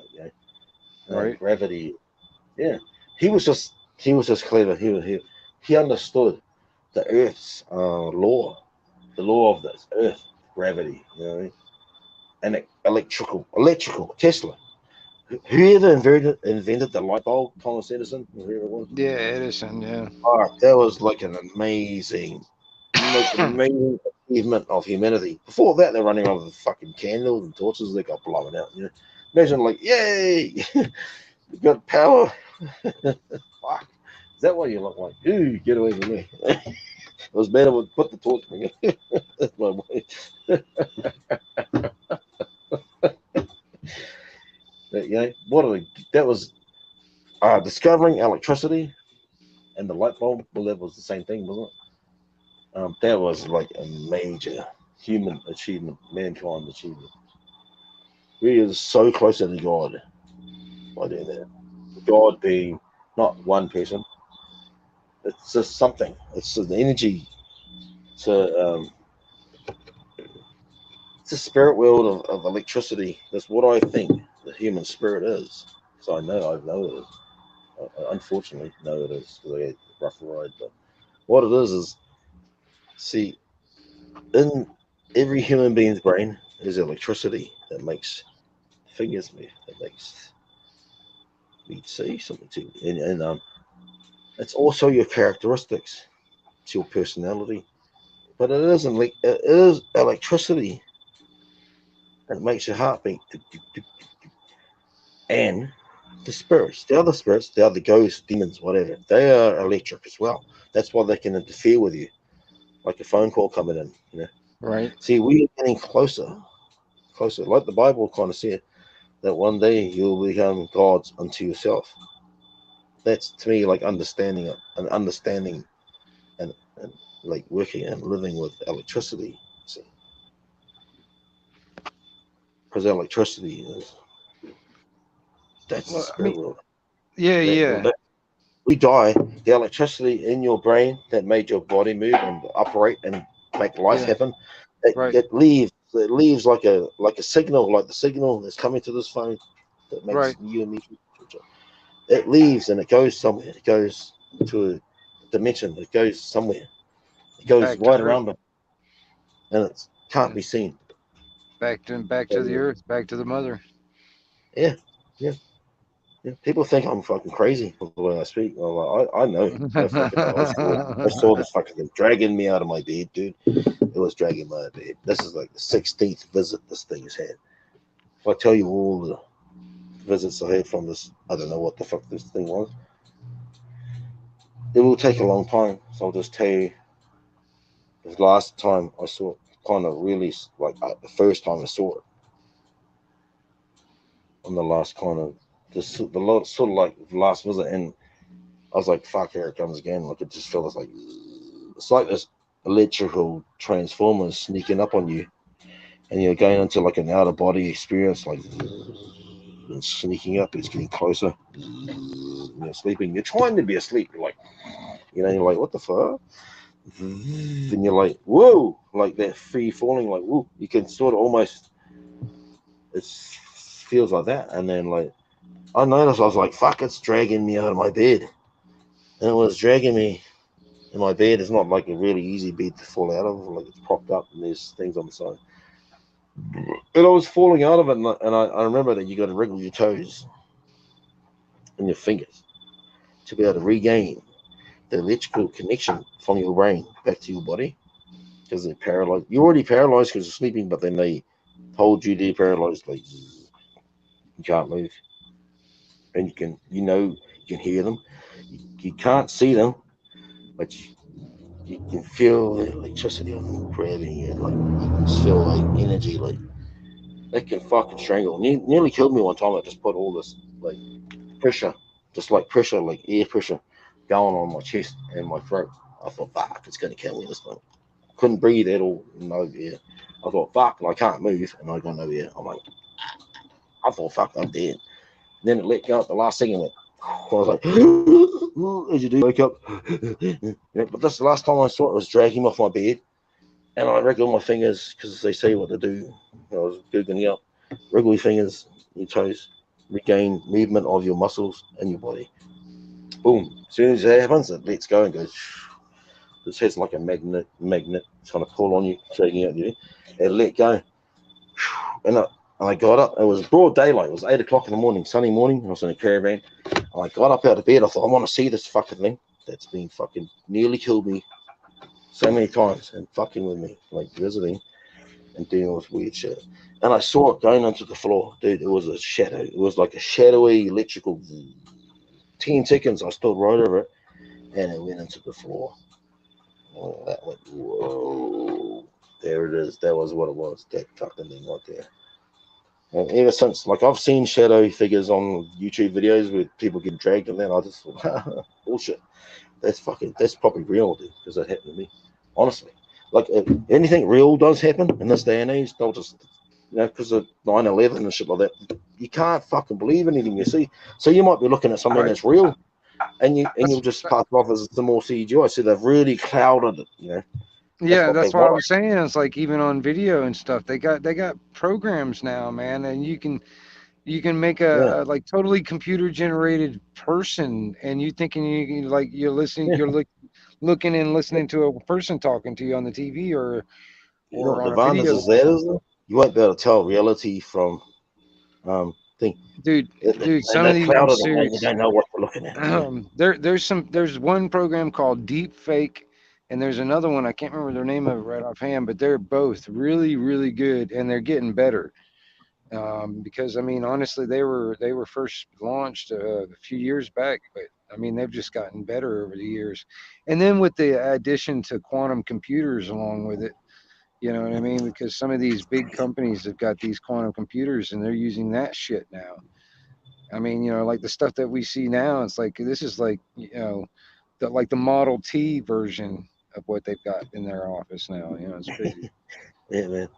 right? Gravity. Yeah, he was just clever. He understood the Earth's law, the law of this Earth, gravity, you know what I mean? And electrical, Tesla. Whoever invented the light bulb, Thomas Edison, whoever it was? Yeah, Edison, yeah. Oh, that was like an amazing, most amazing achievement of humanity. Before that, they're running around with fucking candles and torches that got blown out. You know, imagine like, yay, we got power. Fuck, is that why you look like? Ooh, get away from me. It was better to put the torch in. That's my way. That was discovering electricity and the light bulb. Well, that was the same thing, wasn't it? That was like a major human achievement, mankind achievement. We are so closer to God by doing that. God being not one person. It's just something. It's an energy. It's a spirit world of electricity. That's what I think the human spirit is. So I know it is. I unfortunately know it is because I get a rough ride. But what it is, see, in every human being's brain is electricity that makes fingers move, that makes me see something too. And it's also your characteristics, it's your personality. But it is electricity that makes your heart beat. And the other spirits, the other ghosts, demons, whatever, they are electric as well. That's why they can interfere with you, like a phone call coming in. You know, Right. See, we are getting closer. Like the Bible kind of said, that one day you'll become gods unto yourself. That's to me like understanding and like working and living with electricity. See, because electricity is that's the Well, I spirit mean, world. yeah. We die, the electricity in your brain that made your body move and operate and make life Yeah. happen, Right. it leaves like a signal, like the signal that's coming to this phone that makes Right. you and me. It leaves and it goes somewhere. It goes to a dimension. It goes somewhere. It goes Back to right Earth. around it, and it can't be seen. Back to the Earth. Back to the mother. Yeah, yeah. People think I'm fucking crazy the way I speak. Well, I know. I fucking know. I saw this fucking thing dragging me out of my bed, dude. It was dragging my bed. This is like the 16th visit this thing has had. If I tell you all the visits I had from this, I don't know what the fuck this thing was. It will take a long time, so I'll just tell you. The last time I saw it, kind of really like the first time I saw it, on the last kind of sort of like last visit, and I was like, "Fuck, here it comes again!" Like it just feels like it's like this electrical transformers sneaking up on you, and you're going into like an out of body experience, like and sneaking up. It's getting closer. You're sleeping. You're trying to be asleep. You're like, you're like, what the fuck? And you're like, whoa, like that free falling, like whoa. You can sort of almost. It feels like that, and then like I noticed, I was like, fuck, it's dragging me out of my bed, and it was dragging me. And my bed is not like a really easy bed to fall out of. Like it's propped up and there's things on the side. And I was falling out of it, and I remember that you got to wriggle your toes and your fingers to be able to regain the electrical connection from your brain back to your body, because they're paralyzed. You're already paralyzed because you're sleeping, but then they hold you paralyzed, like you can't move, and you can hear them. You can't see them, but you can feel the electricity on them grabbing you, like you can feel like energy, like they can fucking strangle. Nearly killed me one time. I just put all this like pressure, just like pressure, like air pressure, going on my chest and my throat. I thought, fuck, it's gonna kill me this time. Couldn't breathe at all, no air. I thought, fuck, I can't move, and I got no air. I'm like, I thought, fuck, I'm dead. And then it let go at the last second. I was like, as you do, wake up. But this the last time I saw it, was dragging off my bed, and I wriggled my fingers because they say what to do. I was googling up, wriggle your fingers, your toes, regain movement of your muscles and your body. Boom! As soon as that happens, it lets go and goes. This has like a magnet kind of pull on you, taking out you. It let go, and I got up. It was broad daylight. It was 8 o'clock in the morning, sunny morning. I was in a caravan. And I got up out of bed. I thought, I want to see this fucking thing that's been fucking nearly killed me so many times and fucking with me, like visiting and dealing with weird shit. And I saw it going onto the floor, dude. It was a shadow. It was like a shadowy electrical. 10 seconds. I stood right over it, and it went into the floor. Oh, that went, whoa. There it is. That was what it was. That fucking thing right there. And ever since, like, I've seen shadow figures on YouTube videos where people get dragged, and then I just thought, bullshit. That's probably real, dude, because that happened to me. Honestly, like, if anything real does happen in this day and age, they'll just, because of 9/11 and shit like that, you can't fucking believe anything you see. So you might be looking at something that's real, and you'll just pass it off as some more CGI. So they've really clouded it, Yeah, that's what I was saying. It's like even on video and stuff, they got programs now, man, and you can make a like totally computer generated person, and you thinking you're listening, you're looking and listening to a person talking to you on the TV or what on the advantage is that is, you won't be able to tell reality from thing. Dude, some of these you don't know what you're looking at. There's one program called Deep Fake, and there's another one I can't remember their name of it right offhand, but they're both really, really good, and they're getting better. Because I mean, honestly, they were first launched a few years back, but I mean, they've just gotten better over the years. And then with the addition to quantum computers along with it, you know what I mean? Because some of these big companies have got these quantum computers, and they're using that shit now. I mean, like the stuff that we see now, it's like this is like like the Model T version of what they've got in their office now. It's crazy. Yeah, man.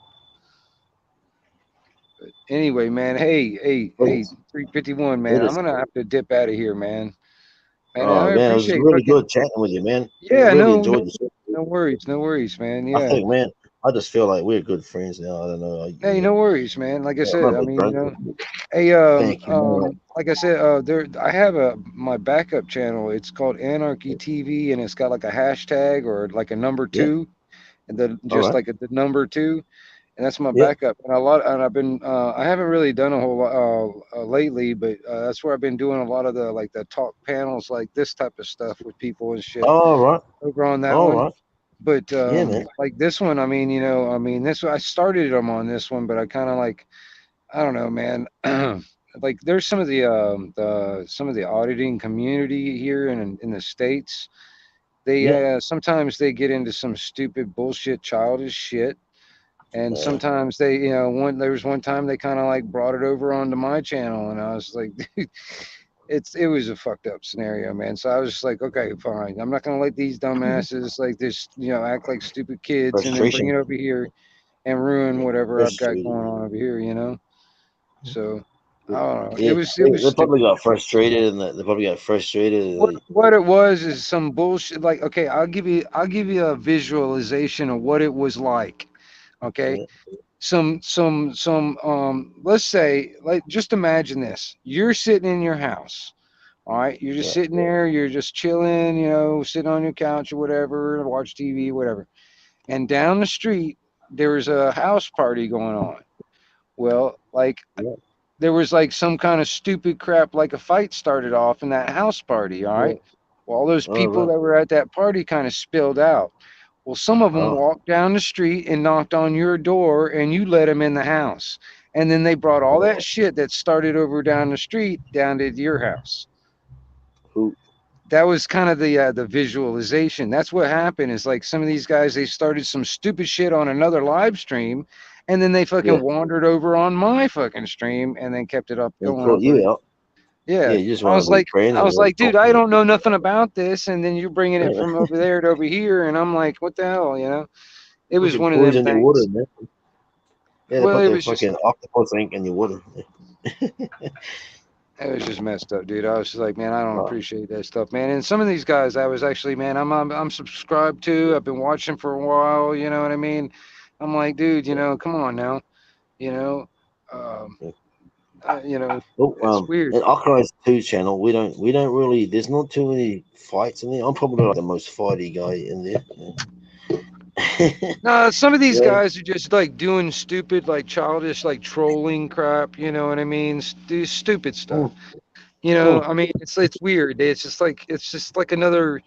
But anyway, man, hey, 351, man. I'm gonna have to dip out of here, man. Man, it was really good chatting with you, man. Yeah, really enjoyed the no worries, man. Yeah. I think, man, I just feel like we're good friends now. I don't know. Hey, no worries, man. Like I said, I mean, hey, like I said, I have my backup channel. It's called Anarchy TV, and it's got like a hashtag or like a number 2, and then just like the number 2. And that's my backup. And I've been, I haven't really done a whole lot lately, but that's where I've been doing a lot of the talk panels, like this type of stuff with people and shit. All right. Over on that one. Right. But like this one, I mean, this I started them on this one, but I kind of like, I don't know, man. Like there's some of the auditing community here in the States. They sometimes they get into some stupid bullshit, childish shit. And sometimes they, there was one time they kind of like brought it over onto my channel, and I was like, dude, it was a fucked up scenario, man. So I was just like, okay, fine. I'm not gonna let these dumbasses like this, act like stupid kids and then bring it over here and ruin whatever I've got going on over here, So I don't know. Yeah, it was. They probably got frustrated, What it was is some bullshit. Like, okay, I'll give you a visualization of what it was like. Okay. Some let's say, like, just imagine this. You're sitting in your house. All right, you're just sitting there, you're just chilling, sitting on your couch or whatever, watch TV, whatever. And down the street there's a house party going on. Well, like there was like some kind of stupid crap, like a fight started off in that house party, all right? Well, all those people that were at that party kind of spilled out. Well, some of them walked down the street and knocked on your door, and you let them in the house. And then they brought all that shit that started over down the street down to your house. That was kind of the visualization. That's what happened. Is like some of these guys, they started some stupid shit on another live stream, and then they fucking wandered over on my fucking stream, and then kept it up going. You out. Yeah, I was like, dude, I don't know nothing about this, and then you're bringing it from over there to over here, and I'm like, what the hell, It was one of them things. Water, man. Yeah, well, it was fucking just octopus ink in your water. It was just messed up, dude. I was just like, man, I don't appreciate that stuff, man. And some of these guys, I was actually, man, I'm subscribed to. I've been watching for a while. You know what I mean? I'm like, dude, come on now, You know, Oh, it's weird. and Archives 2 channel, we don't really. There's not too many fights in there. I'm probably like the most fighty guy in there. No, some of these Yeah. guys are just like doing stupid, like childish, like trolling crap. You know what I mean? Do stupid stuff. You know, I mean, it's weird. It's just like another.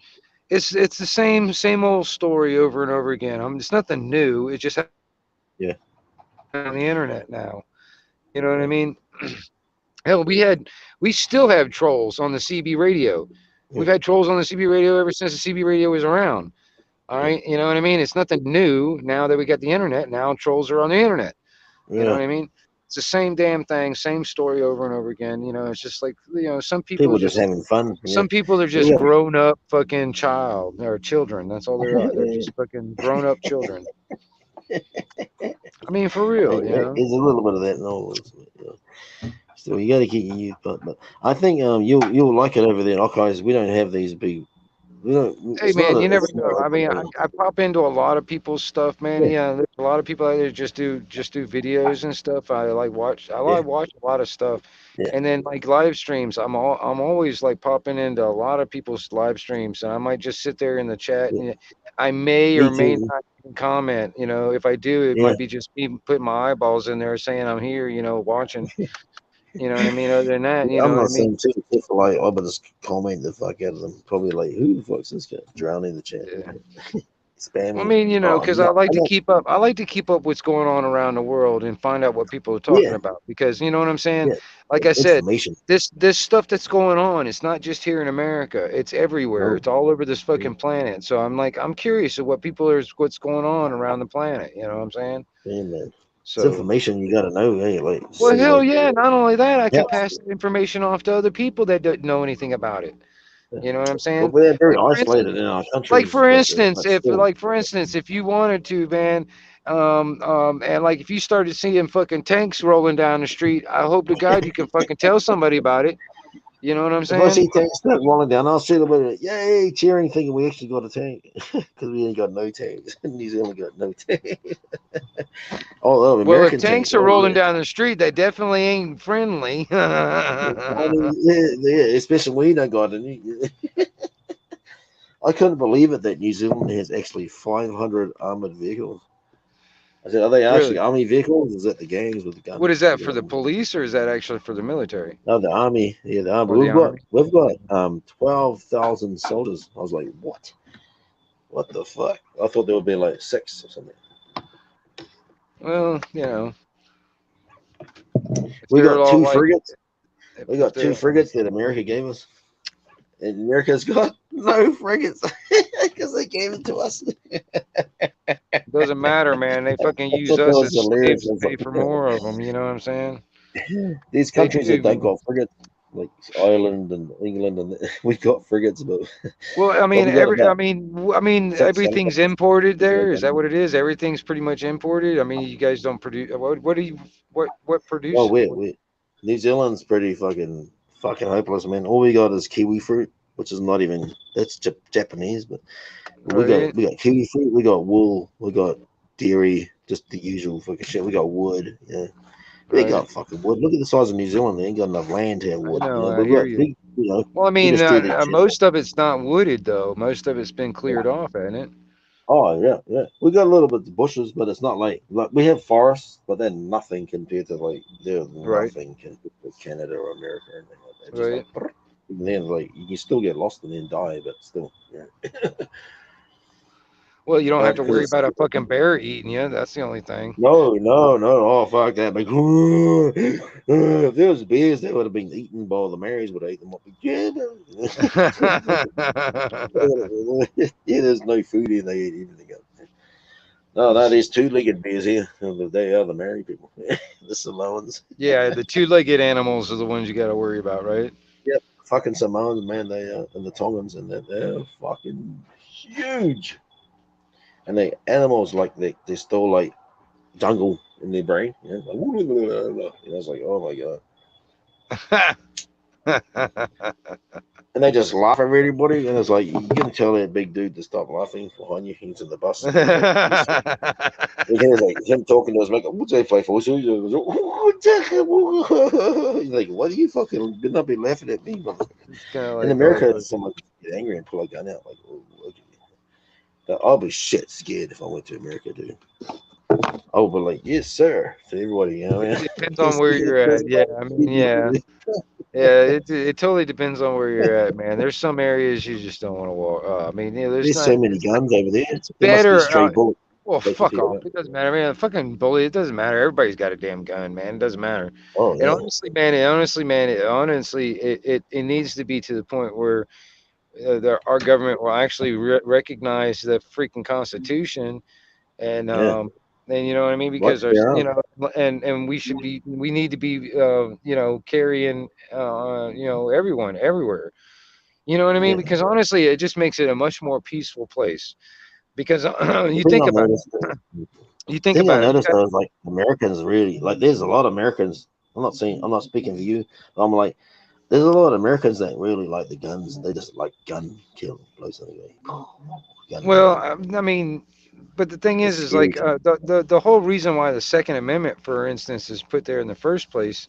It's the same old story over and over again. I mean, it's nothing new. It just Yeah. on the internet now. You know what I mean? Hell, we still have trolls on the CB radio. We've had trolls on the CB radio ever since the CB radio was around. All right, you know what I mean? It's nothing new now that we got the internet. Now trolls are on the internet. You know what I mean? It's the same damn thing, same story over and over again. You know, it's just like, you know, some people People just having fun. some people are just grown up fucking child or children. That's all they are. They're just fucking grown up children. I mean, for real, you know. There's a little bit of that in all this. So you got to keep your youth, but I think you'll like it over there in Archives. We don't have these big. We don't. Hey man, you never know. I mean, I pop into a lot of people's stuff, man. Yeah, there's a lot of people out there just do videos and stuff. I like watch a lot of stuff, and then like live streams. I'm always like popping into a lot of people's live streams, and I might just sit there in the chat, and I may or may not comment. You know, if I do, it might be just me putting my eyeballs in there saying I'm here. You know, watching. You know what I mean? Other than that, you know I'm what I not mean? saying too careful. Like, I would just comment the fuck out of them. Probably like, who the fuck's this guy? Drowning the chat. Spamming. I mean, you know, because I like to keep up. I like to keep up what's going on around the world and find out what people are talking about. Because you know what I'm saying. Like I said, this stuff that's going on, it's not just here in America. It's everywhere. It's all over this fucking planet. So I'm curious of what's going on around the planet. You know what I'm saying? Yeah, man. So, it's information you got to know. Hey, like, well, hell yeah! Not only that, I can pass the information off to other people that don't know anything about it. You know what I'm saying? Well, we're very isolated in our country. Like for instance, if you wanted to, man, and like if you started seeing fucking tanks rolling down the street, I hope to God you can fucking tell somebody about it. You know what I'm saying? If I see tanks start rolling down, I'll see them with yay, cheering, thinking we actually got a tank because we ain't got no tanks. New Zealand got no tanks. Well, if tanks are rolling down the street, they definitely ain't friendly. I mean, yeah, especially when you don't got any. I couldn't believe it that New Zealand has actually 500 armored vehicles. I said, are they actually army vehicles? Is that the gangs with the guns? What is that for the police, or is that actually for the military? No, the army. Yeah, the army. We've got 12,000 soldiers. I was like, what? What the fuck? I thought there would be like 6 or something. Well, you know, we got 2 frigates. We got 2 frigates that America gave us, and America's got no frigates because they gave it to us. Doesn't matter, man. They fucking use us as slaves to pay for more of them. You know what I'm saying? These countries that don't got frigates, like Ireland and England, and we got frigates, but well, I mean, everything's imported there. Is that what it is? Everything's pretty much imported. I mean, you guys don't produce. What produce? Oh, we New Zealand's pretty fucking hopeless, man. All we got is kiwi fruit, which is not even Japanese, but we got kiwi fruit, we got wool, we got dairy, just the usual fucking shit. We got wood, yeah. We got fucking wood. Look at the size of New Zealand. They ain't got enough land to have wood. I hear you. Well, I mean, most of it's not wooded though. Most of it's been cleared off, hasn't it? Oh yeah. We got a little bit of bushes, but it's not like we have forests, but then nothing compared to like nothing compared to Canada or America or anything like that. Just like, and then like you can still get lost and then die, but still, yeah. Well, you don't have to worry about a fucking bear eating you. That's the only thing. No. Oh, fuck that. Like, if there was bears, they would have been eaten by the Marys, would have eaten them up. Yeah, there's no food in there. They eat everything up. No, there's 2-legged bears here. They are the Mary people. The Samoans. Yeah, the 2-legged animals are the ones you got to worry about, right? Yep. Fucking Samoans, man. They are, and the Tongans, and they're fucking huge. And the animals, like they still like jungle in their brain. You know, like, I was like, oh my god. And they just laugh at everybody, and it's like you can tell that big dude to stop laughing behind you. He's in the bus, and he's like, you hear like him talking to his mate. What's that play for? He's like, what are you fucking? Better not be laughing at me, motherfucker. It's kind of In like, America, oh, someone get angry and pull a gun out. Like, oh, okay. I'll be shit scared if I went to America, dude. I would be like, yes, sir, to everybody. You know what I it mean? depends on where you're at. Yeah, I mean, yeah. Yeah, it totally depends on where you're at, man. There's some areas you just don't want to walk. I mean, yeah, there's There's not. so many guns over there. It's There must be better. stray bullets Well, taking fuck people off. out. It doesn't matter, man. Fucking bully. It doesn't matter. Everybody's got a damn gun, man. It doesn't matter. Oh And yeah, honestly, it needs to be to the point where our government will actually recognize the freaking Constitution and yeah. you know what I mean, Right because there's there. and we need to be carrying everyone everywhere. You know what I mean? Yeah. Because honestly, it just makes it a much more peaceful place. Because The you thing think I about noticed, you the think thing I about it. You noticed though is like Americans really like. There's a lot of Americans. I'm not speaking for you. But I'm like, there's a lot of Americans that really like the guns. They just like gun killing, blows anyway. Gun well, killing. I mean, but the thing It's is scary like to me. the whole reason why the Second Amendment, for instance, is put there in the first place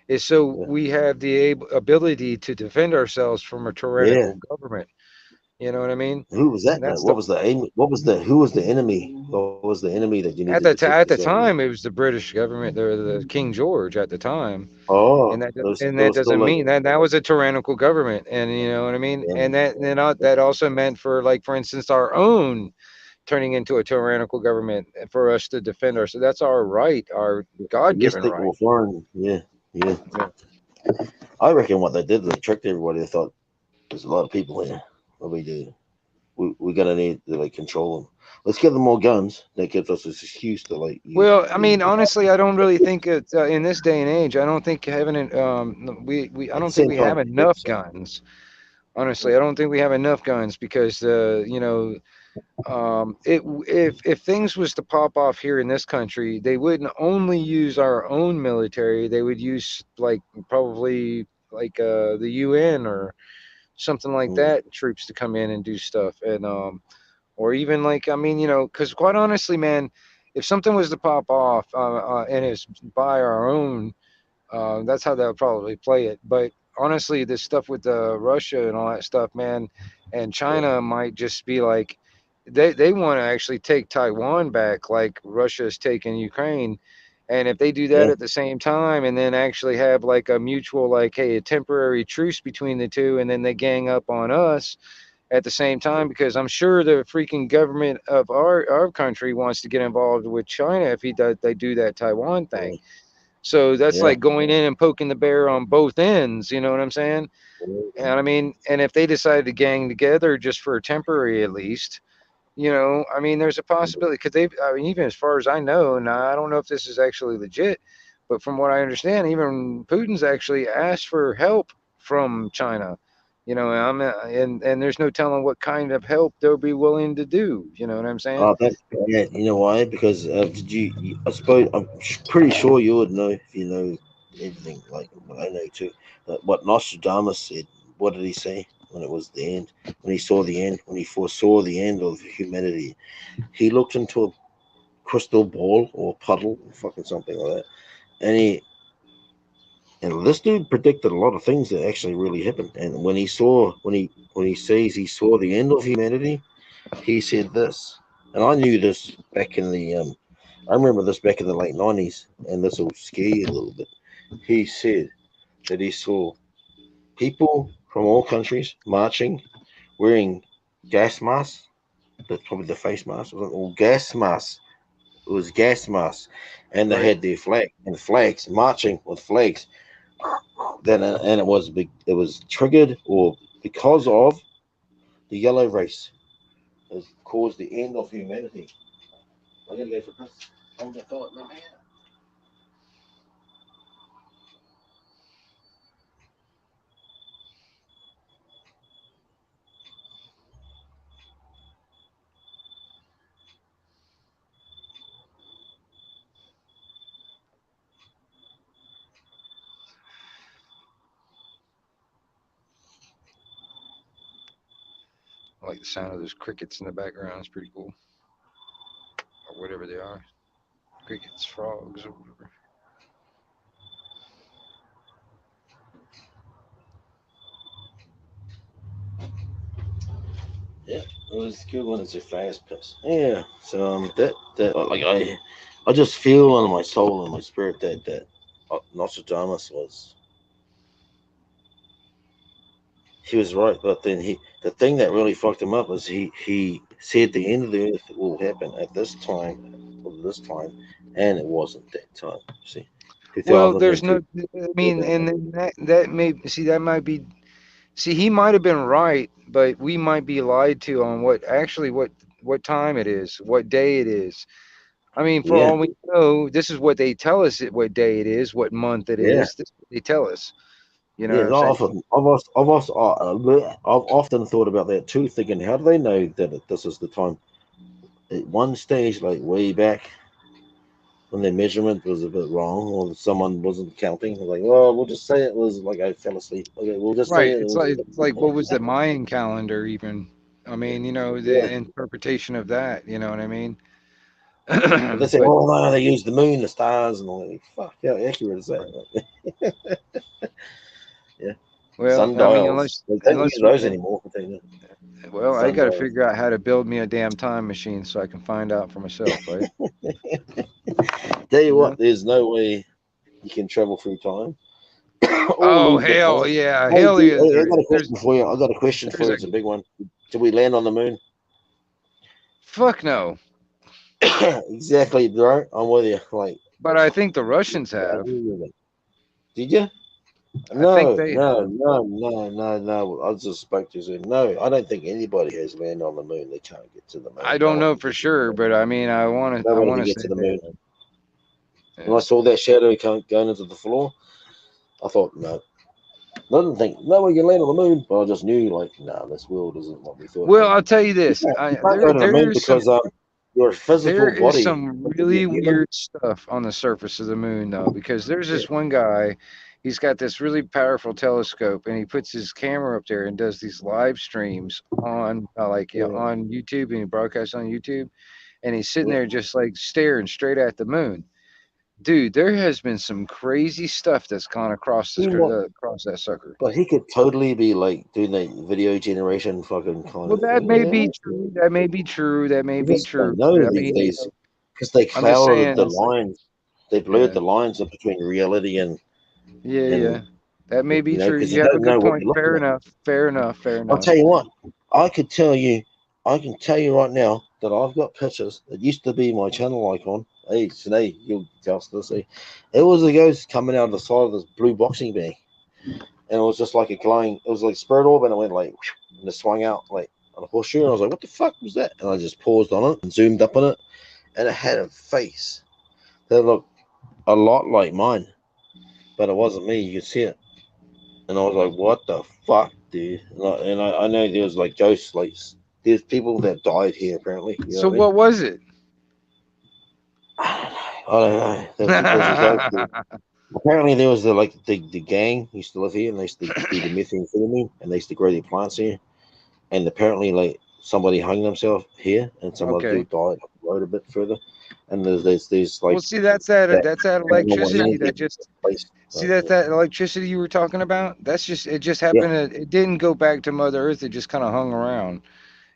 is so Yeah. we have the ability to defend ourselves from a Yeah. tyrannical government. You know what I mean? Who was that And though? that's the What was the aim? What was the? Who was the enemy? What was the enemy that you needed to protect at the yourself with? time it was the British government, the King George at the time, Oh, there that was still doesn't like mean that that was a tyrannical government, and you know what I mean, yeah, and that also meant for, like, for instance, our own turning into a tyrannical government for us to defend ourselves. That's our right, our God-given domestic right. or foreign. Yeah, yeah. Yeah. I reckon what they did, they tricked everybody. They thought there's a lot of people here. What we do, we gotta need to like control them. Let's give them more guns. That gives us this excuse to like use. Well, I mean, honestly, I don't really think it's in this day and age. I don't think having I At the don't think same we have time, enough guns. Honestly, I don't think we have enough guns because if things was to pop off here in this country, they wouldn't only use our own military. They would use, like, probably like the UN or something like mm, that, troops to come in and do stuff, and or even, like, I mean, because quite honestly, man, if something was to pop off and it's by our own, that's how they'll probably play it. But honestly, this stuff with Russia and all that stuff, man, and yeah, China might just be like, they want to actually take Taiwan back, like Russia's taking Ukraine. And if they do that yeah, at the same time, and then actually have like a mutual, like, hey, a temporary truce between the two, and then they gang up on us at the same time, because I'm sure the freaking government of our country wants to get involved with China if they do that Taiwan thing. So that's yeah, like going in and poking the bear on both ends. You know what I'm saying? And yeah. I mean, and if they decide to gang together just for a temporary, at least, I mean, there's a possibility, because I mean, even as far as I know, and I don't know if this is actually legit, but from what I understand, even Putin's actually asked for help from China. And there's no telling what kind of help they'll be willing to do. You know what I'm saying? That's yeah. You know why? Because did I suppose pretty sure you would know if you know everything like what I know too. What Nostradamus said. What did he say when it was the end? When he saw the end, when he foresaw the end of humanity, he looked into a crystal ball or puddle, fucking something like that, and this dude predicted a lot of things that actually really happened. And when he says he saw the end of humanity, he said this, and I knew this back in the I remember this back in the late '90s, and this will scare you a little bit. He said that he saw people from all countries marching, wearing gas masks. That's probably the face mask, or gas masks. It was gas masks, and they Right. had their flags, marching with flags. Then and it was big. It was triggered or because of the yellow race has caused the end of humanity. I'm gonna go for this. Hold the thought, man. I like the sound of those crickets in the background. It's pretty cool. Or whatever they are. Crickets, frogs, or whatever. Yeah, it was good when it's a fast pace. Yeah, so that like I just feel in my soul and my spirit that Nostradamus was he was right, but then the thing that really fucked him up was he said the end of the earth will happen at this time, and it wasn't that time. See, Well, there's 2002. no. I mean, and then that may see that might be. See, he might have been right, but we might be lied to on what time it is, what day it is. I mean, for Yeah, all we know, this is what they tell us what day it is, what month it yeah. is. This is what they tell us. You know Yeah, what I'm saying? I've often thought about that too, thinking, how do they know that this is the time? At one stage, like way back, when their measurement was a bit wrong, or someone wasn't counting, like, well, we'll just say it was like I fell asleep. Okay, we'll just say Right. it was. It's like what was the Mayan calendar even? I mean, Yeah, the interpretation of that. You know what I mean? but they say, But oh no, they use the moon, the stars, and all that. Fuck, how accurate is that? Yeah, well, I mean, sundials. They don't use those anymore. I tell you well, I got to sundials. figure out how to build me a damn time machine so I can find out for myself, right? Tell you You know? what, there's no way you can travel through time. Or Oh move the hell planet. yeah, Hey, hell yeah! I got a question for you. I got a question for There's you. a It's a big one. Did we land on the moon? fuck no, Exactly, bro. I'm with you. Like, but I think the Russians I have. agree with it. Did you? I think No, they no, have. no, no, no, no. I just spoke to you. No, I don't think anybody has landed on the moon. They can't get to the moon. I No don't one know can for get to the sure, moon. but I mean, I Nobody want can to get say to the they moon. have. When I Yeah. saw that shadow going into the floor, I thought, no. I didn't think no one can land on the moon, but I just knew, like, no, this world isn't what we thought. Well, Like, I'll tell you you this. you can't go to the moon There's some because your there physical is body, some to be really a human. weird stuff on the surface of the moon though, because there's Yeah, this one guy. He's got this really powerful telescope, and he puts his camera up there and does these live streams on yeah, on YouTube, and he broadcasts on YouTube, and he's sitting yeah. there just like staring straight at the moon. Dude, there has been some crazy stuff that's gone across You know what? across that sucker. But he could totally be like doing that video generation fucking kind Well, of that thing. may You be know? true. That may be true. That may You be just true. don't know But I these mean, days because they I'm just clouded saying the it's like, lines. They blurred yeah, the lines up between reality yeah, and yeah. That may be true. because You you have a don't good know what point. you're looking Fair at. enough. Fair enough. Fair I'll enough. tell you what, I could tell you, I can tell you right now that I've got pictures. It used to be my channel icon. Hey, Sinead, you'll tell us this. It was a ghost coming out of the side of this blue boxing bag, and it was just like a glowing. It was like spirit orb, and it went like, and it swung out like on a horseshoe. And I was like, "What the fuck was that?" And I just paused on it and zoomed up on it, and it had a face that looked a lot like mine, but it wasn't me. You could see it. And I was like, "What the fuck, dude?" I know there's like ghosts, like there's people that died here apparently. You know So what I mean? what was it? I don't know. There's a ghost. Apparently, there was the gang used to live here, and they used to do the methamphetamine, and they used to grow their plants here. And apparently, like somebody hung themselves here, and some other Okay. dude died up the road a bit further. And there's Well, like see, that that's that paranormal electricity energy that in just the place. see that electricity you were talking about. That's just it. Just Yeah, happened. It didn't go back to Mother Earth. It just kind of hung around.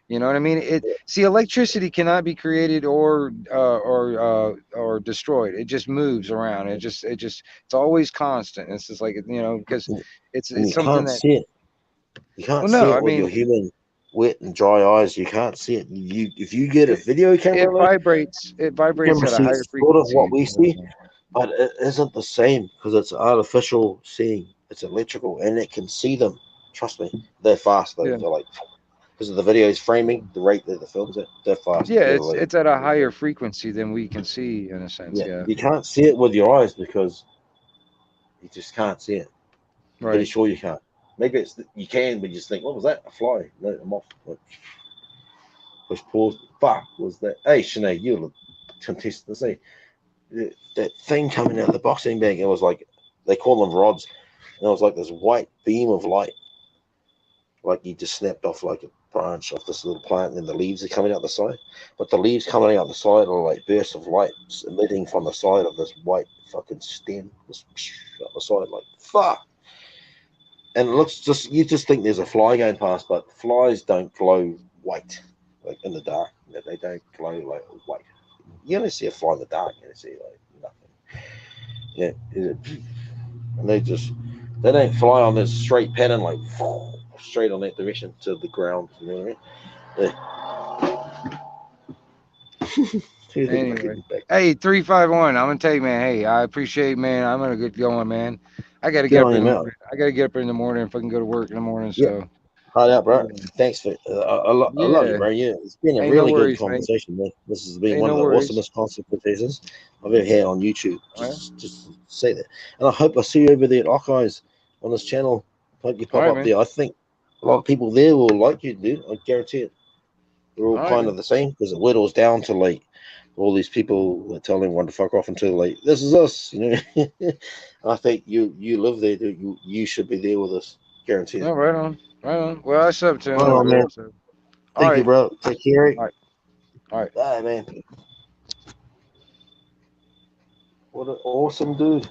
You know what I mean? It see electricity cannot be created or destroyed. It just moves around. It's always constant. It's just like because and it's you something can't that see it. You can't well see no, it I with mean your human wet and dry eyes. You can't see it. If you get a video it camera though, vibrates. It you vibrates can at a see higher sort of what frequency. we see, but it isn't the same because it's artificial seeing. It's electrical, and it can see them. Trust me, they're fast though. Yeah, They're like because of the video's framing, the rate that the films at, they're fast. yeah. They're like It's at a higher frequency than we can see in a sense. yeah, Yeah, you can't see it with your eyes because you just can't see it. I'm pretty right. sure you can't. Maybe it's you can, but you just think, what was that? A fly? No, I'm off. Like, push pause. Fuck was that? Hey, Sinead, you'll contest to see that thing coming out of the boxing bag. It was like they call them rods, and it was like this white beam of light, like you just snapped off like branch of this little plant, and then the leaves are coming out the side. But the leaves coming out the side are like bursts of light emitting from the side of this white fucking stem, just out the side, like fuck. And it looks just, you just think there's a fly going past, but flies don't glow white, like in the dark. They don't glow like white. You only see a fly in the dark, you only see like nothing. Yeah, and they don't fly on this straight pattern, like straight on that direction to the ground. You know what I mean? Yeah. Anyway, hey, 351. I'm gonna tell you, man. Hey, I appreciate, man. I'm gonna get going, man. I gotta get up in the morning. I gotta get up in the morning if I can go to work in the morning. So, right out, bro. Thanks for I love you, bro. Yeah, it's been a really good conversation, man. This has been one of the awesomest conversations I've ever had on YouTube. Just to say that, and I hope I see you over there at Ockeyes on this channel. Hope you pop up there. I think a lot of people there will like you, dude. I guarantee it. We're all kind of the same because it whittles down to like all these people that tell everyone to fuck off until like this is us, you know. I think you live there, dude. You should be there with us, guaranteed. No, right on. Well, that's up to him. Right on, man. So. Thank you, bro. Take care. All right. Bye, man. What an awesome dude.